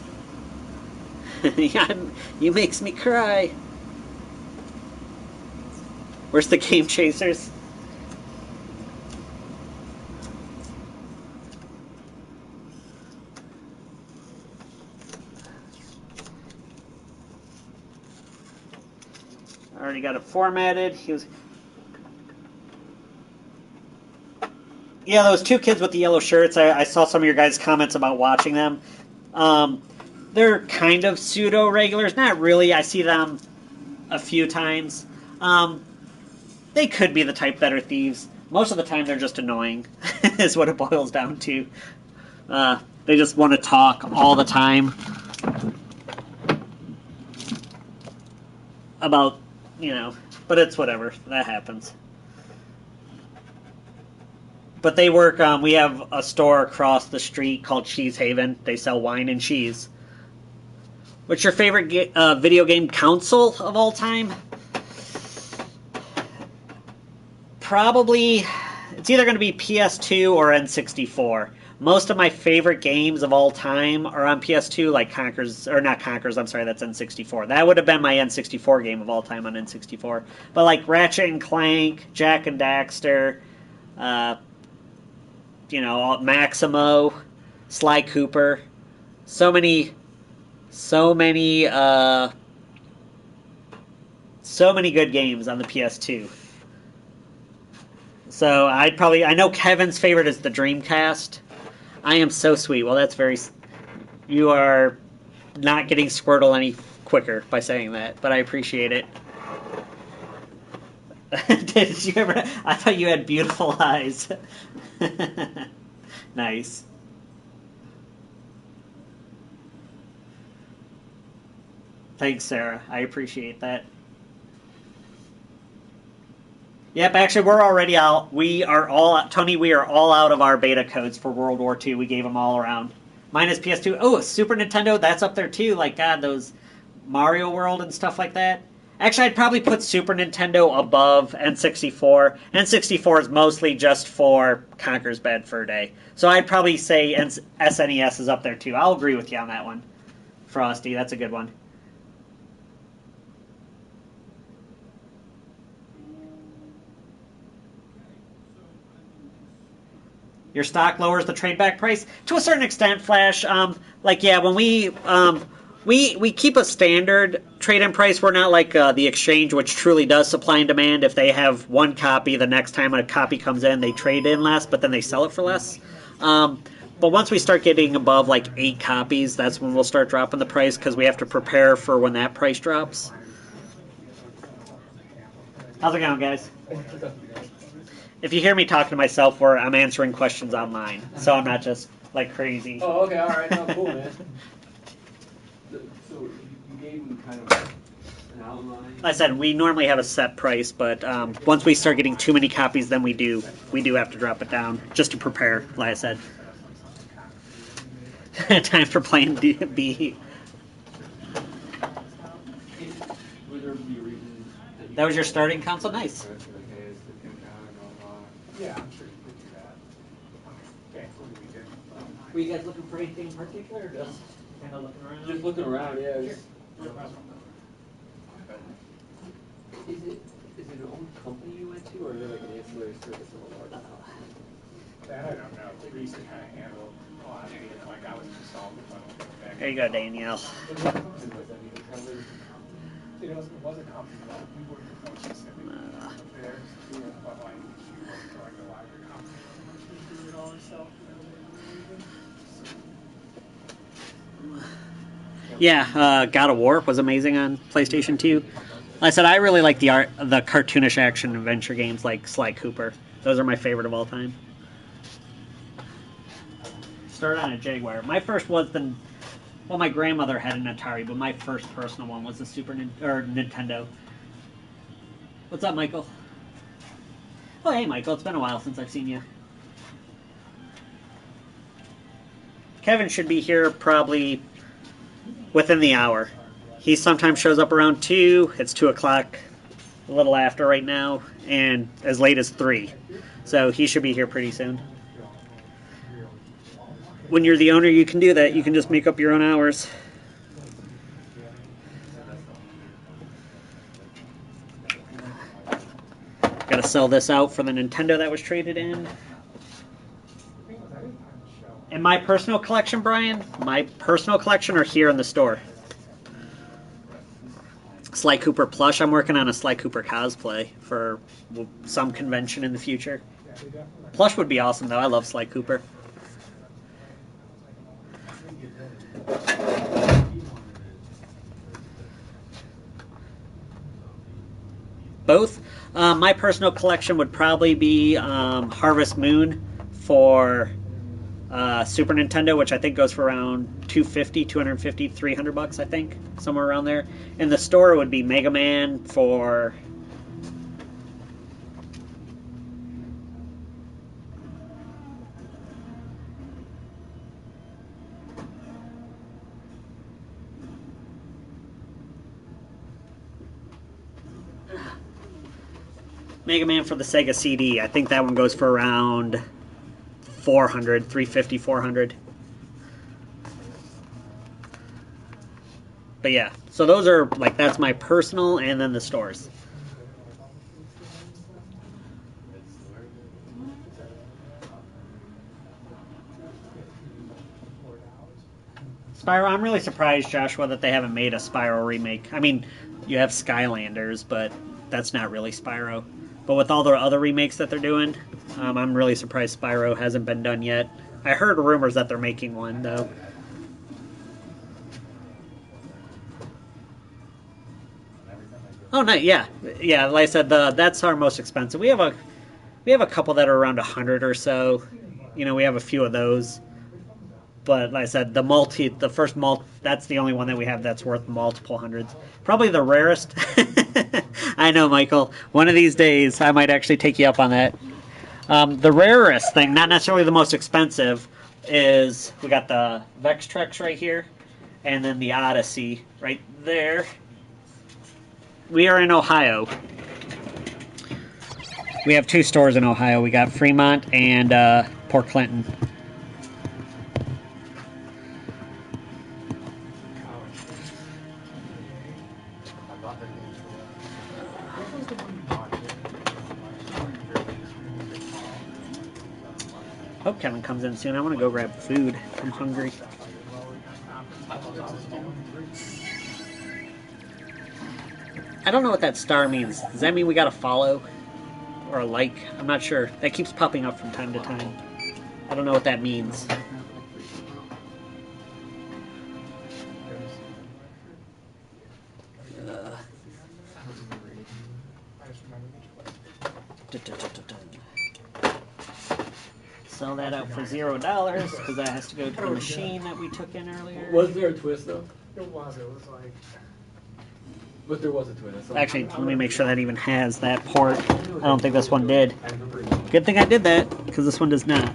you makes me cry. Where's the Game Chasers? I already got it formatted. Yeah, those 2 kids with the yellow shirts, I saw some of your guys' comments about watching them. They're kind of pseudo regulars. Not really. I see them a few times. They could be the type that are thieves. Most of the time, they're just annoying. Is what it boils down to. They just want to talk all the time about, but it's whatever. That happens. But they work, we have a store across the street called Cheese Haven. They sell wine and cheese. What's your favorite video game console of all time? Probably, it's either going to be PS2 or N64. Most of my favorite games of all time are on PS2, like not Conker's, I'm sorry, that's N64. That would have been my N64 game of all time on N64. But like Ratchet and Clank, Jak and Daxter, Maximo, Sly Cooper, so many good games on the PS2. So I know Kevin's favorite is the Dreamcast. I am so sweet. Well, that's you are not getting Squirtle any quicker by saying that, but I appreciate it. Did you ever? I thought you had beautiful eyes. Nice. Thanks, Sarah. I appreciate that. Yep, actually, we're already out. Tony, we are all out of our beta codes for World War II. We gave them all around. Mine is PS2. Oh, Super Nintendo, that's up there too. Like, God, those Mario World and stuff like that. Actually, I'd probably put Super Nintendo above N64. N64 is mostly just for Conker's Bad Fur Day. So I'd probably say SNES is up there too. I'll agree with you on that one. Frosty, that's a good one. Your stock lowers the trade back price to a certain extent. Flash, when we keep a standard trade-in price. We're not like the exchange, which truly does supply and demand. If they have one copy, the next time a copy comes in, they trade in less, but then they sell it for less. But once we start getting above like 8 copies, that's when we'll start dropping the price because we have to prepare for when that price drops. How's it going, guys? If you hear me talking to myself, I'm answering questions online, so I'm not just like crazy. Oh, okay, all right, no, cool, man. So you gave me kind of an outline. I said we normally have a set price, but once we start getting too many copies, then we do have to drop it down just to prepare. Like I said, time for playing B. That was your starting console, nice. Yeah, I'm sure you could do that. Okay, what do we do? Were you guys looking for anything in particular, or just kind of looking around? Just looking around, yeah. Sure. Is it an old company you went to, or is it like an ancillary service of a large company? That I don't know. We used to kind of handle a lot of it. Like I was installed with one. There you go, Danielle. It was a company. We worked with no specific there, but like we worked for like the library company. We do it all ourselves. Yeah, God of War was amazing on PlayStation 2. Like I said, I really like the cartoonish action adventure games like Sly Cooper. Those are my favorite of all time. Started on a Jaguar. My first was my grandmother had an Atari, but my first personal one was the Nintendo. What's up, Michael? Oh, hey, Michael. It's been a while since I've seen you. Kevin should be here probably within the hour. He sometimes shows up around 2. It's 2 o'clock, a little after right now, and as late as 3. So he should be here pretty soon. When you're the owner, you can do that. You can just make up your own hours. Gotta sell this out for the Nintendo that was traded in. And my personal collection, Brian, my personal collection are here in the store. Sly Cooper plush. I'm working on a Sly Cooper cosplay for some convention in the future. Plush would be awesome, though. I love Sly Cooper. both. My personal collection would probably be Harvest Moon for Super Nintendo, which I think goes for around $250, $250, $300, I think, somewhere around there. In the store, it would be Mega Man for the Sega CD. I think that one goes for around 400, 350, 400. But yeah, so those are, like, that's my personal, and then the stores. Spyro, I'm really surprised, Joshua, that they haven't made a Spyro remake. I mean, you have Skylanders, but that's not really Spyro. But with all the other remakes that they're doing, I'm really surprised Spyro hasn't been done yet. I heard rumors that they're making one, though. Oh, no, yeah. Yeah, like I said, that's our most expensive. We have a couple that are around 100 or so. You know, we have a few of those. But like I said, the first that's the only one that we have that's worth multiple hundreds. Probably the rarest. I know, Michael. One of these days, I might actually take you up on that. The rarest thing, not necessarily the most expensive, is we got the Vextrex right here, and then the Odyssey right there. We are in Ohio. We have 2 stores in Ohio. We got Fremont and Port Clinton. Hope Kevin comes in soon. I want to go grab food. I'm hungry. I don't know what that star means. Does that mean we got to follow? Or a like? I'm not sure. That keeps popping up from time to time. I don't know what that means. Sell that out for $0 because that has to go to the machine that we took in earlier. Was there a twist though? It was like... But there was a twist. Actually, let me make sure that even has that port. I don't think this one did. Good thing I did that, because this one does not.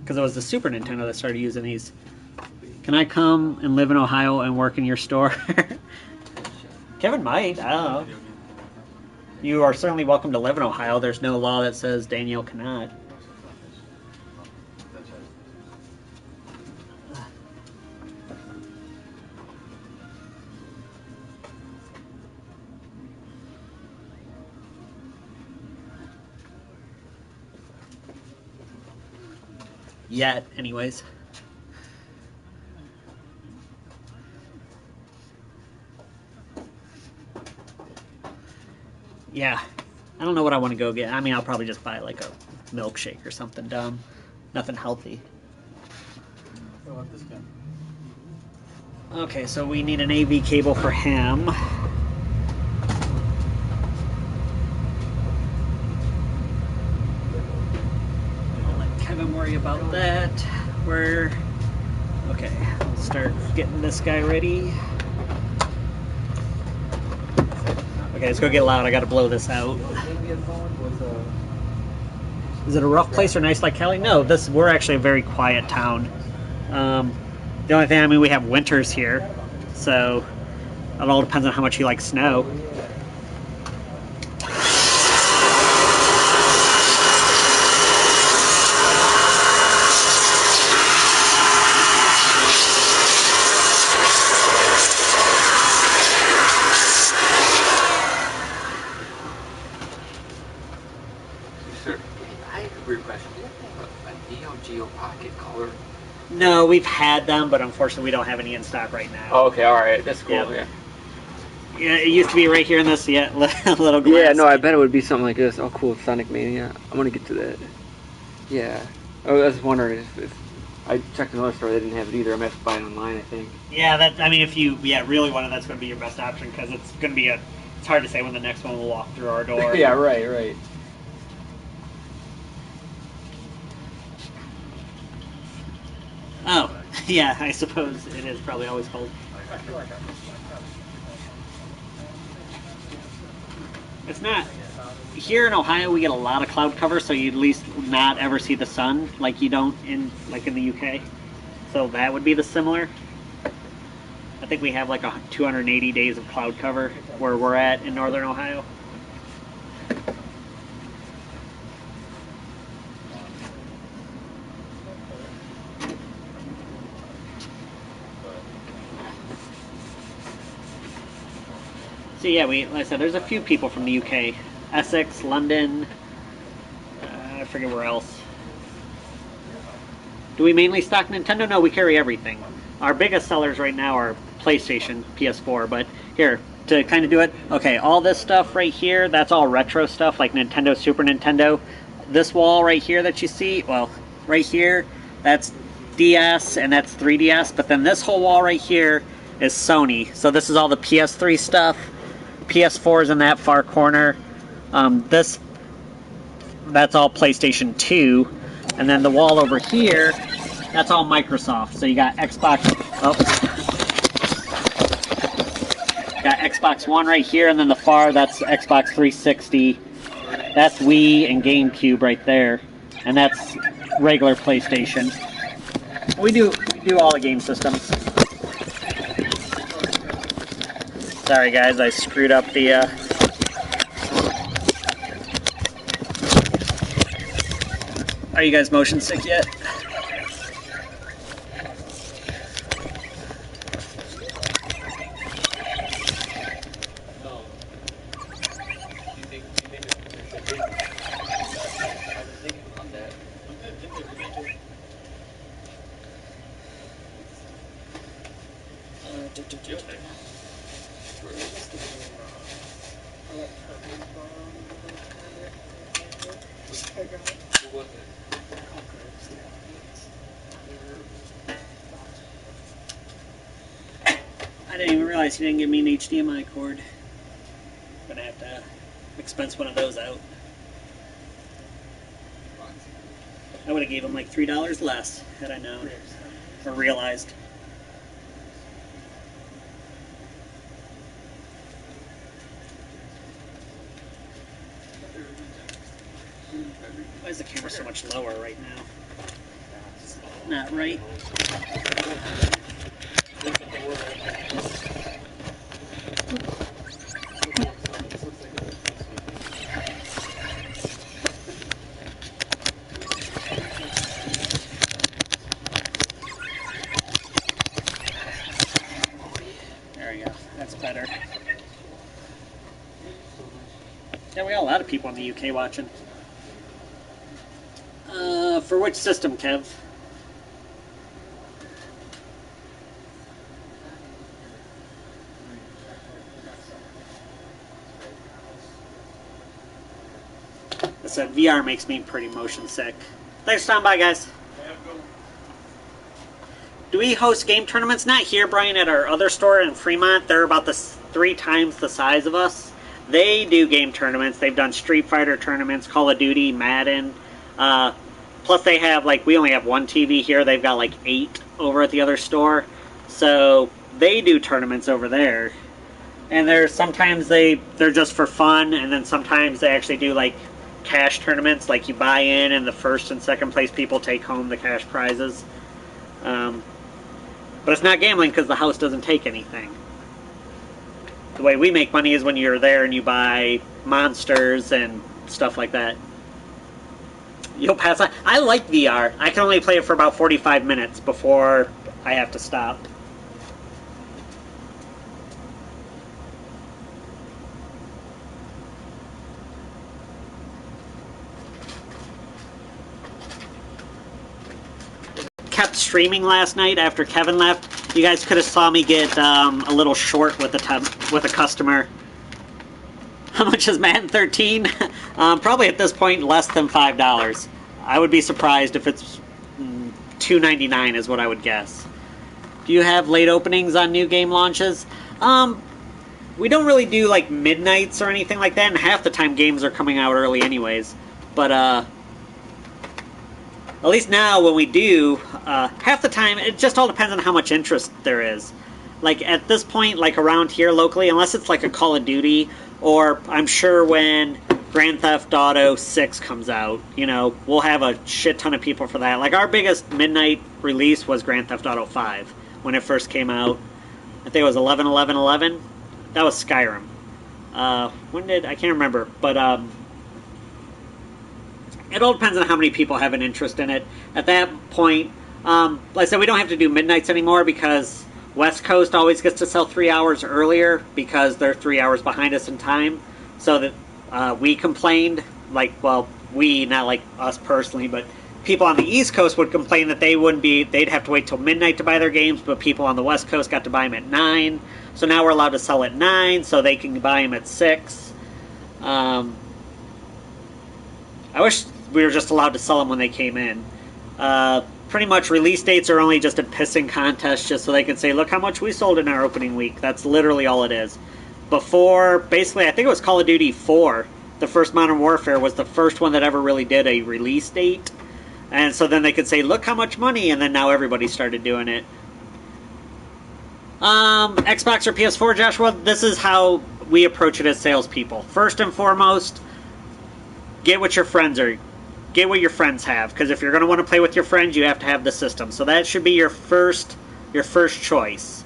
Because it was the Super Nintendo that started using these. Can I come and live in Ohio and work in your store? Kevin might, I don't know. You are certainly welcome to live in Ohio. There's no law that says Daniel cannot. Yet, anyways. Yeah. I don't know what I want to go get. I mean, I'll probably just buy like a milkshake or something dumb. Nothing healthy. Okay, so we need an AV cable for him. I'll let Kevin worry about that. Okay, let's start getting this guy ready. Okay, let's go get loud. I gotta blow this out. Is it a rough place or nice like Cali? No, we're actually a very quiet town. The only thing, I mean, we have winters here, so it all depends on how much you like snow. No, we've had them, but unfortunately we don't have any in stock right now. Oh, okay, alright, that's cool, yeah. Yeah, it used to be right here in this little glass. Yeah, no, I bet it would be something like this. Oh, cool, Sonic Mania. I want to get to that. Yeah. I was wondering if I checked another store, they didn't have it either. I'm going to have to buy it online, I think. Yeah, I mean, if you really want it, that's going to be your best option, because it's going to be It's hard to say when the next one will walk through our door. Yeah, right. Oh, yeah, I suppose it is probably always cold. I feel like It's not. Here in Ohio, we get a lot of cloud cover, so you at least not ever see the sun like you don't in the UK. So that would be the similar. I think we have like 280 days of cloud cover where we're at in northern Ohio. So yeah, like I said, there's a few people from the UK. Essex, London, I forget where else. Do we mainly stock Nintendo? No, we carry everything. Our biggest sellers right now are PlayStation, PS4, but here, to kind of do it, okay, all this stuff right here, that's all retro stuff, like Nintendo, Super Nintendo. This wall right here that you see, well, right here, that's DS and that's 3DS, but then this whole wall right here is Sony. So this is all the PS3 stuff. PS4 is in that far corner. That's all PlayStation 2. And then the wall over here, that's all Microsoft. So you got Xbox, got Xbox One right here, and then the far, that's Xbox 360. That's Wii and GameCube right there. And that's regular PlayStation. We do all the game systems. Sorry guys, I screwed up the Are you guys motion sick yet? I didn't even realize he didn't give me an HDMI cord. I'm gonna have to expense one of those out. I would have gave him like $3 less had I known or realized. Why is the camera so much lower right now? It's not right. There we go. That's better. Yeah, we got a lot of people in the UK watching. For which system, Kev? I said VR makes me pretty motion sick. Thanks for stopping by, guys. Do we host game tournaments? Not here, Brian, at our other store in Fremont. They're about 3 times the size of us. They do game tournaments. They've done Street Fighter tournaments, Call of Duty, Madden. Plus they have, like, we only have 1 TV here. They've got, like, 8 over at the other store. So they do tournaments over there. And there's sometimes they're just for fun, and then sometimes they actually do, like, cash tournaments. Like, you buy in, and the first and second place people take home the cash prizes. But it's not gambling because the house doesn't take anything. The way we make money is when you're there and you buy monsters and stuff like that. You'll pass on. I like VR. I can only play it for about 45 minutes before I have to stop. Kept streaming last night after Kevin left. You guys could have saw me get a little short with a customer. How much is Madden 13? Probably at this point less than $5. I would be surprised if it's $2.99 is what I would guess. Do you have late openings on new game launches? we don't really do like midnights or anything like that, and half the time games are coming out early anyways. But at least now when we do, half the time it just all depends on how much interest there is. Like at this point, like around here locally, unless it's like a Call of Duty, or I'm sure when Grand Theft Auto 6 comes out, you know, we'll have a shit ton of people for that. Like our biggest midnight release was Grand Theft Auto 5 when it first came out. I think it was 11/11/11. That was Skyrim. When did I can't remember, but it all depends on how many people have an interest in it. At that point, like I said, we don't have to do midnights anymore because West Coast always gets to sell 3 hours earlier because they're 3 hours behind us in time. So that we complained, like, well, we, not like us personally, but people on the East Coast would complain that they'd have to wait till midnight to buy their games, but people on the West Coast got to buy them at 9. So now we're allowed to sell at 9, so they can buy them at 6. I wish we were just allowed to sell them when they came in. Pretty much release dates are only just a pissing contest just so they can say, look how much we sold in our opening week. That's literally all it is. Before, basically, I think it was Call of Duty 4, the first Modern Warfare was the first one that ever really did a release date. And so then they could say, look how much money, and then now everybody started doing it. Xbox or PS4, Joshua, this is how we approach it as salespeople. First and foremost, get what your friends have, because if you're going to want to play with your friends, you have to have the system. So that should be your first choice.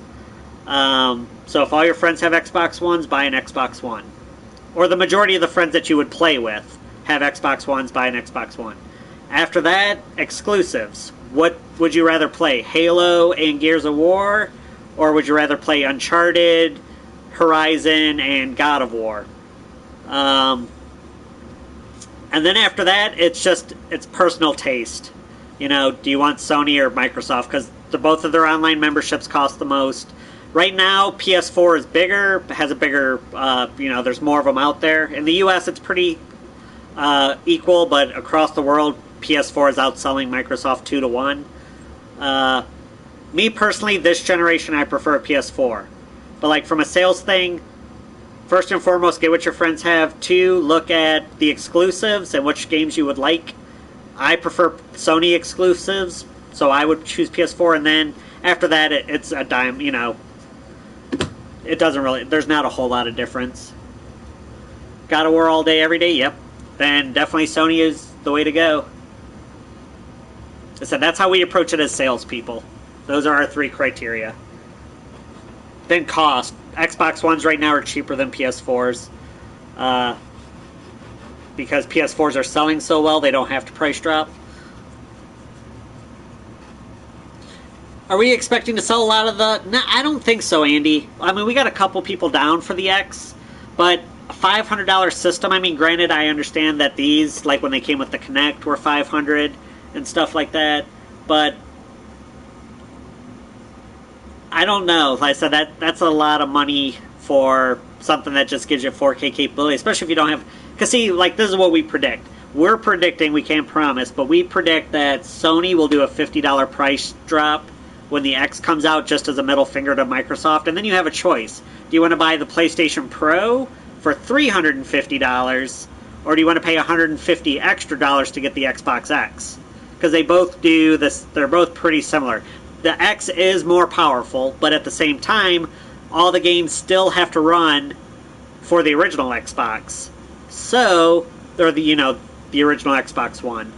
So if all your friends have Xbox Ones, buy an Xbox One. Or the majority of the friends that you would play with have Xbox Ones, buy an Xbox One. After that, exclusives. What would you rather play, Halo and Gears of War? Or would you rather play Uncharted, Horizon, and God of War? And then after that, it's personal taste. You know, do you want Sony or Microsoft? Because both of their online memberships cost the most. Right now, PS4 is bigger, has a bigger, there's more of them out there. In the US, it's pretty equal, but across the world, PS4 is outselling Microsoft 2-1. Me personally, this generation, I prefer a PS4. But like from a sales thing, first and foremost, get what your friends have. 2, look at the exclusives and which games you would like. I prefer Sony exclusives, so I would choose PS4. And then after that, it's a dime, you know. It doesn't really, there's not a whole lot of difference. God of War all day, every day? Yep. Then definitely Sony is the way to go. I said that's how we approach it as salespeople. Those are our 3 criteria. Then cost. Xbox Ones right now are cheaper than PS4s. Because PS4s are selling so well, they don't have to price drop. Are we expecting to sell a lot of the... No, I don't think so, Andy. I mean, we got a couple people down for the X, but a $500 system, I mean, granted, I understand that these, like when they came with the Kinect, were $500 and stuff like that, but I don't know. Like I said, that's a lot of money for something that just gives you 4K capability, especially if you don't have... Because see, like, this is what we predict. We're predicting, we can't promise, but we predict that Sony will do a $50 price drop when the X comes out, just as a middle finger to Microsoft, and then you have a choice. Do you want to buy the PlayStation Pro for $350, or do you want to pay $150 extra dollars to get the Xbox X? Because they both do this, they're both pretty similar. The X is more powerful, but at the same time, all the games still have to run for the original Xbox. So, or the original Xbox One.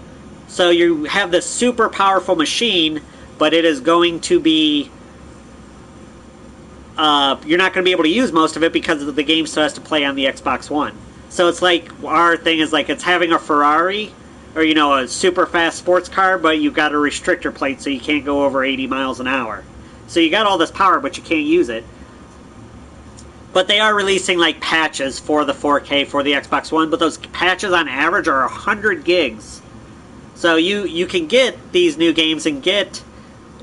So you have this super powerful machine, but it is going to be, you're not going to be able to use most of it because the game still has to play on the Xbox One. So it's like, our thing is like, it's having a Ferrari, or a super fast sports car, but you've got a restrictor plate so you can't go over 80 miles an hour. So you got all this power, but you can't use it. But they are releasing like patches for the 4K for the Xbox One, but those patches on average are 100 gigs. So you can get these new games and get,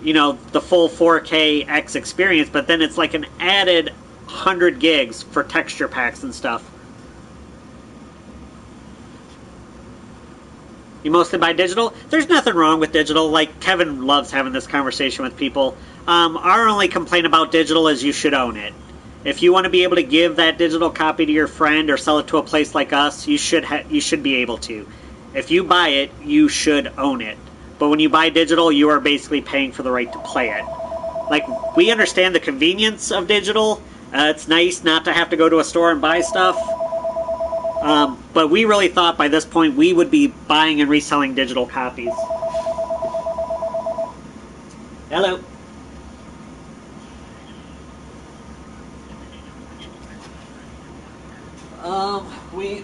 the full 4K X experience, but then it's like an added 100 gigs for texture packs and stuff. You mostly buy digital? There's nothing wrong with digital. Like, Kevin loves having this conversation with people. Our only complaint about digital is you should own it. if you want to be able to give that digital copy to your friend or sell it to a place like us, you should be able to. If you buy it, you should own it. But when you buy digital, you are basically paying for the right to play it. Like, we understand the convenience of digital. It's nice not to have to go to a store and buy stuff. But we really thought by this point we would be buying and reselling digital copies. Hello. We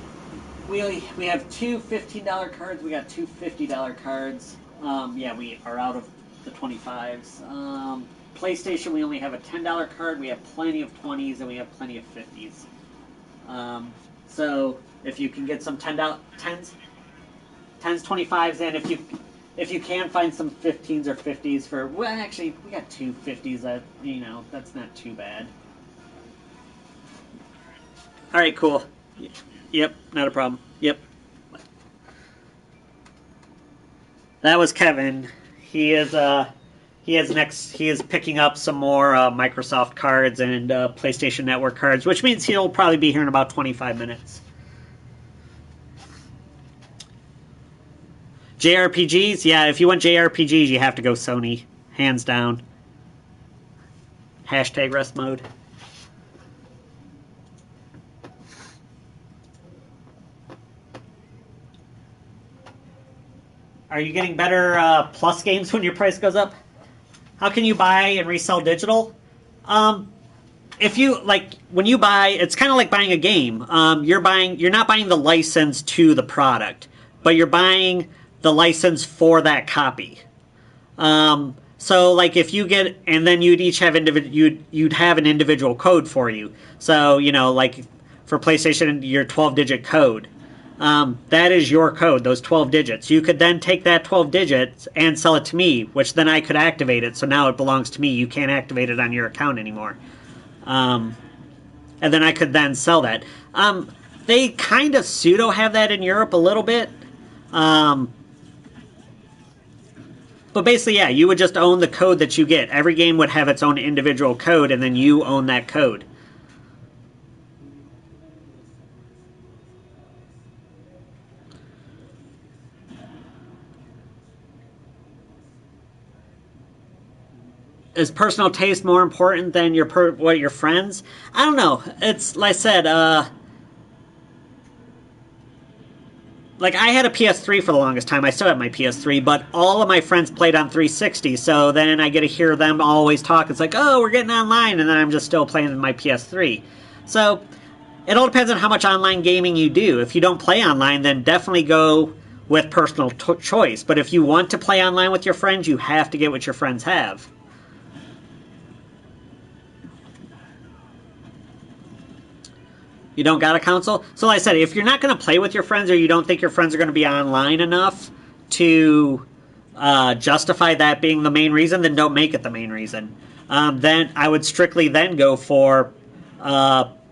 have two $15 cards. We got two $50 cards. Yeah, we are out of the 25s. PlayStation, we only have a $10 card. We have plenty of 20s and we have plenty of 50s. So if you can get some $10s, 25s, and if you can find some 15s or 50s for, well, actually we got two 50s that, you know, that's not too bad. All right, cool. Yep, not a problem. Yep. That was Kevin. He is picking up some more Microsoft cards and PlayStation Network cards, which means he'll probably be here in about 25 minutes. JRPGs? Yeah, if you want JRPGs, you have to go Sony. Hands down. Hashtag rest mode. Are you getting better Plus games when your price goes up? How can you buy and resell digital? If you when you buy, it's kind of like buying a game. You're not buying the license to the product, but you're buying the license for that copy. So like if you get, and then you'd each have you'd have an individual code for you. So like for PlayStation, your 12-digit code. That is your code, those 12 digits. You could then take that 12 digits and sell it to me, which then I could activate it, so now it belongs to me. You can't activate it on your account anymore. And then I could then sell that. They kind of pseudo have that in Europe a little bit. But basically, yeah, you would just own the code that you get. Every game would have its own individual code, and then you own that code. Is personal taste more important than your friends? I don't know. It's like I said, like I had a PS3 for the longest time. I still have my PS3, but all of my friends played on 360, so then I get to hear them always talk. It's like, oh, we're getting online, and then I'm just still playing my PS3. So it all depends on how much online gaming you do. If you don't play online, then definitely go with personal choice. But if you want to play online with your friends, you have to get what your friends have. You don't got a console? So like I said, if you're not going to play with your friends or you don't think your friends are going to be online enough to justify that being the main reason, then don't make it the main reason. Then I would strictly then go for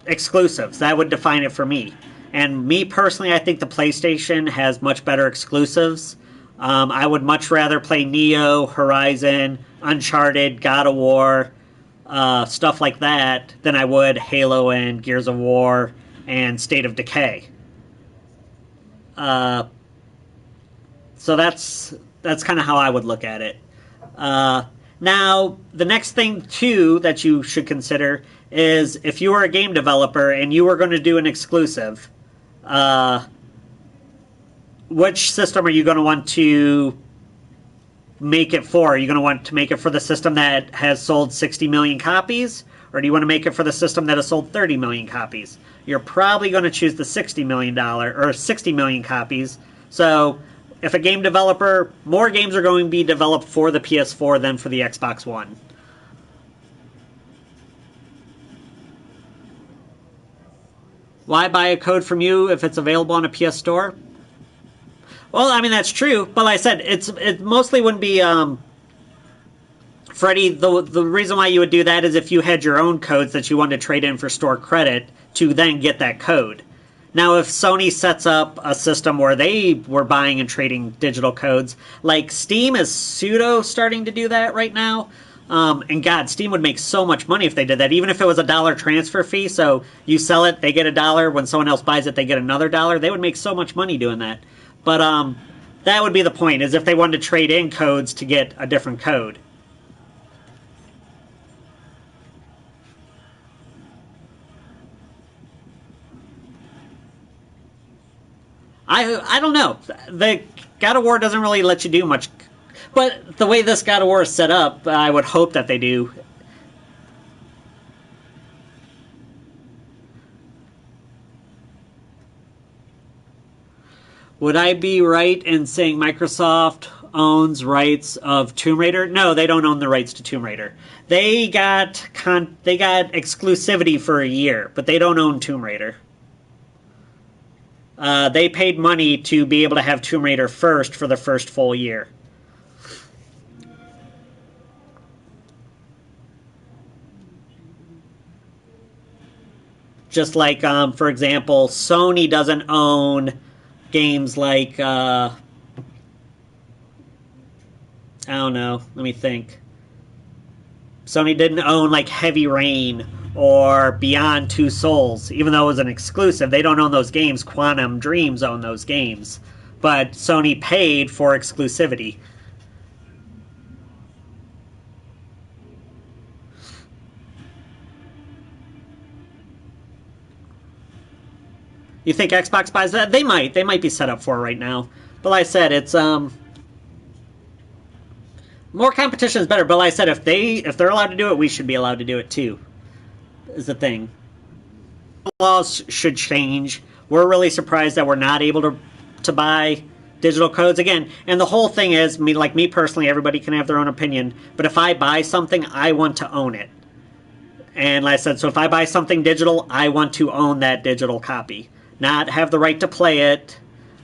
exclusives. That would define it for me. And me personally, I think the PlayStation has much better exclusives. I would much rather play Neo, Horizon, Uncharted, God of War, stuff like that than I would Halo and Gears of War and State of Decay. So that's kind of how I would look at it. Now, the next thing, too, that you should consider is if you are a game developer and you are going to do an exclusive, which system are you going to want to make it for? Are you going to want to make it for the system that has sold 60 million copies? Or do you want to make it for the system that has sold 30 million copies? You're probably going to choose the $60 million or 60 million copies. So if a game developer, more games are going to be developed for the PS4 than for the Xbox One. Why buy a code from you if it's available on a PS Store? Well, I mean, that's true, but like I said, it mostly wouldn't be, Freddie, the reason why you would do that is if you had your own codes that you wanted to trade in for store credit to then get that code. Now, if Sony sets up a system where they were buying and trading digital codes, like Steam is pseudo starting to do that right now, And God, Steam would make so much money if they did that, even if it was $1 transfer fee. So you sell it, they get $1. When someone else buys it, they get another $1. They would make so much money doing that. But that would be the point, is if they wanted to trade in codes to get a different code. I don't know. The God of War doesn't really let you do much. But the way this God of War is set up, I would hope that they do. Would I be right in saying Microsoft owns rights of Tomb Raider? No, they don't own the rights to Tomb Raider. They got exclusivity for a year, but they don't own Tomb Raider. They paid money to be able to have Tomb Raider first for the first full year. Just like, for example, Sony doesn't own games like, I don't know, let me think. Sony didn't own like Heavy Rain or Beyond Two Souls, even though it was an exclusive. They don't own those games. Quantum Dreams own those games. But Sony paid for exclusivity. You think Xbox buys that? They might. They might be set up for it right now. But like I said, it's more competition is better. But like I said, if they're allowed to do it, we should be allowed to do it too. Is the thing. Laws should change. We're really surprised that we're not able to buy digital codes again. And the whole thing is, me personally, everybody can have their own opinion. But if I buy something, I want to own it. And like I said, so if I buy something digital, I want to own that digital copy. Not have the right to play it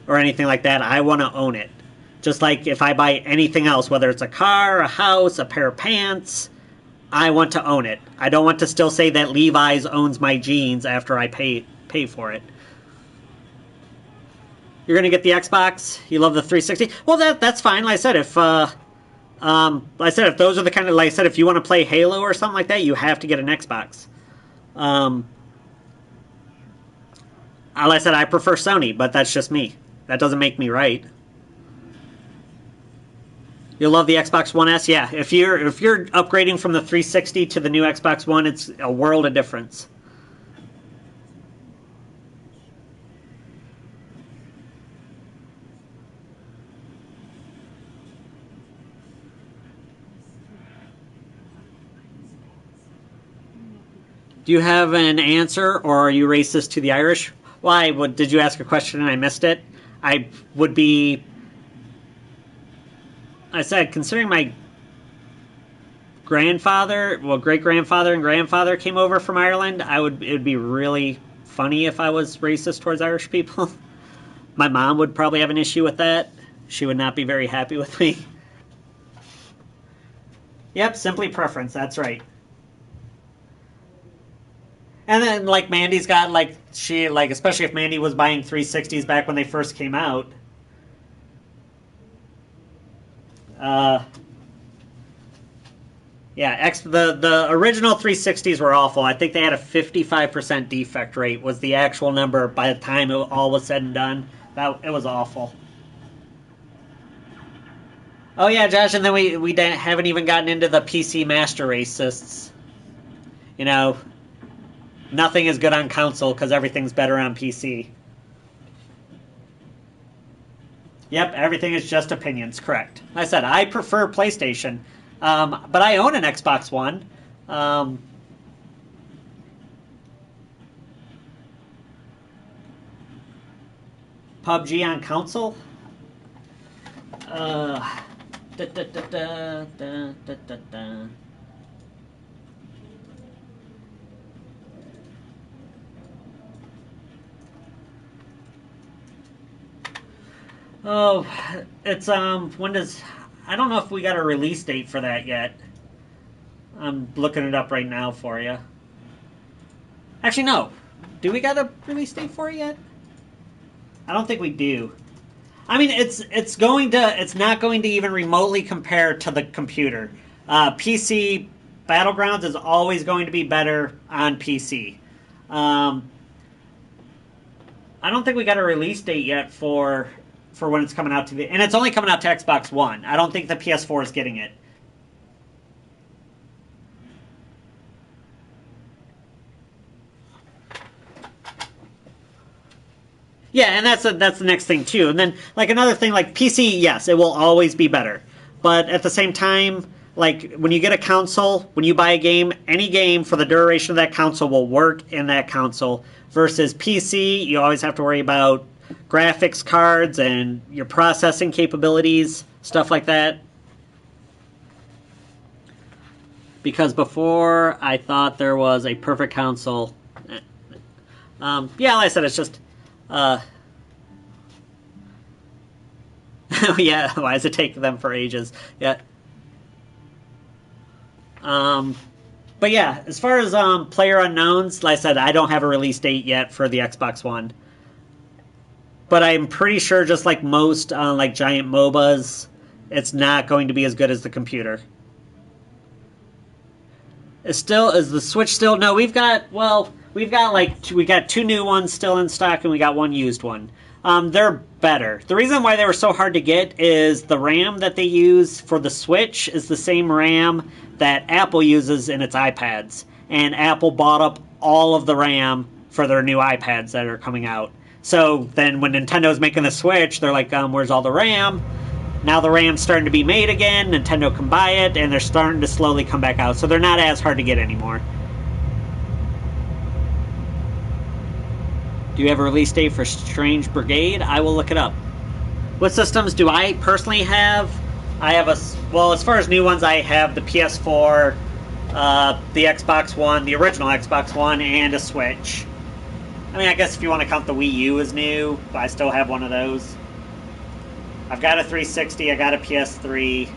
or anything like that. I want to own it. Just like if I buy anything else, whether it's a car, a house, a pair of pants, I want to own it. I don't want to still say that Levi's owns my jeans after I pay for it. You're going to get the Xbox? You love the 360? Well, that's fine. Like I said, if if those are the kind of, like I said, if you want to play Halo or something like that, you have to get an Xbox. Like I said, I prefer Sony, but that's just me. That doesn't make me right. You'll love the Xbox One S? Yeah, if you're upgrading from the 360 to the new Xbox One, it's a world of difference. Do you have an answer, or are you racist to the Irish? Why? Did you ask a question and I missed it? I would be... I said, considering my grandfather, great-grandfather and grandfather came over from Ireland, it would be really funny if I was racist towards Irish people. My mom would probably have an issue with that. She would not be very happy with me. Yep, simply preference, that's right. And then, like, Mandy's got, especially if Mandy was buying 360s back when they first came out. Yeah, the original 360s were awful. I think they had a 55% defect rate was the actual number by the time it all was said and done. It was awful. Oh yeah, Josh, and then we haven't even gotten into the PC master racists. You know, nothing is good on console because everything's better on PC. Yep, everything is just opinions, correct. Like I said, I prefer PlayStation, but I own an Xbox One. PUBG on console? Oh, it's, when does... I don't know if we got a release date for that yet. I'm looking it up right now for you. Actually, no. Do we got a release date for it yet? I don't think we do. I mean, it's not going to even remotely compare to the computer. PC Battlegrounds is always going to be better on PC. I don't think we got a release date yet for when it's coming out to and it's only coming out to Xbox One. I don't think the PS4 is getting it. Yeah, and that's the next thing too. And then like another thing, like PC, yes, it will always be better. But at the same time, like when you get a console, when you buy a game, any game for the duration of that console will work in that console. Versus PC, you always have to worry about graphics cards and your processing capabilities, stuff like that. Because before I thought there was a perfect console. Yeah, like I said, it's just yeah, why does it take them for ages? Yeah. But yeah, as far as PlayerUnknown's, like I said, I don't have a release date yet for the Xbox One. But I'm pretty sure, just like most like giant MOBAs, it's not going to be as good as the computer. Is the Switch still? No, we got two new ones still in stock, and we got one used one. They're better. The reason why they were so hard to get is the RAM that they use for the Switch is the same RAM that Apple uses in its iPads. And Apple bought up all of the RAM for their new iPads that are coming out. So then when Nintendo's making the Switch, they're like, where's all the RAM? Now the RAM's starting to be made again, Nintendo can buy it, and they're starting to slowly come back out. So they're not as hard to get anymore. Do you have a release date for Strange Brigade? I will look it up. What systems do I personally have? I have as far as new ones, I have the PS4, the Xbox One, the original Xbox One, and a Switch. I mean, I guess if you want to count the Wii U as new, but I still have one of those. I've got a 360, I got a PS3,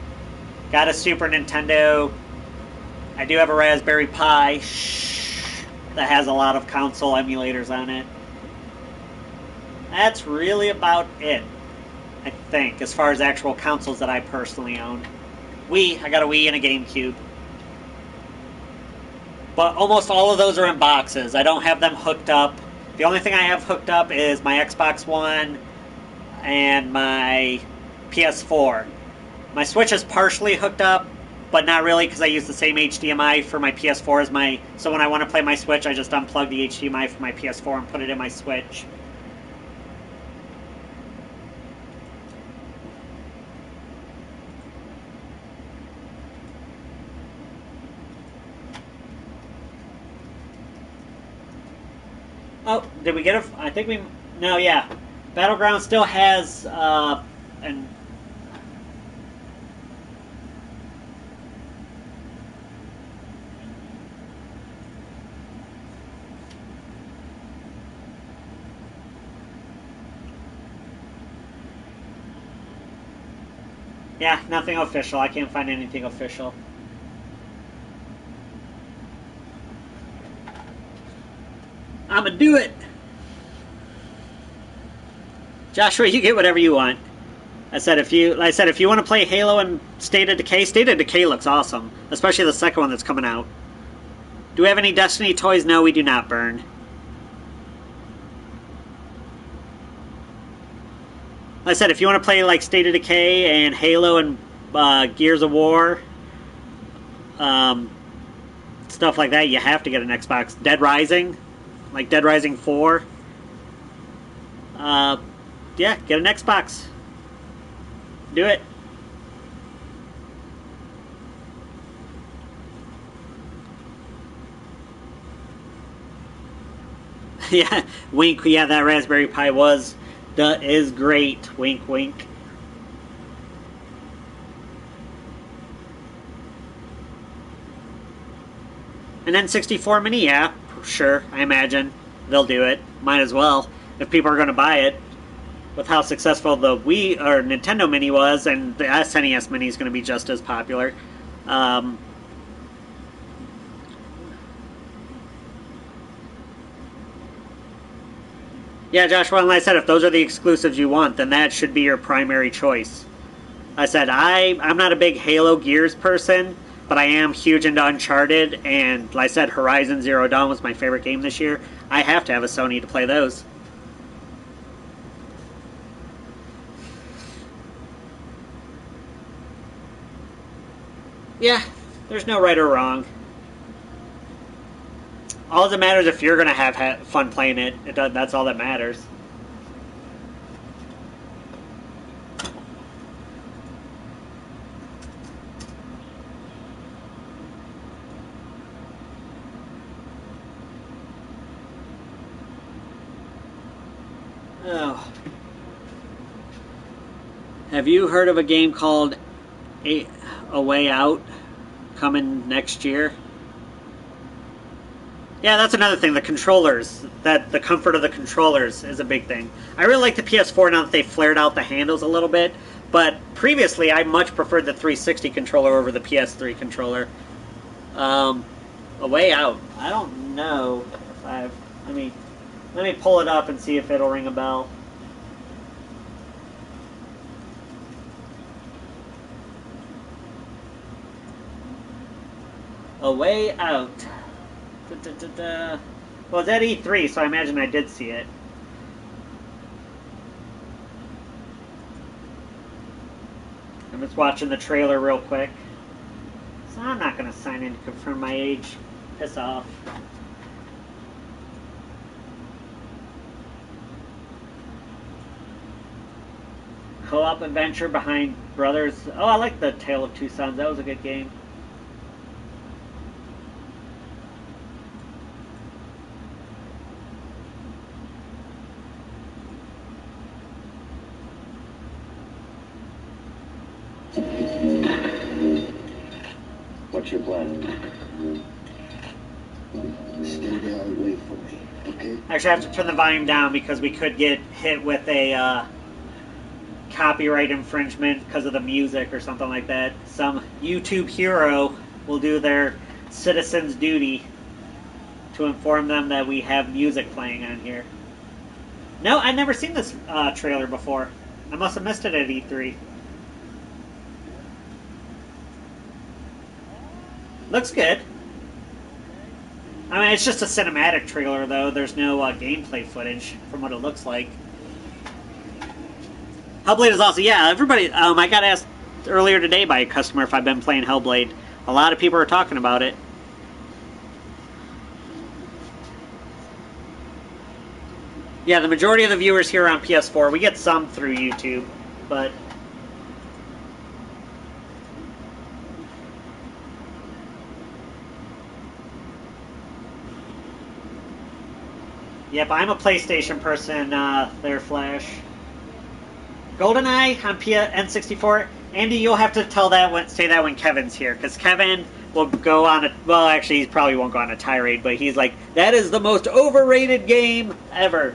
got a Super Nintendo. I do have a Raspberry Pi that has a lot of console emulators on it. That's really about it, I think, as far as actual consoles that I personally own. I got a Wii and a GameCube. But almost all of those are in boxes. I don't have them hooked up. The only thing I have hooked up is my Xbox One and my PS4. My Switch is partially hooked up, but not really, because I use the same HDMI for my PS4 as my... So when I want to play my Switch, I just unplug the HDMI from my PS4 and put it in my Switch. Oh, did we get it? I think we... No, yeah. Battleground still has... an... Yeah, nothing official. I can't find anything official. I'ma do it! Joshua, you get whatever you want. I said if you want to play Halo and State of Decay looks awesome. Especially the second one that's coming out. Do we have any Destiny toys? No, we do not, Burn. Like I said, if you want to play like State of Decay and Halo and Gears of War, stuff like that, you have to get an Xbox. Dead Rising, like Dead Rising 4. Yeah, get an Xbox. Do it. Yeah, wink. Yeah, that Raspberry Pi is great. Wink, wink. An N64 Mini, yeah, sure. I imagine they'll do it. Might as well, if people are going to buy it. With how successful the Wii or Nintendo Mini was, and the SNES Mini is going to be just as popular. Yeah, Joshua, and like I said, if those are the exclusives you want, then that should be your primary choice. I said, I'm not a big Halo Gears person, but I am huge into Uncharted, and like I said, Horizon Zero Dawn was my favorite game this year. I have to have a Sony to play those. Yeah, there's no right or wrong. All that matters if you're going to have fun playing it. That's all that matters. Oh. Have you heard of a game called A Way Out coming next year? Yeah, that's another thing. The controllers, the comfort of the controllers is a big thing. I really like the PS4 now that they've flared out the handles a little bit, but previously I much preferred the 360 controller over the PS3 controller. A Way Out. I don't know if I've... Let me pull it up and see if it'll ring a bell. A Way Out. Well, it's at E3, so I imagine I did see it. I'm just watching the trailer real quick. So I'm not going to sign in to confirm my age. Piss off. Co-op adventure behind Brothers. Oh, I like the Tale of Two Sons. That was a good game. What's your plan? Stay there and wait for me, okay? Actually, I have to turn the volume down because we could get hit with a copyright infringement because of the music or something like that. Some YouTube hero will do their citizen's duty to inform them that we have music playing on here. No, I've never seen this trailer before. I must have missed it at E3. Looks good. I mean, it's just a cinematic trailer, though. There's no gameplay footage from what it looks like. Hellblade is also, yeah, everybody, I got asked earlier today by a customer if I've been playing Hellblade. A lot of people are talking about it. Yeah, the majority of the viewers here on PS4, we get some through YouTube, but... Yep, I'm a PlayStation person there, Flash. GoldenEye on N64. Andy, you'll have to say that when Kevin's here, because Kevin will go on a... Well, actually, he probably won't go on a tirade, but he's like, that is the most overrated game ever.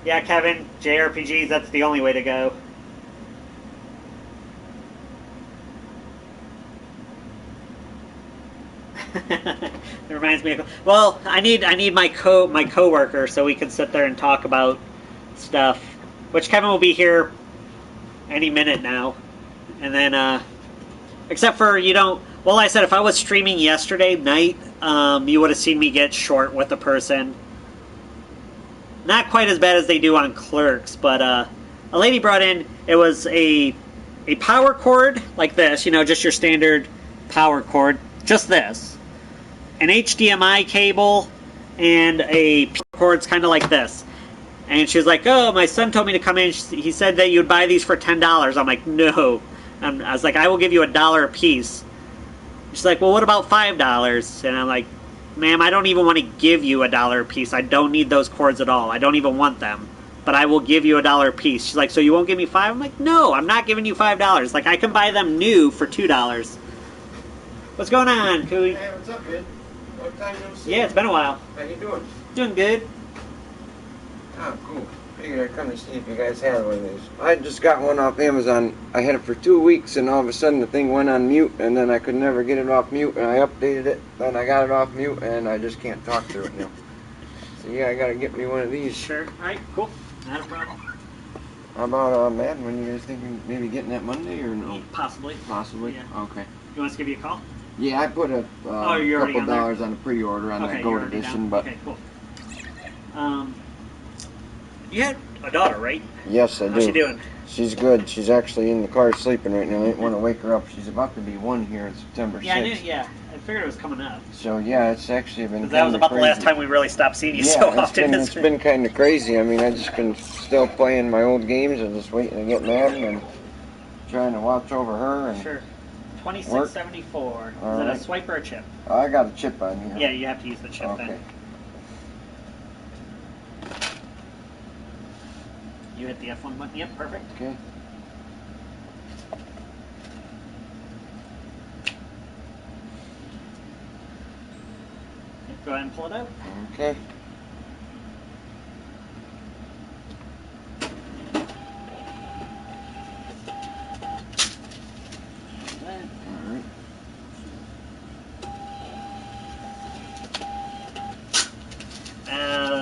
Yeah, Kevin, JRPGs, that's the only way to go. It reminds me of... Well, I need my coworker so we can sit there and talk about stuff. Which Kevin will be here any minute now. And then, except for you don't... Well, I said if I was streaming yesterday night, you would have seen me get short with a person. Not quite as bad as they do on Clerks, but a lady brought in... It was a power cord like this, you know, just your standard power cord. Just this. An HDMI cable and a cord's kind of like this. And she was like, oh, my son told me to come in. He said that you'd buy these for $10. I'm like, no. I was like, I will give you $1 a piece. She's like, well, what about $5? And I'm like, ma'am, I don't even want to give you $1 a piece. I don't need those cords at all. I don't even want them. But I will give you $1 a piece. She's like, so you won't give me $5? I'm like, no, I'm not giving you $5. Like, I can buy them new for $2. What's going on, Cooey? Hey, what's up, man? Long time no see. Yeah, it's been a while. How you doing? Doing good. Oh, cool. Figured I'd come to see if you guys had one of these. I just got one off Amazon. I had it for 2 weeks, and all of a sudden the thing went on mute, and then I could never get it off mute, and I updated it, then I got it off mute, and I just can't talk through it now. So yeah, I gotta get me one of these. Sure. Alright, cool. Not a problem. How about Madden? When you guys thinking maybe getting that Monday or no? Possibly. Possibly. Yeah. Okay. You want us to give you a call? Yeah, I put a couple dollars on the pre-order on that Gold Edition, but okay, cool. You had a daughter, right? yes, I do. How's she doing? She's good. She's actually in the car sleeping right now. I didn't want to wake her up. She's about to be 1 here on September 6th. Yeah, I knew. Yeah, I figured it was coming up. So yeah, it's actually been. That was about the last time we really stopped seeing you so often. It's been kind of crazy. I mean, I just been still playing my old games and just waiting to get Madden and trying to watch over her and. Sure. 2674. Is that a swipe or a chip? I got a chip on here. Yeah, you have to use the chip then. You hit the F1 button. Yep, perfect. Okay. Go ahead and pull it out. Okay.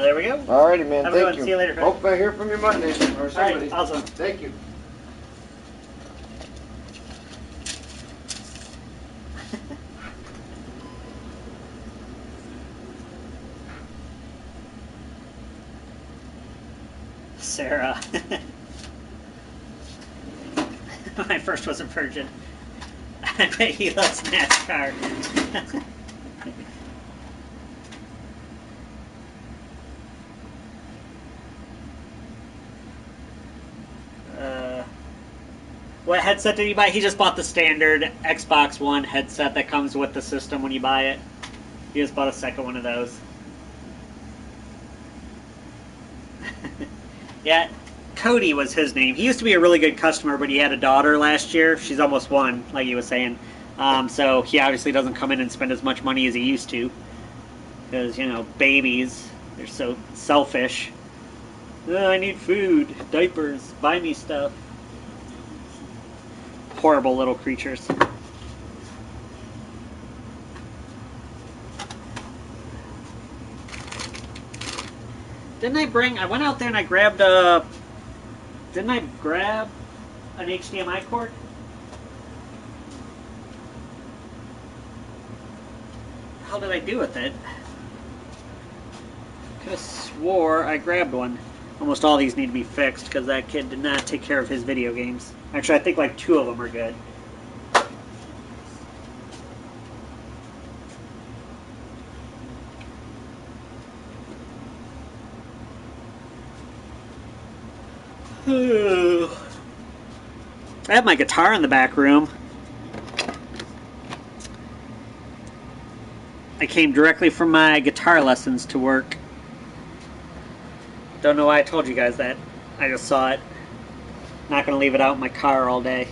There we go. Alrighty, man. Thank you. See you later. Hope I hear from you Monday. Or somebody. All right, awesome. Thank you. Sarah. My first was a virgin. I bet he loves NASCAR. What headset did he buy? He just bought the standard Xbox One headset that comes with the system when you buy it. He just bought a second one of those. Yeah, Cody was his name. He used to be a really good customer, but he had a daughter last year. She's almost 1, like he was saying. So he obviously doesn't come in and spend as much money as he used to. Because, you know, babies, they're so selfish. Oh, I need food, diapers, buy me stuff. Horrible little creatures. I went out there and I grabbed didn't I grab an HDMI cord? What the hell did I do with it? Could have swore I grabbed one. Almost all these need to be fixed because that kid did not take care of his video games. Actually, I think like 2 of them are good. I have my guitar in the back room. I came directly from my guitar lessons to work. Don't know why I told you guys that. I just saw it. Not gonna leave it out in my car all day.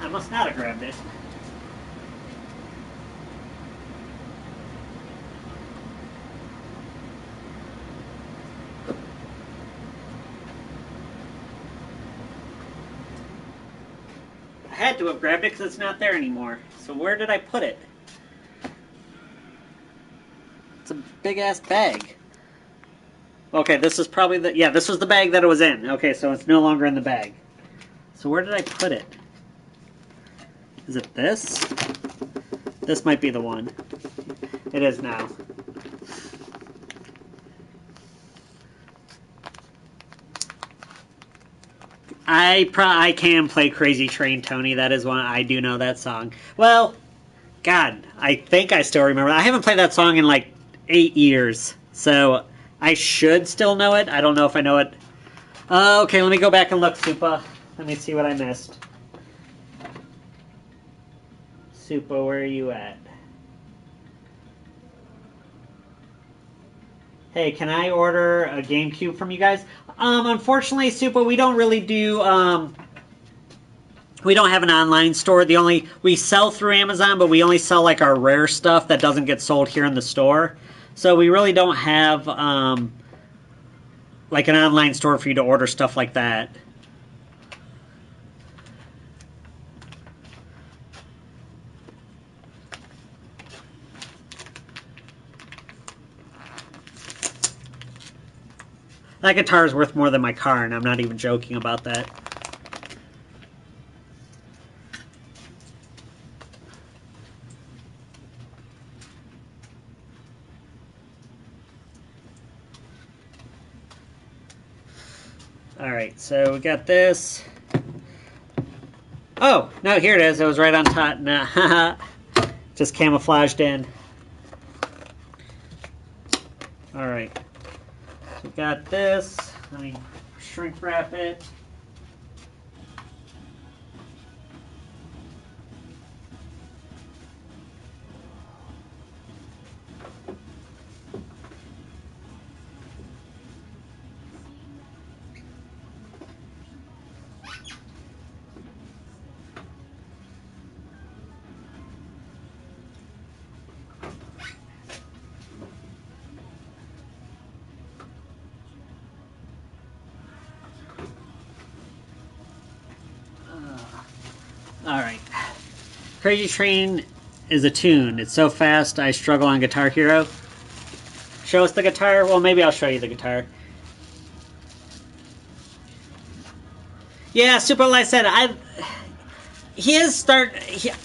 I must not have grabbed it. I had to have grabbed it because it's not there anymore. So where did I put it? It's a big ass bag. Okay, this is probably the... Yeah, this was the bag that it was in. Okay, so it's no longer in the bag. So where did I put it? Is it this? This might be the one. It is now. I can play Crazy Train, Tony. That is one. I do know that song. Well, God, I think I still remember. I haven't played that song in like 8 years. So... I should still know it. I don't know if I know it. Okay, let me go back and look, Supa. Let me see what I missed. Supa, where are you at? Hey, can I order a GameCube from you guys? Unfortunately, Supa, we don't really do... we don't have an online store. We sell through Amazon, but we only sell like our rare stuff that doesn't get sold here in the store. So we really don't have like an online store for you to order stuff like that. That guitar is worth more than my car, and I'm not even joking about that. Alright, so we got this. Oh, no, here it is. It was right on top. Nah, just camouflaged in. Alright. So we got this. Let me shrink wrap it. Alright. Crazy Train is a tune. It's so fast I struggle on Guitar Hero. Show us the guitar? Well, maybe I'll show you the guitar. Yeah, Super, like I said,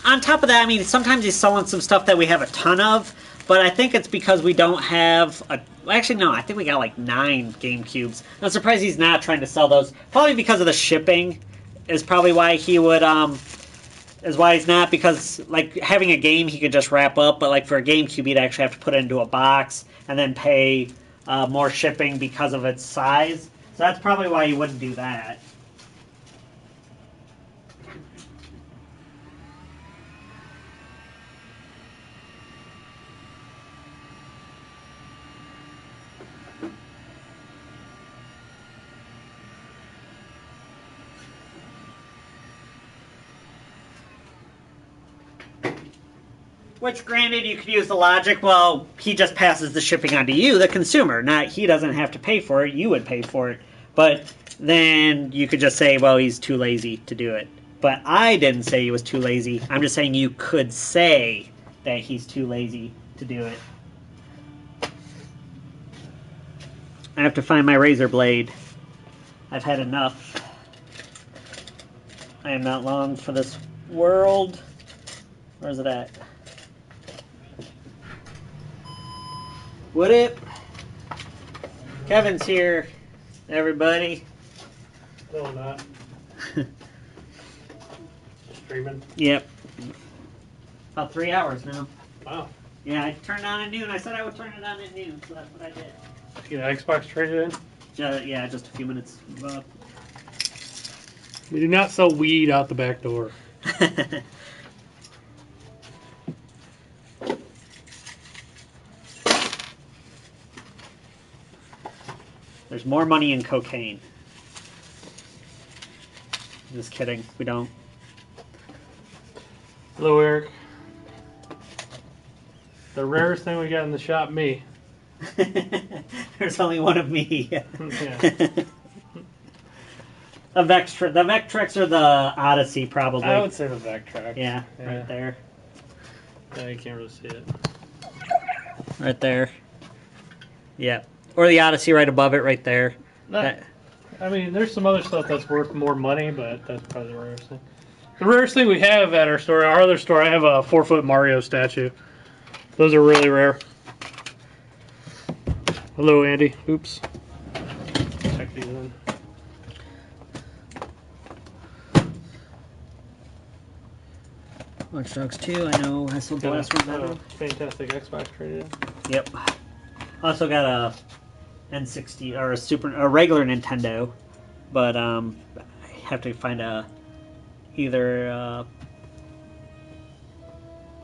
on top of that, I mean, sometimes he's selling some stuff that we have a ton of, but I think it's because we don't have actually, no, I think we got like 9 GameCubes. I'm surprised he's not trying to sell those. Probably because of the shipping is probably why he would, is why he's not, because like having a game he could just wrap up, but like for a GameCube he'd actually have to put it into a box and then pay more shipping because of its size. So that's probably why he wouldn't do that. Which, granted, you could use the logic, well, he just passes the shipping on to you, the consumer. Not, he doesn't have to pay for it, you would pay for it. But then you could just say, well, he's too lazy to do it. But I didn't say he was too lazy. I'm just saying you could say that he's too lazy to do it. I have to find my razor blade. I've had enough. I am not long for this world. Where's it at? What up? Kevin's here, everybody. No, not. Streaming? Yep. About 3 hours now. Wow. Yeah, I turned on at noon. I said I would turn it on at noon, so that's what I did. Did you get an Xbox traded in? Yeah, just a few minutes. We do not sell weed out the back door. There's more money in cocaine. Just kidding. We don't. Hello, Eric. The rarest thing we got in the shop, me. There's only one of me. Yeah. The Vectrex or the Odyssey, probably. I would say the Vectrex. Yeah, right there. Yeah, you can't really see it. Right there. Yeah. Or the Odyssey right above it, right there. I mean, there's some other stuff that's worth more money, but that's probably the rarest thing. The rarest thing we have at our other store, I have a 4-foot Mario statue. Those are really rare. Hello, Andy. Oops. Check these in. Watch Dogs 2, I know I sold the last one. Fantastic Xbox traded in. Yep. Also got a N60 or a regular Nintendo, but I have to find either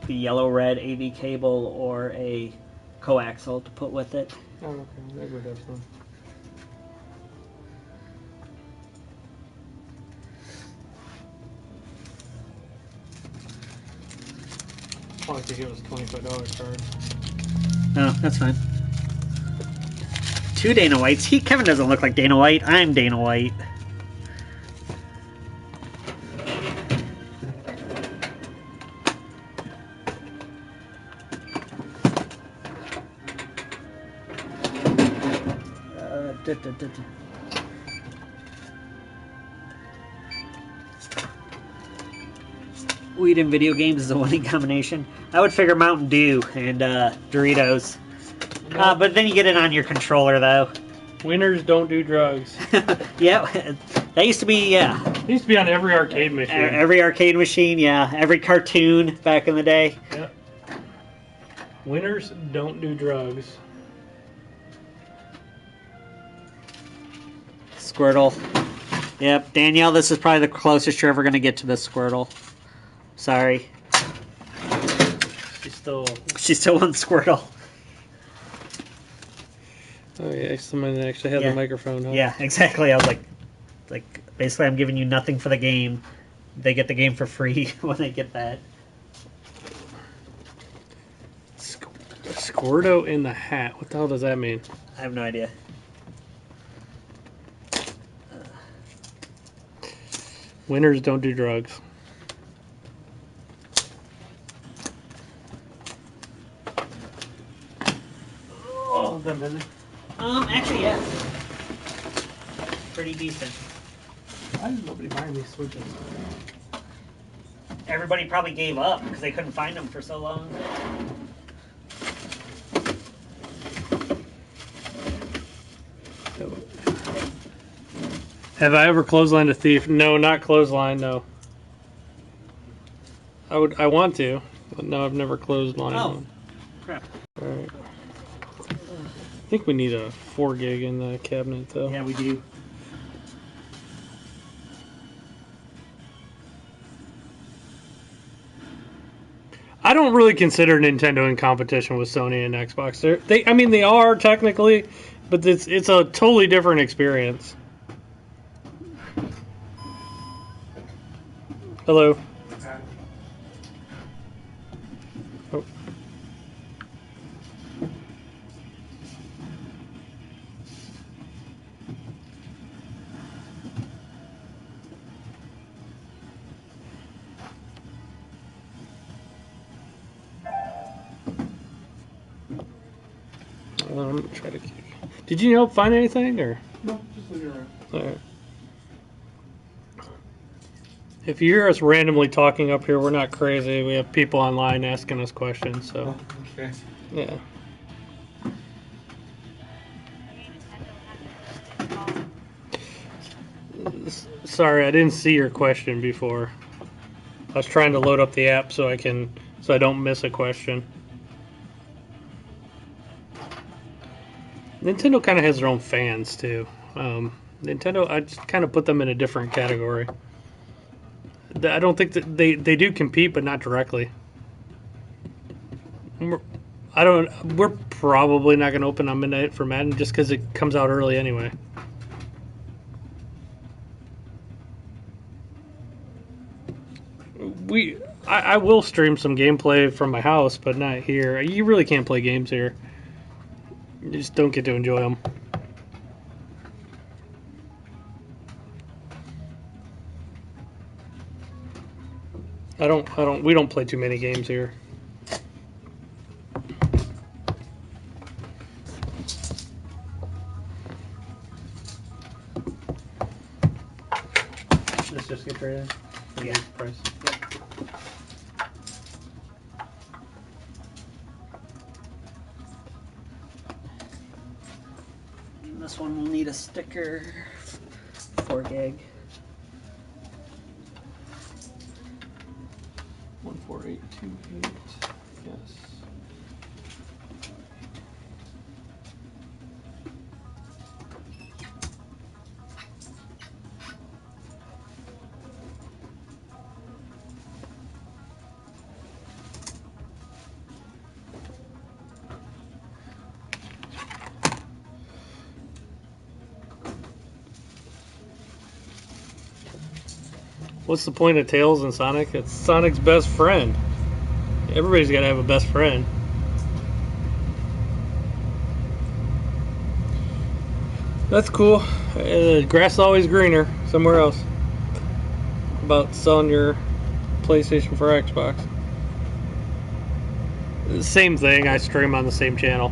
the yellow-red AV cable or a coaxial to put with it. Oh, okay. Maybe we have some. Oh, I think it was $25 card. Oh, that's fine. 2 Dana Whites. Kevin doesn't look like Dana White. I'm Dana White. Weed and video games is a winning combination. I would figure Mountain Dew and Doritos. But then you get it on your controller, though. Winners don't do drugs. Yeah, that used to be, yeah. It used to be on every arcade machine. Every arcade machine, yeah. Every cartoon back in the day. Yeah. Winners don't do drugs. Squirtle. Yep, Danielle, this is probably the closest you're ever going to get to this Squirtle. Sorry. She still wants Squirtle. Oh yeah, someone actually had the microphone. Huh? Yeah, exactly. I was like, basically, I'm giving you nothing for the game. They get the game for free when they get that. Squirto in the hat. What the hell does that mean? I have no idea. Winners don't do drugs. Oh, actually, yeah. Pretty decent. Why is nobody buying these switches? Everybody probably gave up because they couldn't find them for so long. Have I ever clotheslined a thief? No, not clothesline. No. I want to, but no, I've never clotheslined one. Crap. All right. I think we need a 4 gig in the cabinet, though. Yeah, we do. I don't really consider Nintendo in competition with Sony and Xbox. They are technically, but it's a totally different experience. Hello. Oh. I'm gonna try to keep. Did you find anything or? No, just looking around. All right. If you hear us randomly talking up here, we're not crazy. We have people online asking us questions, so. Okay. Yeah. Sorry, I didn't see your question before. I was trying to load up the app so I don't miss a question. Nintendo kind of has their own fans too. Nintendo, I just kind of put them in a different category. I don't think that they do compete, but not directly. We're probably not going to open on midnight for Madden just because it comes out early anyway. I will stream some gameplay from my house, but not here. You really can't play games here. You just don't get to enjoy them. We don't play too many games here. Let's just get right in. Yeah. Price. Yep. This one will need a sticker. 4 gig. 14828. Yes. What's the point of Tails and Sonic? It's Sonic's best friend. Everybody's got to have a best friend. That's cool. Grass is always greener somewhere else. About selling your PlayStation for Xbox. Same thing. I stream on the same channel.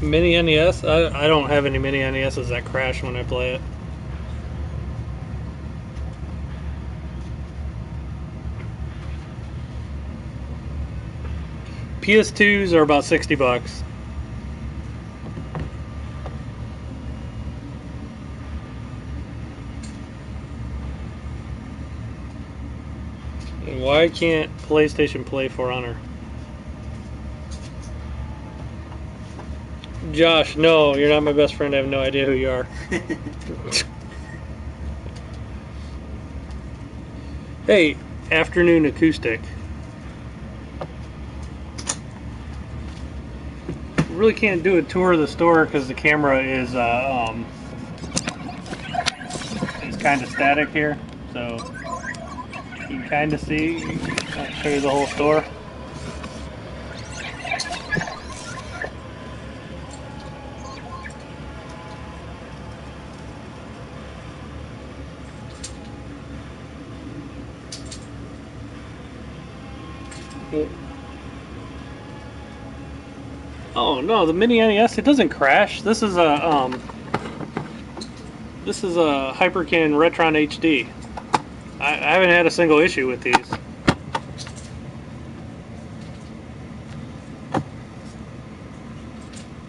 Mini NES? I don't have any mini NESs that crash when I play it. PS2s are about $60. Why can't PlayStation play For Honor? Josh, no, you're not my best friend. I have no idea who you are. Hey, Afternoon Acoustic. Really can't do a tour of the store because the camera is kind of static here, so you can kind of see. I'll show you the whole store. Oh no, the mini NES, it doesn't crash. This is a Hyperkin Retron HD. I haven't had a single issue with these.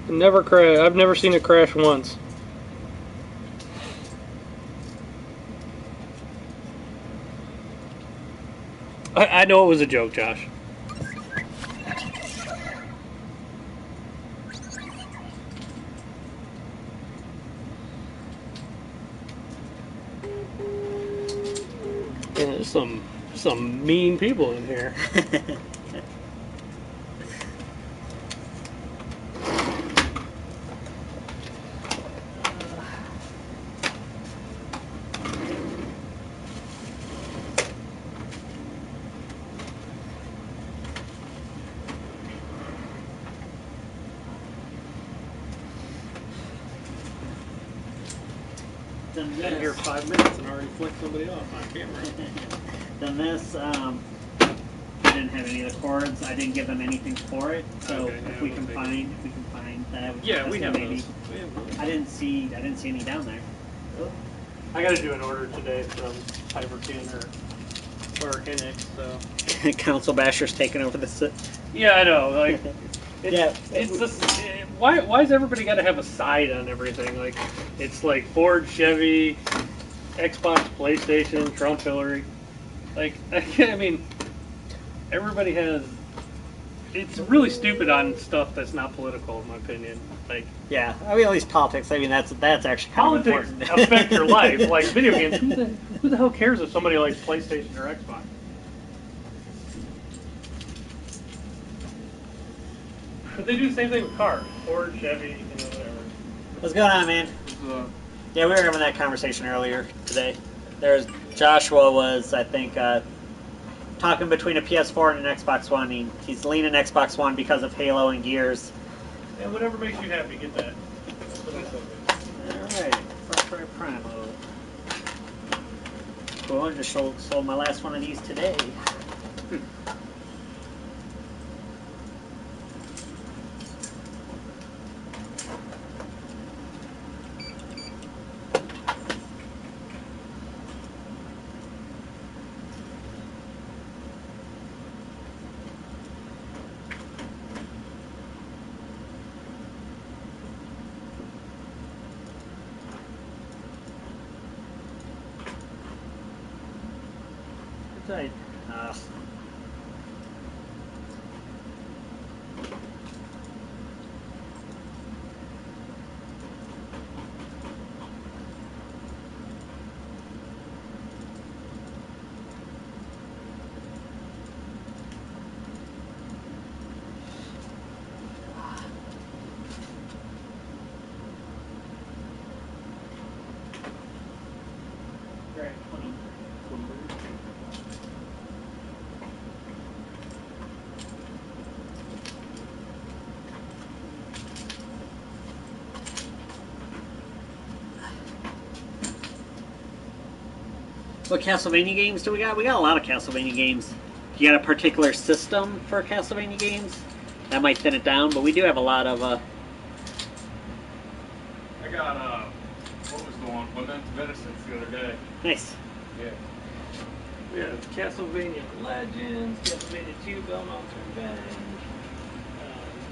Never crash. I've never seen it crash once. I know it was a joke, Josh. There's some mean people in here. Been here 5 minutes and already flicked somebody off on camera. Then this, I didn't have any of the cords. I didn't give them anything for it. So Okay, if yeah, we can find that, Yeah, we have maybe. those. We have those. I didn't see any down there. I gotta do an order today from Hyperkin or Enix, so. Council Basher's taking over the. Yeah, I know. Like, Yeah. it's just, why's everybody got to have a side on everything? Like, it's like Ford, Chevy, Xbox, PlayStation, Trump, Hillary. Like, I mean, everybody has. It's really stupid on stuff that's not political, in my opinion. Like, Yeah, I mean at least politics. I mean that's actually kind politics of important. affect your life. Like video games, who the hell cares if somebody likes PlayStation or Xbox? But they do the same thing with cars. Ford, Chevy, whatever. What's going on, man? Yeah, we were having that conversation earlier today. Joshua was, I think, talking between a PS4 and an Xbox One. He's leaning Xbox One because of Halo and Gears. Yeah, whatever makes you happy, get that. Alright, Far Cry Primo. Cool, I just sold my last one of these today. Right. What Castlevania games do we got? We got a lot of Castlevania games. You got a particular system for Castlevania games? That might thin it down, but we do have a lot of Went out to Venison the other day. Nice. Yeah. We have Castlevania Legends, Castlevania 2, Belmont's Revenge,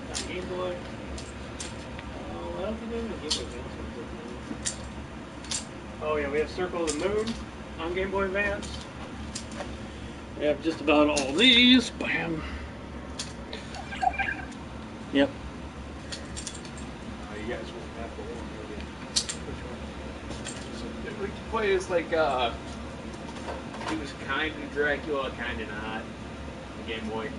on Game Boy. I don't think I have any Game Boy Advance. Oh yeah, we have Circle of the Moon on Game Boy Advance. We have just about all these. Bam. Yep. You guys won't have the one. Which one? We play as like he was kind of Dracula, kind of not. The Game Boy.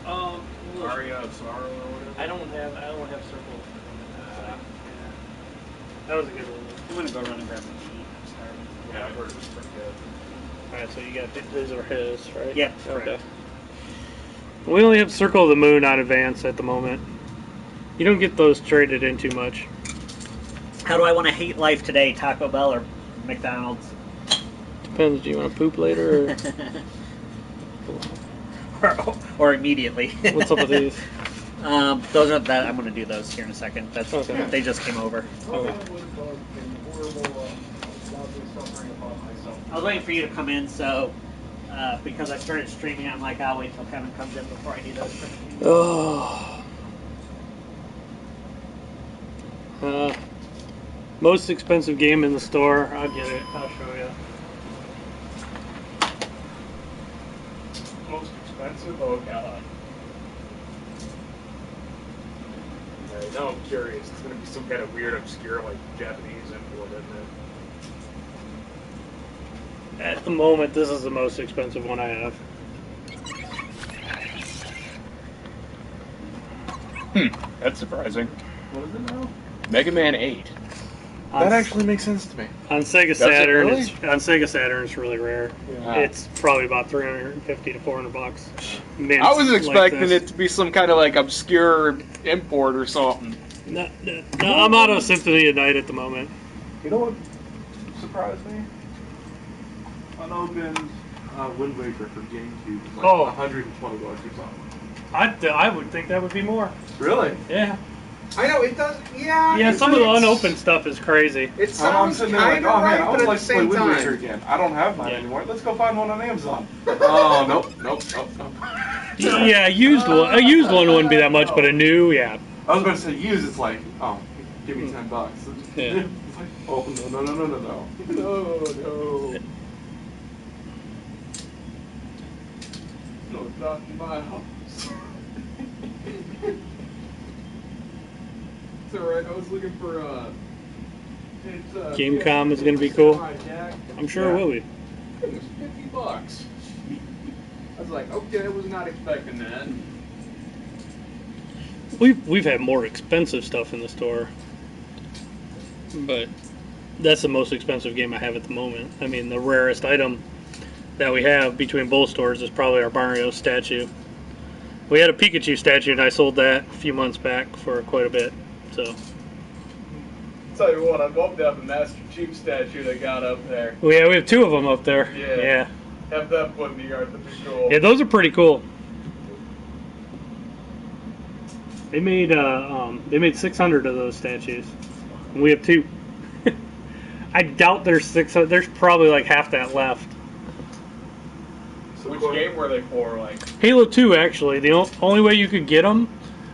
Aria of Sorrow or whatever. I don't have Circle. That was a good one. I'm gonna go run and grab my key. Yeah, I've heard it was pretty good. Alright, so you got his or his, right? Yeah. Okay. Correct. We only have Circle of the Moon on Advance at the moment. You don't get those traded in too much. How do I want to hate life today? Taco Bell or McDonald's? Depends. Do you want to poop later? Or immediately. What's up with these? Those are that. I'm going to do those here in a second. That's okay. They just came over. Okay. I was waiting for you to come in, so because I started streaming, I'm like, I'll wait till Kevin comes in before I do those. Oh. Most expensive game in the store. I'll get it. I'll show you. Most expensive? Oh god. Right, now I'm curious. It's gonna be some kind of weird, obscure, like Japanese import, isn't it? At the moment, this is the most expensive one I have. That's surprising. What is it now? Mega Man 8. That actually makes sense to me. On Sega Does it Saturn, really? It's really rare. Yeah. It's probably about $350 to $400. I was expecting it to be some kind of like obscure import or something. No, I'm out of Symphony of Night at the moment. You know what surprised me? Unopened Wind Waker for GameCube. It's like $120 or something. I would think that would be more. Really? Yeah. I know, it does, yeah. Yeah, some of the unopened stuff is crazy. It sounds I'm sitting there like, kind of oh man, right, I but would at like the to play same Wind Waker time. again. I don't have mine anymore. Let's go find one on Amazon. Oh, nope. Yeah, a used one wouldn't be that much, but a new, yeah. I was about to say used, it's like, oh, give me $10. Yeah. It's like, oh, no. No, not in my house. It's alright, I was looking for Gamecom is going to be cool. I'm sure it will be. It was $50. I was like, okay, I was not expecting that. We've had more expensive stuff in the store, but that's the most expensive game I have at the moment. I mean, the rarest item that we have between both stores is probably our Mario statue. We had a Pikachu statue, and I sold that a few months back for quite a bit. So. Tell you what, I'm hoping to have the Master Chief statue they got up there. Well, yeah, we have two of them up there. Yeah. Have that put in the yard, that'd be cool. Yeah, those are pretty cool. They made 600 of those statues, and we have two. I doubt there's 600. There's probably like half that left. So which game were they for? Like Halo 2, actually. The only way you could get them,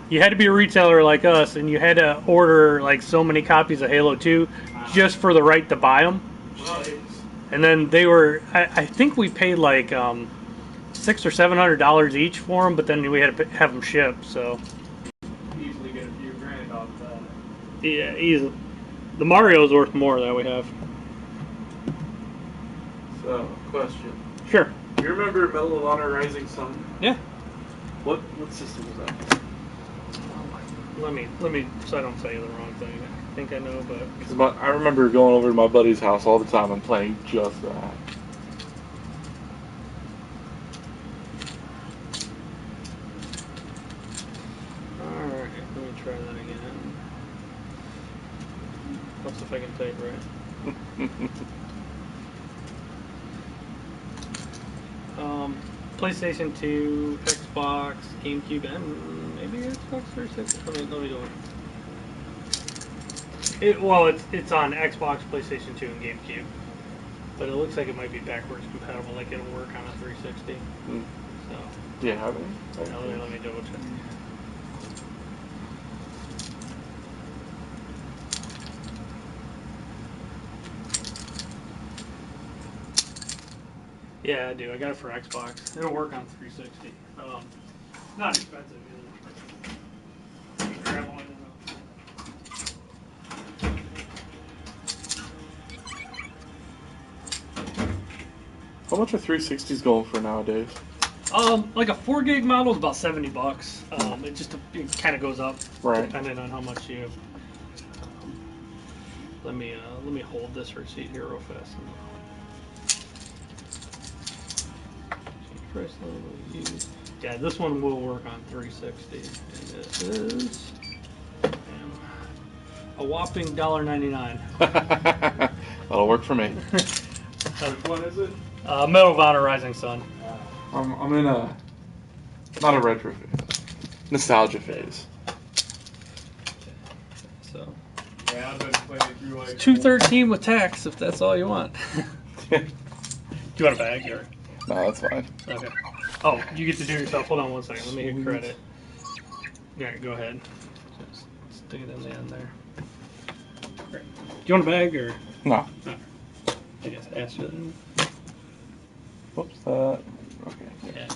you had to be a retailer like us, and you had to order like so many copies of Halo 2 just for the right to buy them. And then they were, I think we paid like $600 or $700 each for them, but then we had to have them shipped. So easily get a few grand off that. yeah, easily. The Mario's worth more that we have. So, question. Sure. You remember Medal of Honor Rising Sun? Yeah. What system was that? Let me, so I don't say the wrong thing. I think I know, but Because I remember going over to my buddy's house all the time and playing just that. alright, let me try that again. Let's see if I can type right. PlayStation 2, Xbox, GameCube, and maybe Xbox 360. Let me go. It's on Xbox, PlayStation 2, and GameCube. But it looks like it might be backwards compatible, like it'll work on a 360. Mm. So. Do you have it? Let me double check. Yeah, I do. I got it for Xbox. It'll work on 360. Not expensive either. Traveling. How much are 360s going for nowadays? Like a 4 gig model is about $70. It kind of goes up depending on how much you. Let me hold this receipt here real fast. Yeah, this one will work on 360, and it is a whopping $1.99. That'll work for me. Which one is it? Medal of Honor Rising Sun. I'm in a not a retro phase, nostalgia phase. So. Yeah, I've been playing through like 213 with tax, if that's all you want. Do you want a bag or? No, that's fine. Okay. Oh, you get to do it yourself. Hold on one second. Let me hit credit. Yeah, go ahead. Just stick it in the end there. Great. Do you want a bag or? No. I guess ask you. Whoops, that. Okay. Yeah.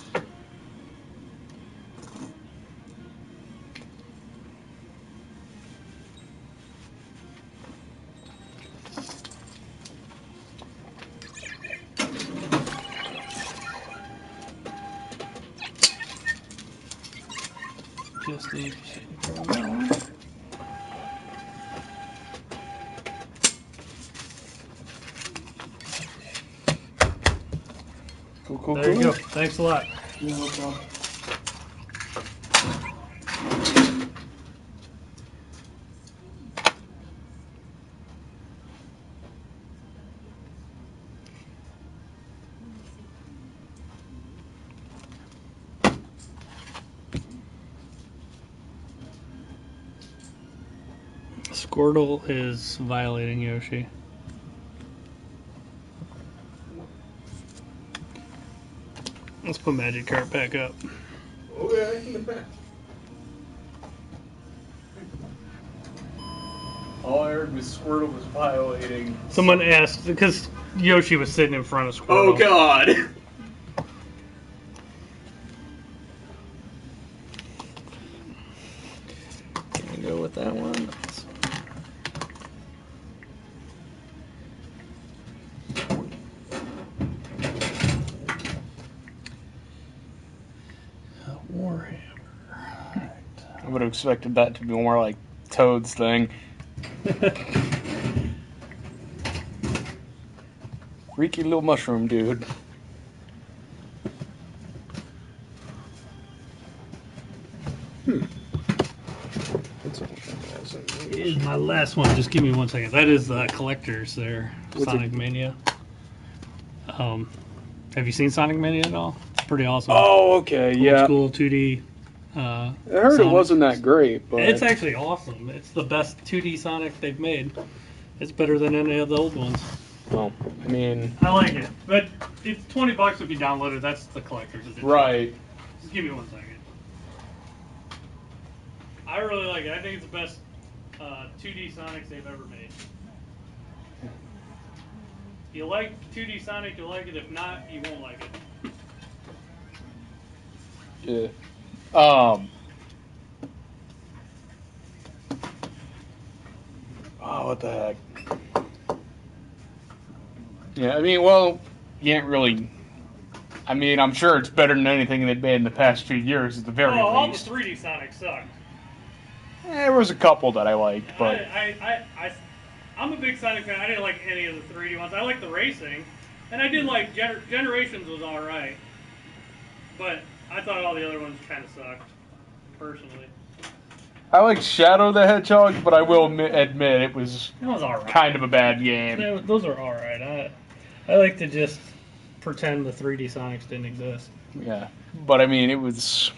Just the Cool. There you go. Thanks a lot. Yeah, no problem. Squirtle is violating Yoshi. Let's put Magic Cart back up. Okay. All I heard was Squirtle was violating. Someone asked because Yoshi was sitting in front of Squirtle. Oh God. Can we go with that one? Warhammer. I would have expected that to be more like Toad's thing. Freaky little mushroom dude. Here's my last one. Just give me 1 second. That is the collectors there. What's Sonic Mania. Have you seen Sonic Mania at all? It's pretty awesome. Oh, okay, Old yeah. school 2D. I heard Sonic. it wasn't that great, but It's actually awesome. It's the best 2D Sonic they've made. It's better than any of the old ones. well, I mean, I like it, but it's $20 if you download it. That's the collector's edition. right. Just give me 1 second. I really like it. I think it's the best 2D Sonics they've ever made. If you like 2D Sonic, you'll like it. If not, you won't like it. Yeah. Oh, what the heck? Yeah, I mean, well, you can't really. I mean, I'm sure it's better than anything they've made in the past few years, at the very all the least. 3D Sonics sucked. There was a couple that I liked, but I'm a big Sonic fan. I didn't like any of the 3D ones. I like the racing, and I did like Generations was all right, but I thought all the other ones kind of sucked, personally. I like Shadow the Hedgehog, but I will admit it was all right. kind of a bad game. Those are all right. I like to just pretend the 3D Sonics didn't exist. Yeah, but I mean, it was.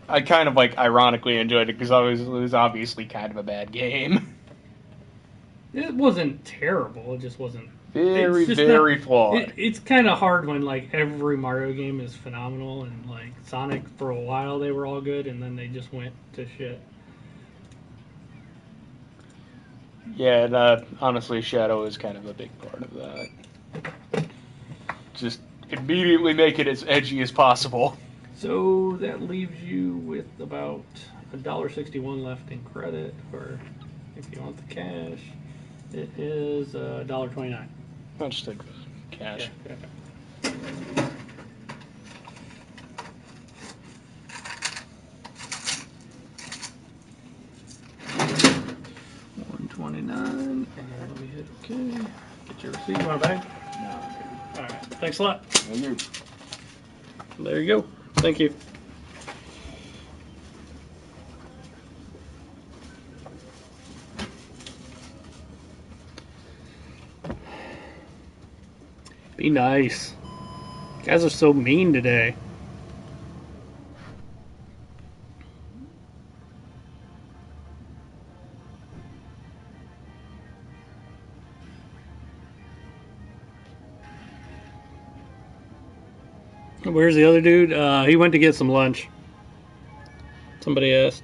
I kind of like ironically enjoyed it because it was obviously kind of a bad game. It wasn't terrible. It just wasn't Very flawed. It's kind of hard when like every Mario game is phenomenal and like Sonic for a while they were all good and then they just went to shit. Yeah, and honestly, Shadow is kind of a big part of that. Just immediately make it as edgy as possible. So that leaves you with about $1.61 left in credit, or if you want the cash, it is $1.29. I'll just take the cash. Yeah. $129, and let me hit OK. Get your receipt. You want a bag? No. All right. Thanks a lot. There you go. Thank you. Be nice. You guys are so mean today. Where's the other dude? He went to get some lunch. Somebody asked.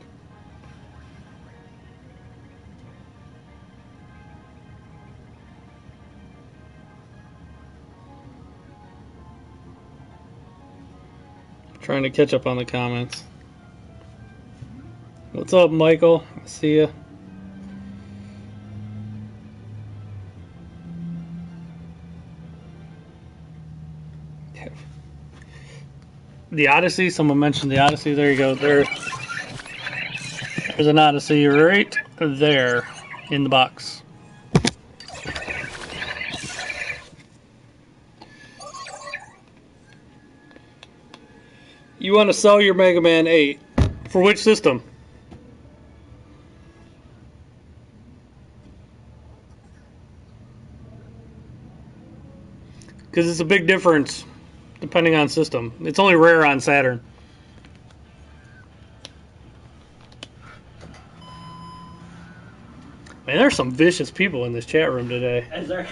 Trying to catch up on the comments. What's up, Michael? I see ya. The Odyssey. Someone mentioned the Odyssey. There you go. There's an Odyssey right there in the box. You want to sell your Mega Man 8. For which system? Because it's a big difference depending on system. It's only rare on Saturn. Man, there's some vicious people in this chat room today. Is there?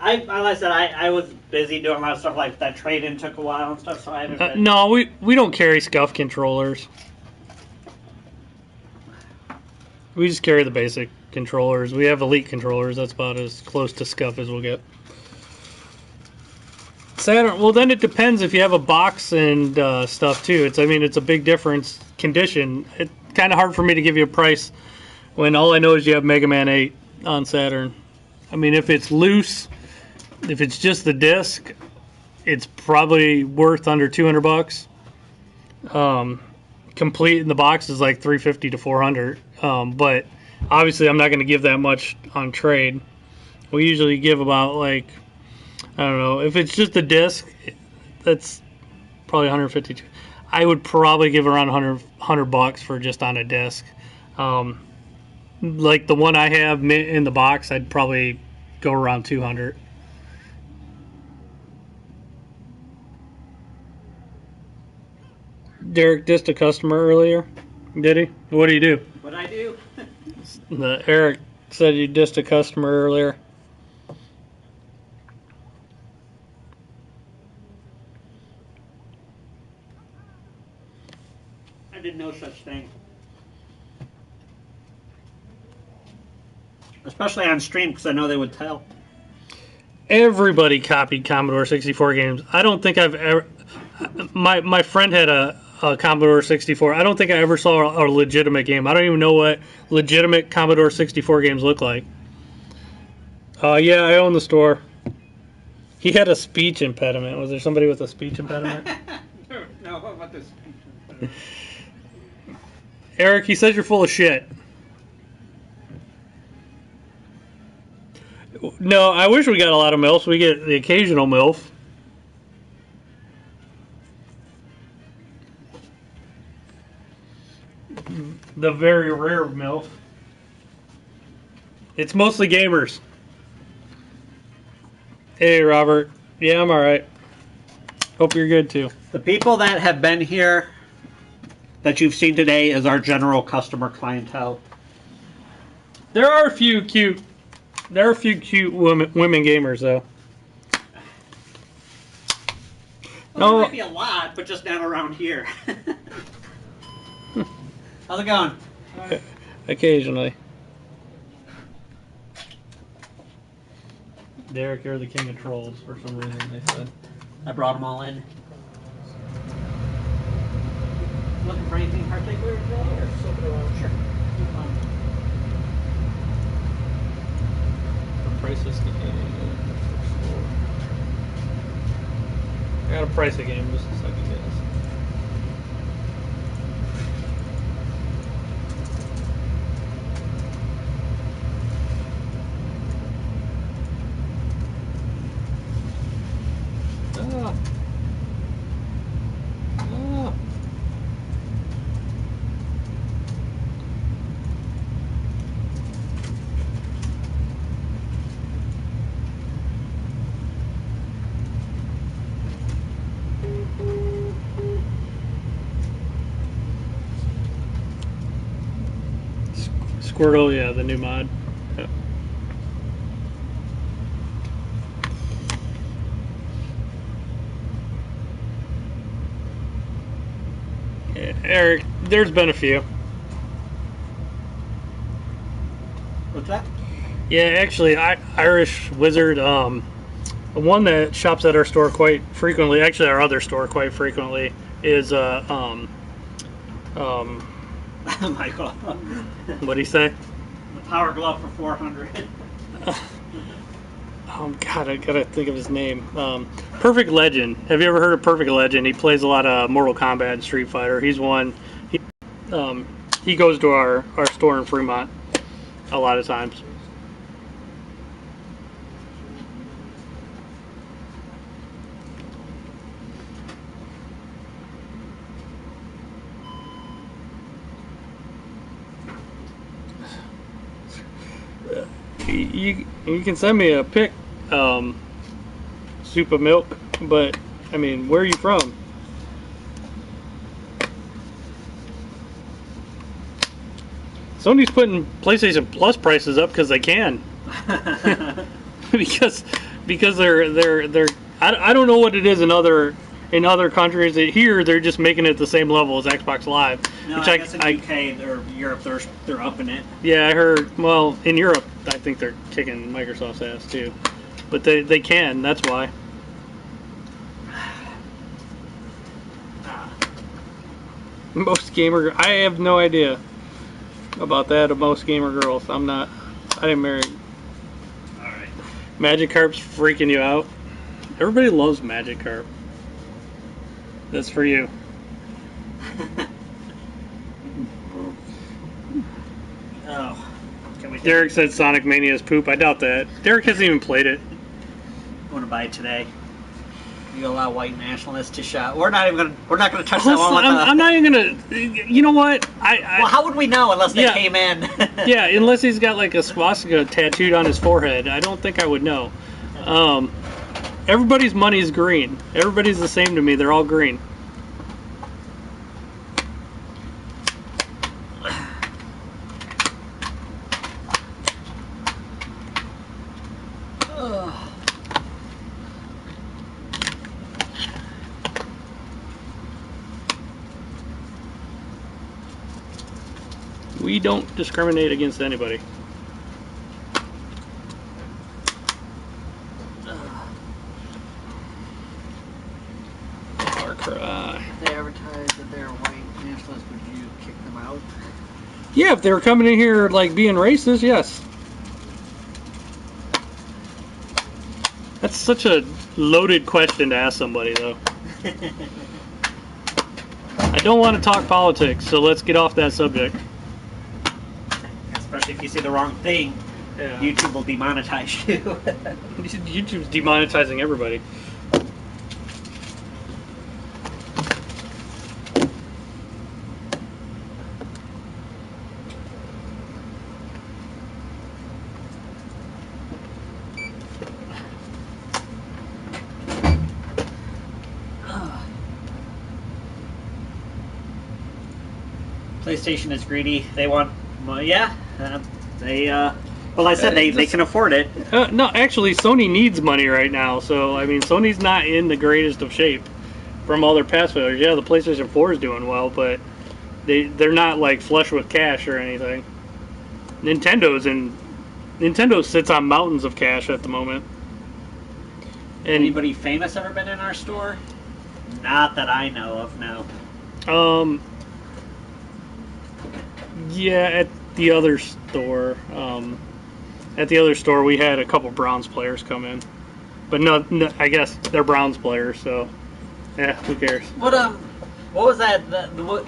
Like I said, I was busy doing a lot of stuff like that. Trade-in took a while and stuff, so I haven't been... No, we don't carry SCUF controllers. We just carry the basic controllers. We have Elite controllers. That's about as close to SCUF as we'll get. Saturn, well, then it depends if you have a box and stuff, too. It's a big difference. Condition. It's kind of hard for me to give you a price when all I know is you have Mega Man 8 on Saturn. I mean, if it's loose... If it's just the disc, it's probably worth under $200. Complete in the box is like $350 to $400. But obviously, I'm not going to give that much on trade. We usually give about like, I don't know, if it's just the disc, that's probably $150. I would probably give around $100 for just on a disc. Like the one I have in the box, I'd probably go around $200. Derek dissed a customer earlier, did he? What do you do? What'd I do? Eric said you dissed a customer earlier. I did no such thing. Especially on stream, because I know they would tell. Everybody copied Commodore 64 games. I don't think I've ever... My friend had a Commodore 64. I don't think I ever saw a legitimate game. I don't even know what legitimate Commodore 64 games look like. Yeah, I own the store. He had a speech impediment. Was there somebody with a speech impediment? No, what about this? Eric, he says you're full of shit. No, I wish we got a lot of MILFs. We get the occasional MILF. The very rare MILF. It's mostly gamers. Hey, Robert. Yeah, I'm alright. Hope you're good too. The people that have been here that you've seen today is our general customer clientele. There are a few cute women gamers though. Well, there might be a lot, but just not around here. How's it going? Occasionally. Derek, you're the king of trolls for some reason, they said. I brought them all in. Looking for anything particular today, or just looking around? Sure. The price is the game. I gotta price the game just a second, guys. Ah. Ah. Squirtle, yeah, the new mod. Yeah. Eric, there's been a few. What's that? Yeah, actually, Irish Wizard, one that shops at our store quite frequently, actually our other store quite frequently, is Michael. What'd he say? The Power Glove for 400. Oh God, I gotta think of his name. Perfect Legend. Have you ever heard of Perfect Legend? He plays a lot of Mortal Kombat and Street Fighter. He's one. He goes to our store in Fremont a lot of times. You can send me a pic, soup of milk, but I mean, where are you from? Sony's putting PlayStation Plus prices up because they can. because they're I don't know what it is in other countries. Here they're just making it the same level as Xbox Live. No, which I guess in UK or Europe they're upping it. Yeah, I heard. Well, in Europe, I think they're kicking Microsoft's ass too, but they can. That's why. Most gamer, I have no idea about that. Of most gamer girls, I didn't marry. All right. Magikarp's freaking you out. Everybody loves Magikarp. That's for you. Oh. Can we Derek said Sonic Mania is poop. I doubt that. Derek hasn't even played it. I want to buy it today. You allow white nationalists to shop. We're not gonna touch that one. I'm not even gonna. You know what? Well, how would we know unless they came in? Yeah, unless he's got like a swastika tattooed on his forehead. I don't think I would know. Everybody's money is green. Everybody's the same to me. They're all green. We don't discriminate against anybody. Far Cry. If they advertise that they're white nationalists, would you kick them out? Yeah, if they were coming in here like being racist, yes. That's such a loaded question to ask somebody, though. I don't want to talk politics, so let's get off that subject. Especially if you say the wrong thing, YouTube will demonetize you. YouTube's demonetizing everybody. PlayStation is greedy. They want, well, yeah, they. Well, I said they can afford it. No, actually, Sony needs money right now. So I mean, Sony's not in the greatest of shape from all their past failures. Yeah, the PlayStation 4 is doing well, but they're not like flush with cash or anything. Nintendo sits on mountains of cash at the moment. And anybody famous ever been in our store? Not that I know of, no. Yeah, at the other store. At the other store, we had a couple Browns players come in, but no, I guess they're Browns players, so yeah, who cares? What was that? What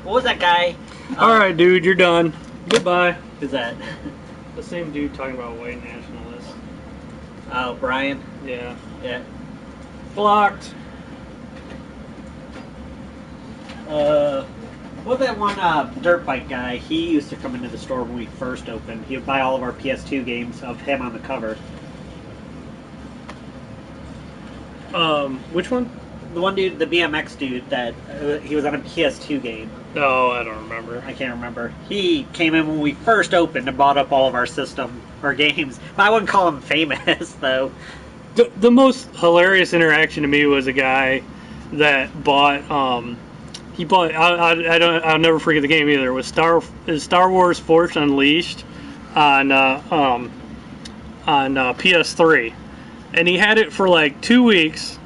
was that guy? All right, dude, you're done. Goodbye. Who's that? The same dude talking about white nationalists. Oh, Brian. Yeah. Yeah. Blocked. What that one dirt bike guy? He used to come into the store when we first opened. He would buy all of our PS2 games of him on the cover. Which one? The one dude, the BMX dude that he was on a PS2 game. No, I don't remember. I can't remember. He came in when we first opened and bought up all of our games. But I wouldn't call him famous though. The most hilarious interaction to me was a guy that bought. He bought. I'll never forget the game either. It was Star Wars Force Unleashed on PS3, and he had it for like 2 weeks,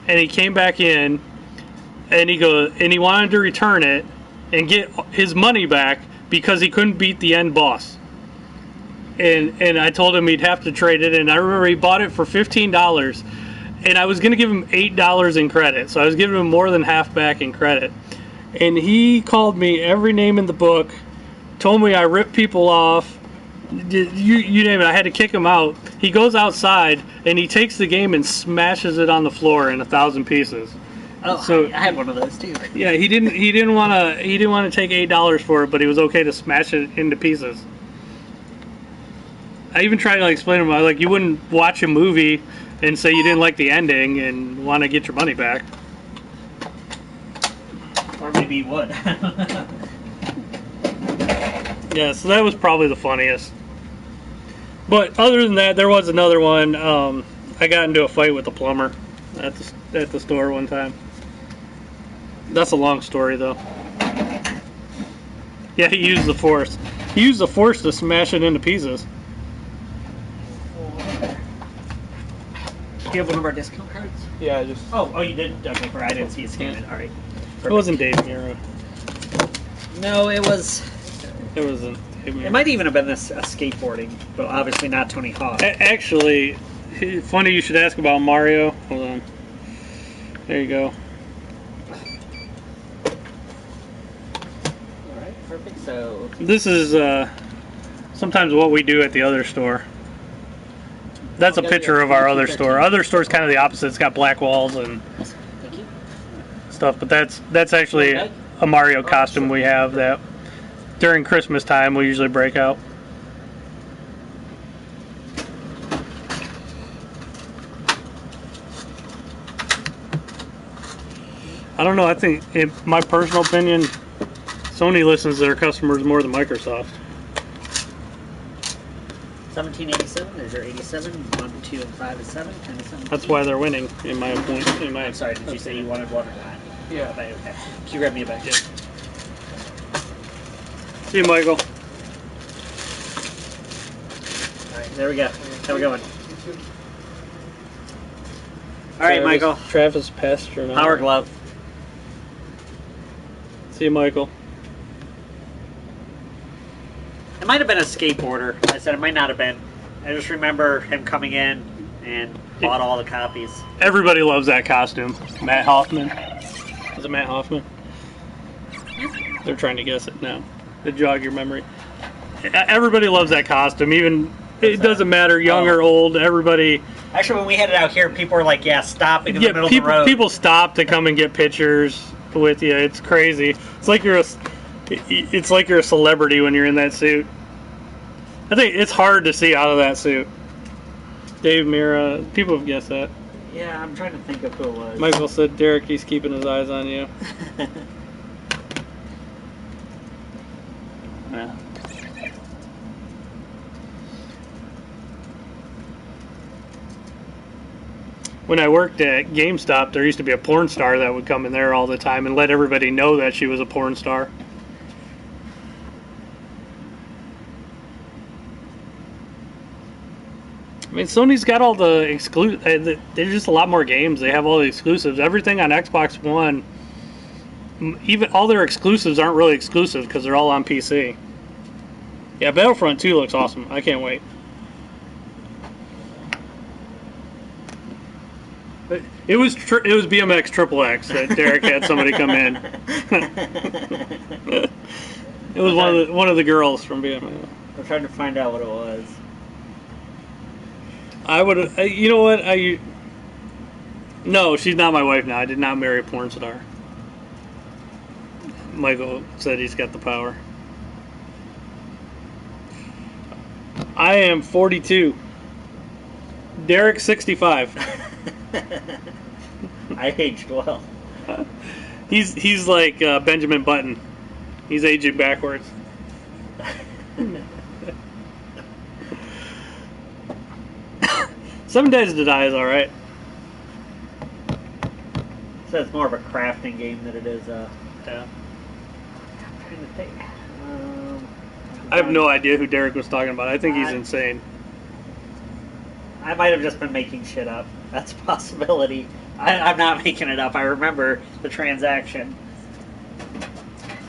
and he came back in, and he wanted to return it and get his money back because he couldn't beat the end boss. And I told him he'd have to trade it, and I remember he bought it for $15, and I was going to give him $8 in credit, so I was giving him more than half back in credit. And he called me every name in the book, told me I ripped people off, you name it, I had to kick him out. He goes outside, and he takes the game and smashes it on the floor in 1,000 pieces. Oh, so, I had one of those too. Yeah, he didn't want to take $8 for it, but he was okay to smash it into pieces. I even tried to explain to him, you wouldn't watch a movie and say you didn't like the ending and want to get your money back. Or maybe you would. Yeah, so that was probably the funniest. But other than that, there was another one. I got into a fight with a plumber at the store one time. That's a long story, though. Yeah, he used the force. He used the force to smash it into pieces. Do you have one of our discount cards? Yeah, I just... Oh, you did? Okay, I didn't see you scan it. All right. Perfect. It wasn't Dave Mira. No, it was... It wasn't Dave Mira. It might even have been this skateboarding, but obviously not Tony Hawk. Actually, funny you should ask about Mario. Hold on. There you go. Alright, perfect. So... This is sometimes what we do at the other store. That's a picture of our other store. Our other store is kind of the opposite. It's got black walls and stuff, but that's actually a Mario costume we have that during Christmas time we usually break out. I don't know. I think, in my personal opinion, Sony listens to their customers more than Microsoft. 1787, is there 87? 1, 2, and 5 is 7, 10 is 7. That's why they're winning, in my opinion. I'm sorry, did you say you wanted one or not? Yeah. Okay. Can you grab me a bag? Yeah. See you, Michael. Alright, there we go. Have a good one. Alright, Michael. Travis Pastor. Power glove. See you, Michael. It might have been a skateboarder. I said it might not have been. I just remember him coming in and bought all the copies. Everybody loves that costume. Matt Hoffman. Is it Matt Hoffman? They're trying to guess it now. To jog your memory. Everybody loves that costume. Even it doesn't matter, young or old. Everybody. Actually, when we had it out here, people were like, "Yeah, stop in the middle of the road." People stop to come and get pictures with you. It's crazy. It's like you're a celebrity when you're in that suit. I think it's hard to see out of that suit. Dave Mira, people have guessed that. Yeah, I'm trying to think of who it was. Michael said, Derek, he's keeping his eyes on you. when I worked at GameStop, there used to be a porn star that would come in there all the time and let everybody know that she was a porn star. I mean, Sony's got all the exclusive. There's just a lot more games. They have all the exclusives. Everything on Xbox One, even all their exclusives aren't really exclusive because they're all on PC. Yeah, Battlefront 2 looks awesome. I can't wait. It was BMX Triple X that Derek had somebody come in. It was one of the girls from BMX. I'm trying to find out what it was. I would. You know what? No, she's not my wife now. I did not marry a porn star. Michael said he's got the power. I am 42. Derek 65. I aged well. He's like Benjamin Button. He's aging backwards. 7 Days to Die is alright. So it's more of a crafting game than it is yeah. I'm trying to think. I have no idea who Derek was talking about. I think he's insane. I might have just been making shit up. That's a possibility. I'm not making it up. I remember the transaction.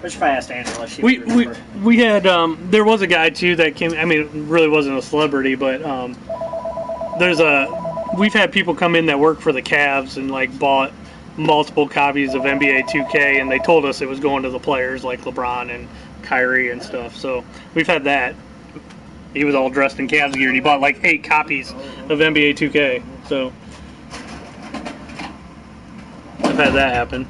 Which if I asked Angela, she would remember. We had there was a guy too that came. I mean, it really wasn't a celebrity, but we've had people come in that work for the Cavs and like bought multiple copies of NBA 2K, and they told us it was going to the players like LeBron and Kyrie and stuff. So we've had that. He was all dressed in Cavs gear, and he bought like 8 copies of NBA 2K. So I've had that happen.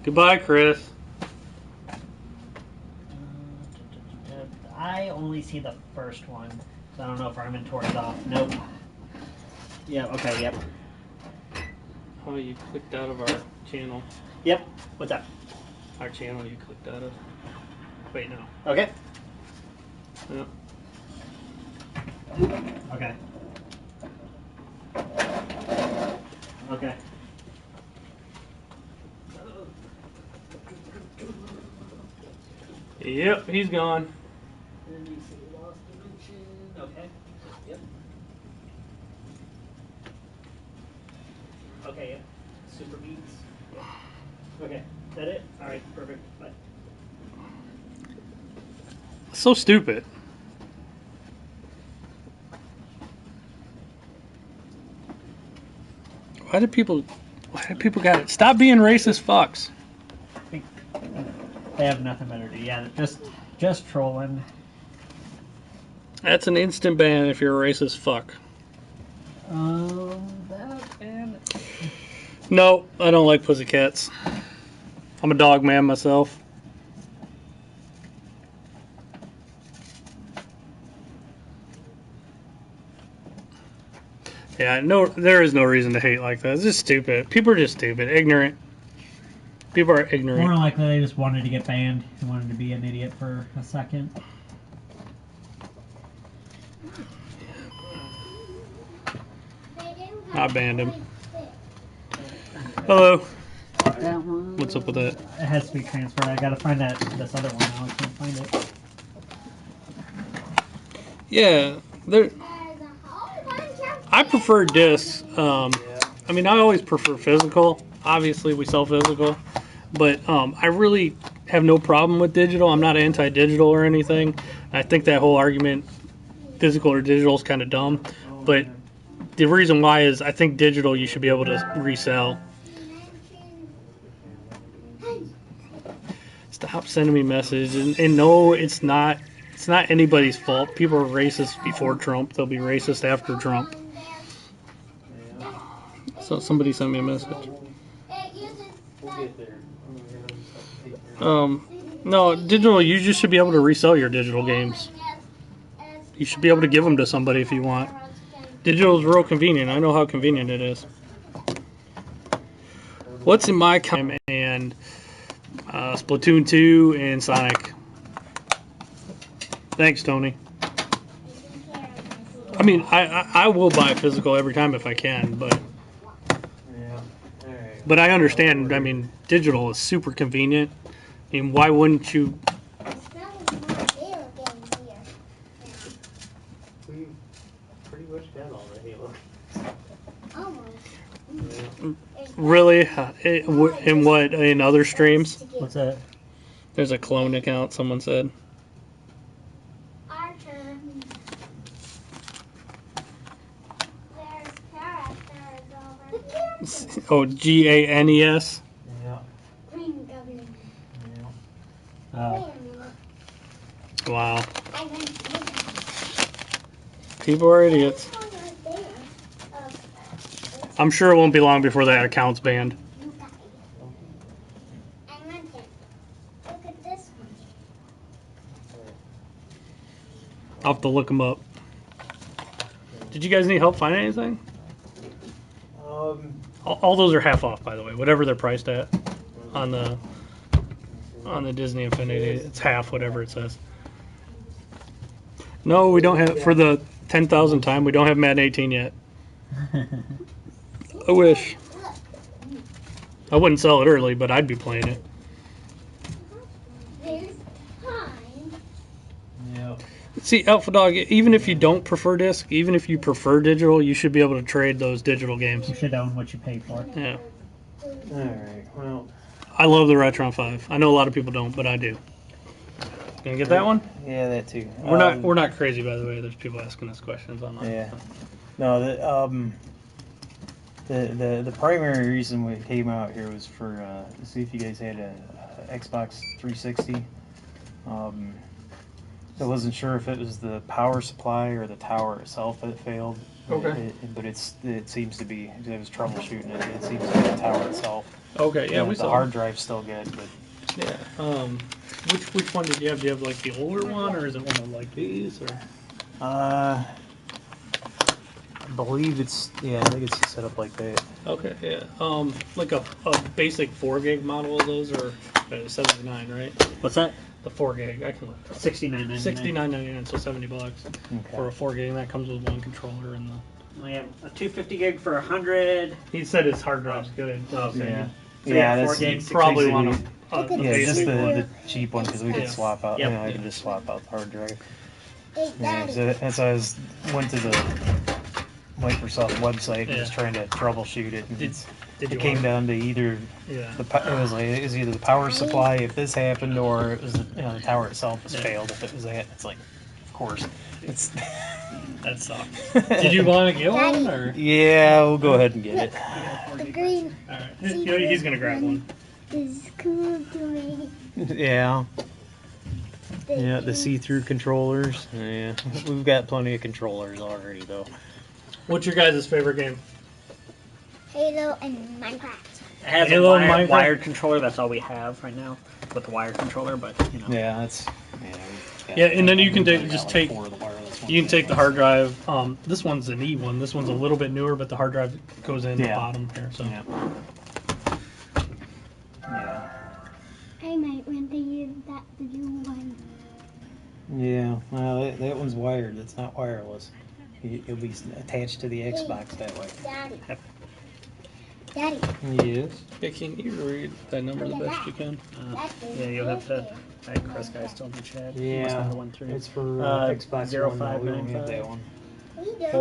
Goodbye, Chris. I only see the first one, so I don't know if our inventory's off. Nope. Yeah, okay, yep. Oh, you clicked out of our channel. Yep. What's up? Our channel you clicked out of. Wait, no. Okay. Yep. Okay. Okay. Yep, he's gone. Okay. Yep. Okay, yep. Super beats. Okay. Is that it? Alright, perfect. Bye. So stupid. Why do people got it? Stop being racist fucks. They have nothing better to do. Yeah, just trolling. That's an instant ban if you're a racist fuck. That and... No, I don't like pussycats. I'm a dog man myself. Yeah, no, there is no reason to hate like that. It's just stupid. People are just stupid, ignorant. People are ignorant. More likely they just wanted to get banned. They wanted to be an idiot for a second. I banned him. Hello. That one. What's up with that? It has to be transferred. I gotta find this other one now. I can't find it. Yeah, there. I prefer discs. I mean, I always prefer physical. Obviously, we sell physical, but I really have no problem with digital. I'm not anti-digital or anything. I think that whole argument, physical or digital, is kind of dumb. But the reason why is I think digital you should be able to resell. Stop sending me messages. And no, it's not anybody's fault. People are racist before Trump. They'll be racist after Trump. So somebody sent me a message. No, digital, you just should be able to resell your digital games. You should be able to give them to somebody if you want. Digital is real convenient. I know how convenient it is. What's in my time and Splatoon 2 and Sonic. Thanks, Tony. I mean, I will buy physical every time if I can, but Yeah. Alright. but I understand. I mean, digital is super convenient. I mean, why wouldn't you? We pretty much got all the Halo. Really? In what? In other streams? What's that? There's a clone account, someone said. Oh, GANES? Yeah. Wow. People are idiots. I'm sure it won't be long before that account's banned. I'll have to look them up. Did you guys need help finding anything? All those are half off, by the way. Whatever they're priced at on the Disney Infinity, it's half whatever it says. No, we don't have, for the 10,000th time, we don't have Madden 18 yet. I wish. I wouldn't sell it early, but I'd be playing it. See, Alpha Dog, even if you don't prefer disc, even if you prefer digital, you should be able to trade those digital games. You should own what you pay for. Yeah. Alright, well. I love the Retron 5. I know a lot of people don't, but I do. Gonna get that one? Yeah, that too. We're not crazy, by the way. There's people asking us questions online. Yeah. No, the primary reason we came out here was for to see if you guys had a Xbox 360. I wasn't sure if it was the power supply or the tower itself that failed. Okay. But it seems to be. It was troubleshooting it. It seems to be the tower itself. Okay. Yeah, we saw. The hard drive's still good, but. Yeah. Which one did you have? Do you have like the older one, or is it one of like these, or? I believe it's. Yeah, I think it's set up like that. Okay. Yeah. Like a basic 4 gig model of those, or 79, right? What's that? The 4 gig. I can look. $69.99. $69.99, so $70 for a 4 gig, and that comes with one controller and the. We have a 250 gig for 100. He said his hard drive's good. Yeah. So Yeah, 4 that's gigs. Probably want to. Yeah, just the cheap one because we Yeah. could swap out. Yep. You know, I can just swap out the hard drive. Yeah, so that's why I went to the Microsoft website and was trying to troubleshoot it. And it came down to either it was either the power supply if this happened, or it was the tower itself was failed if it was that. It's like, of course, it's that sucks. Did you want to get one, or? Yeah, we'll go ahead and get it. The green. All right, he's gonna grab one. Is cool to me. Yeah. Yeah, the see-through controllers. Yeah, we've got plenty of controllers already, though. What's your guys' favorite game? Halo and Minecraft. It has Halo a and Minecraft? wired controller. That's all we have right now with the wired controller. But you know. Yeah, that's. Yeah, and then you can take you can take the hard drive. This one's an E one. This one's a little bit newer, but the hard drive goes in the bottom here. So. Yeah. I might want to use that to do one. Yeah, well, that one's wired. It's not wireless. It'll be attached to the Xbox that way. Daddy. Daddy. Yes. Yeah, can you read that number the best you can? Yeah, you'll have to. Chris guy still in the chat. Yeah, it's for Xbox 0595. That one. We don't get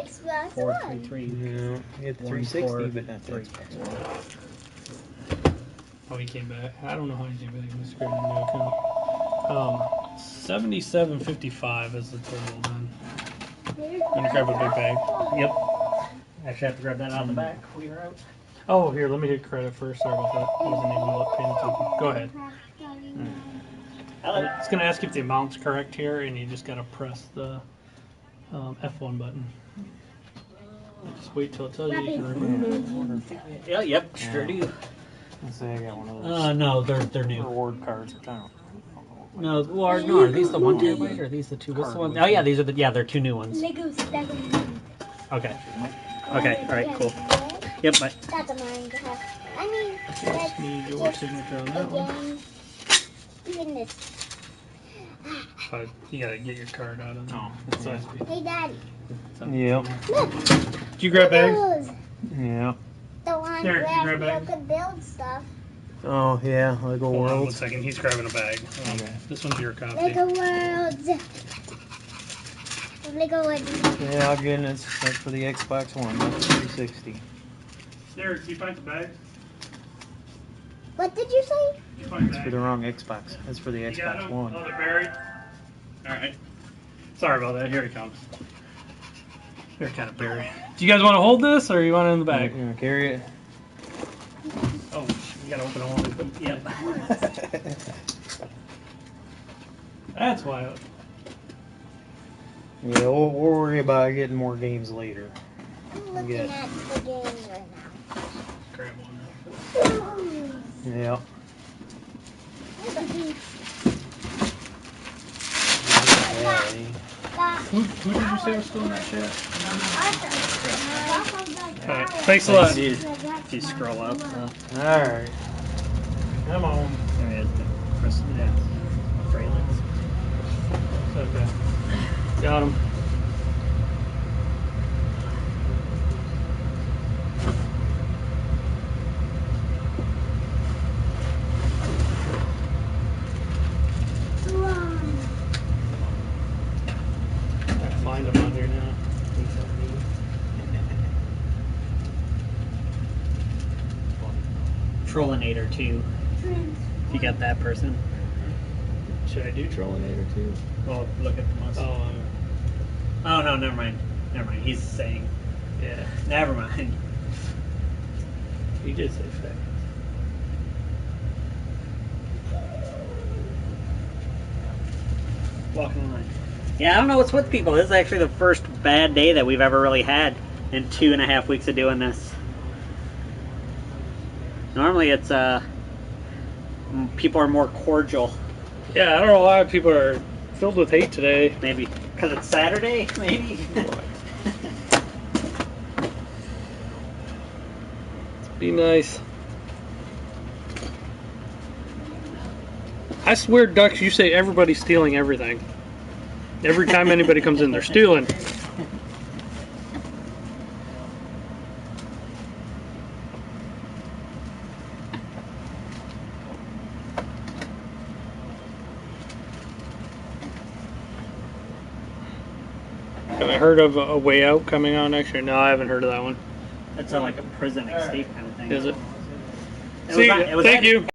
Xbox 433. No, you had the 360, but not the Xbox One. Oh, he came back. I don't know how he came back. He was creating a new account. 77.55 is the total then. Gonna grab a big bag. Yep. Actually, have to grab that out of the back. We are out. Oh, here, let me get credit first. Sorry about that. I wasn't even paying attention. Go ahead. It's going to ask if the amount's correct here, and you just got to press the F1 button. Just wait till it tells you you can remove it. Yeah, yep, sure do. Let's say I got one of those. No, they're new. Reward cards, which I don't. No, are these the 1 terabyte or are these the 2? What's the one? Oh yeah, these are they're 2 new ones. Lego 7. Okay. Okay. All right. Cool. Yep. Bye. That's a Minecraft. I mean, that's Need your signature on that one. even this. But you gotta get your card out of it. Oh. So, Hey, Daddy. Yep. Look. Did you grab bags? Yeah. The one Here, you where grab you bags? could build stuff. Oh yeah, Lego Hold on one Worlds. second. He's grabbing a bag. This one's your copy. Lego Worlds. Lego Worlds. Yeah, again, that's for the Xbox One, not the 360. There, did you find the bags? What did you say? Did you find It's for the wrong Xbox. That's for the You got Xbox them? One. Oh, they're buried? Alright. Sorry about that. Here he comes. They're kind of buried. Do you guys want to hold this, or you want it in the bag? You want to carry it? Oh, you gotta open all of it. Yep. That's why. Yeah, we'll worry about getting more games later. I'm looking at the games right now. Grab one. Yeah. Who did you say was still in that chat? Alright, thanks a lot. If you scroll up. Alright. Come on. There he is. Press Freelance. Okay. Got him. Find him on here now. Trollinator 2. If you got that person. Should I do Trollinator too? Well, look at the monster. Oh no, never mind. Never mind. He's saying. Yeah. Never mind. He did say seconds. Walking in line. Yeah, I don't know what's with people. This is actually the first bad day that we've ever really had in 2.5 weeks of doing this. Normally it's people are more cordial. Yeah, I don't know why people are filled with hate today. Maybe because it's Saturday, maybe. Be nice. I swear, Ducks, you say everybody's stealing everything. Every time anybody comes in, they're stealing. Have I heard of A Way Out coming out next year? No, I haven't heard of that one. That's like a prison escape kind of thing. Is it? Thank you.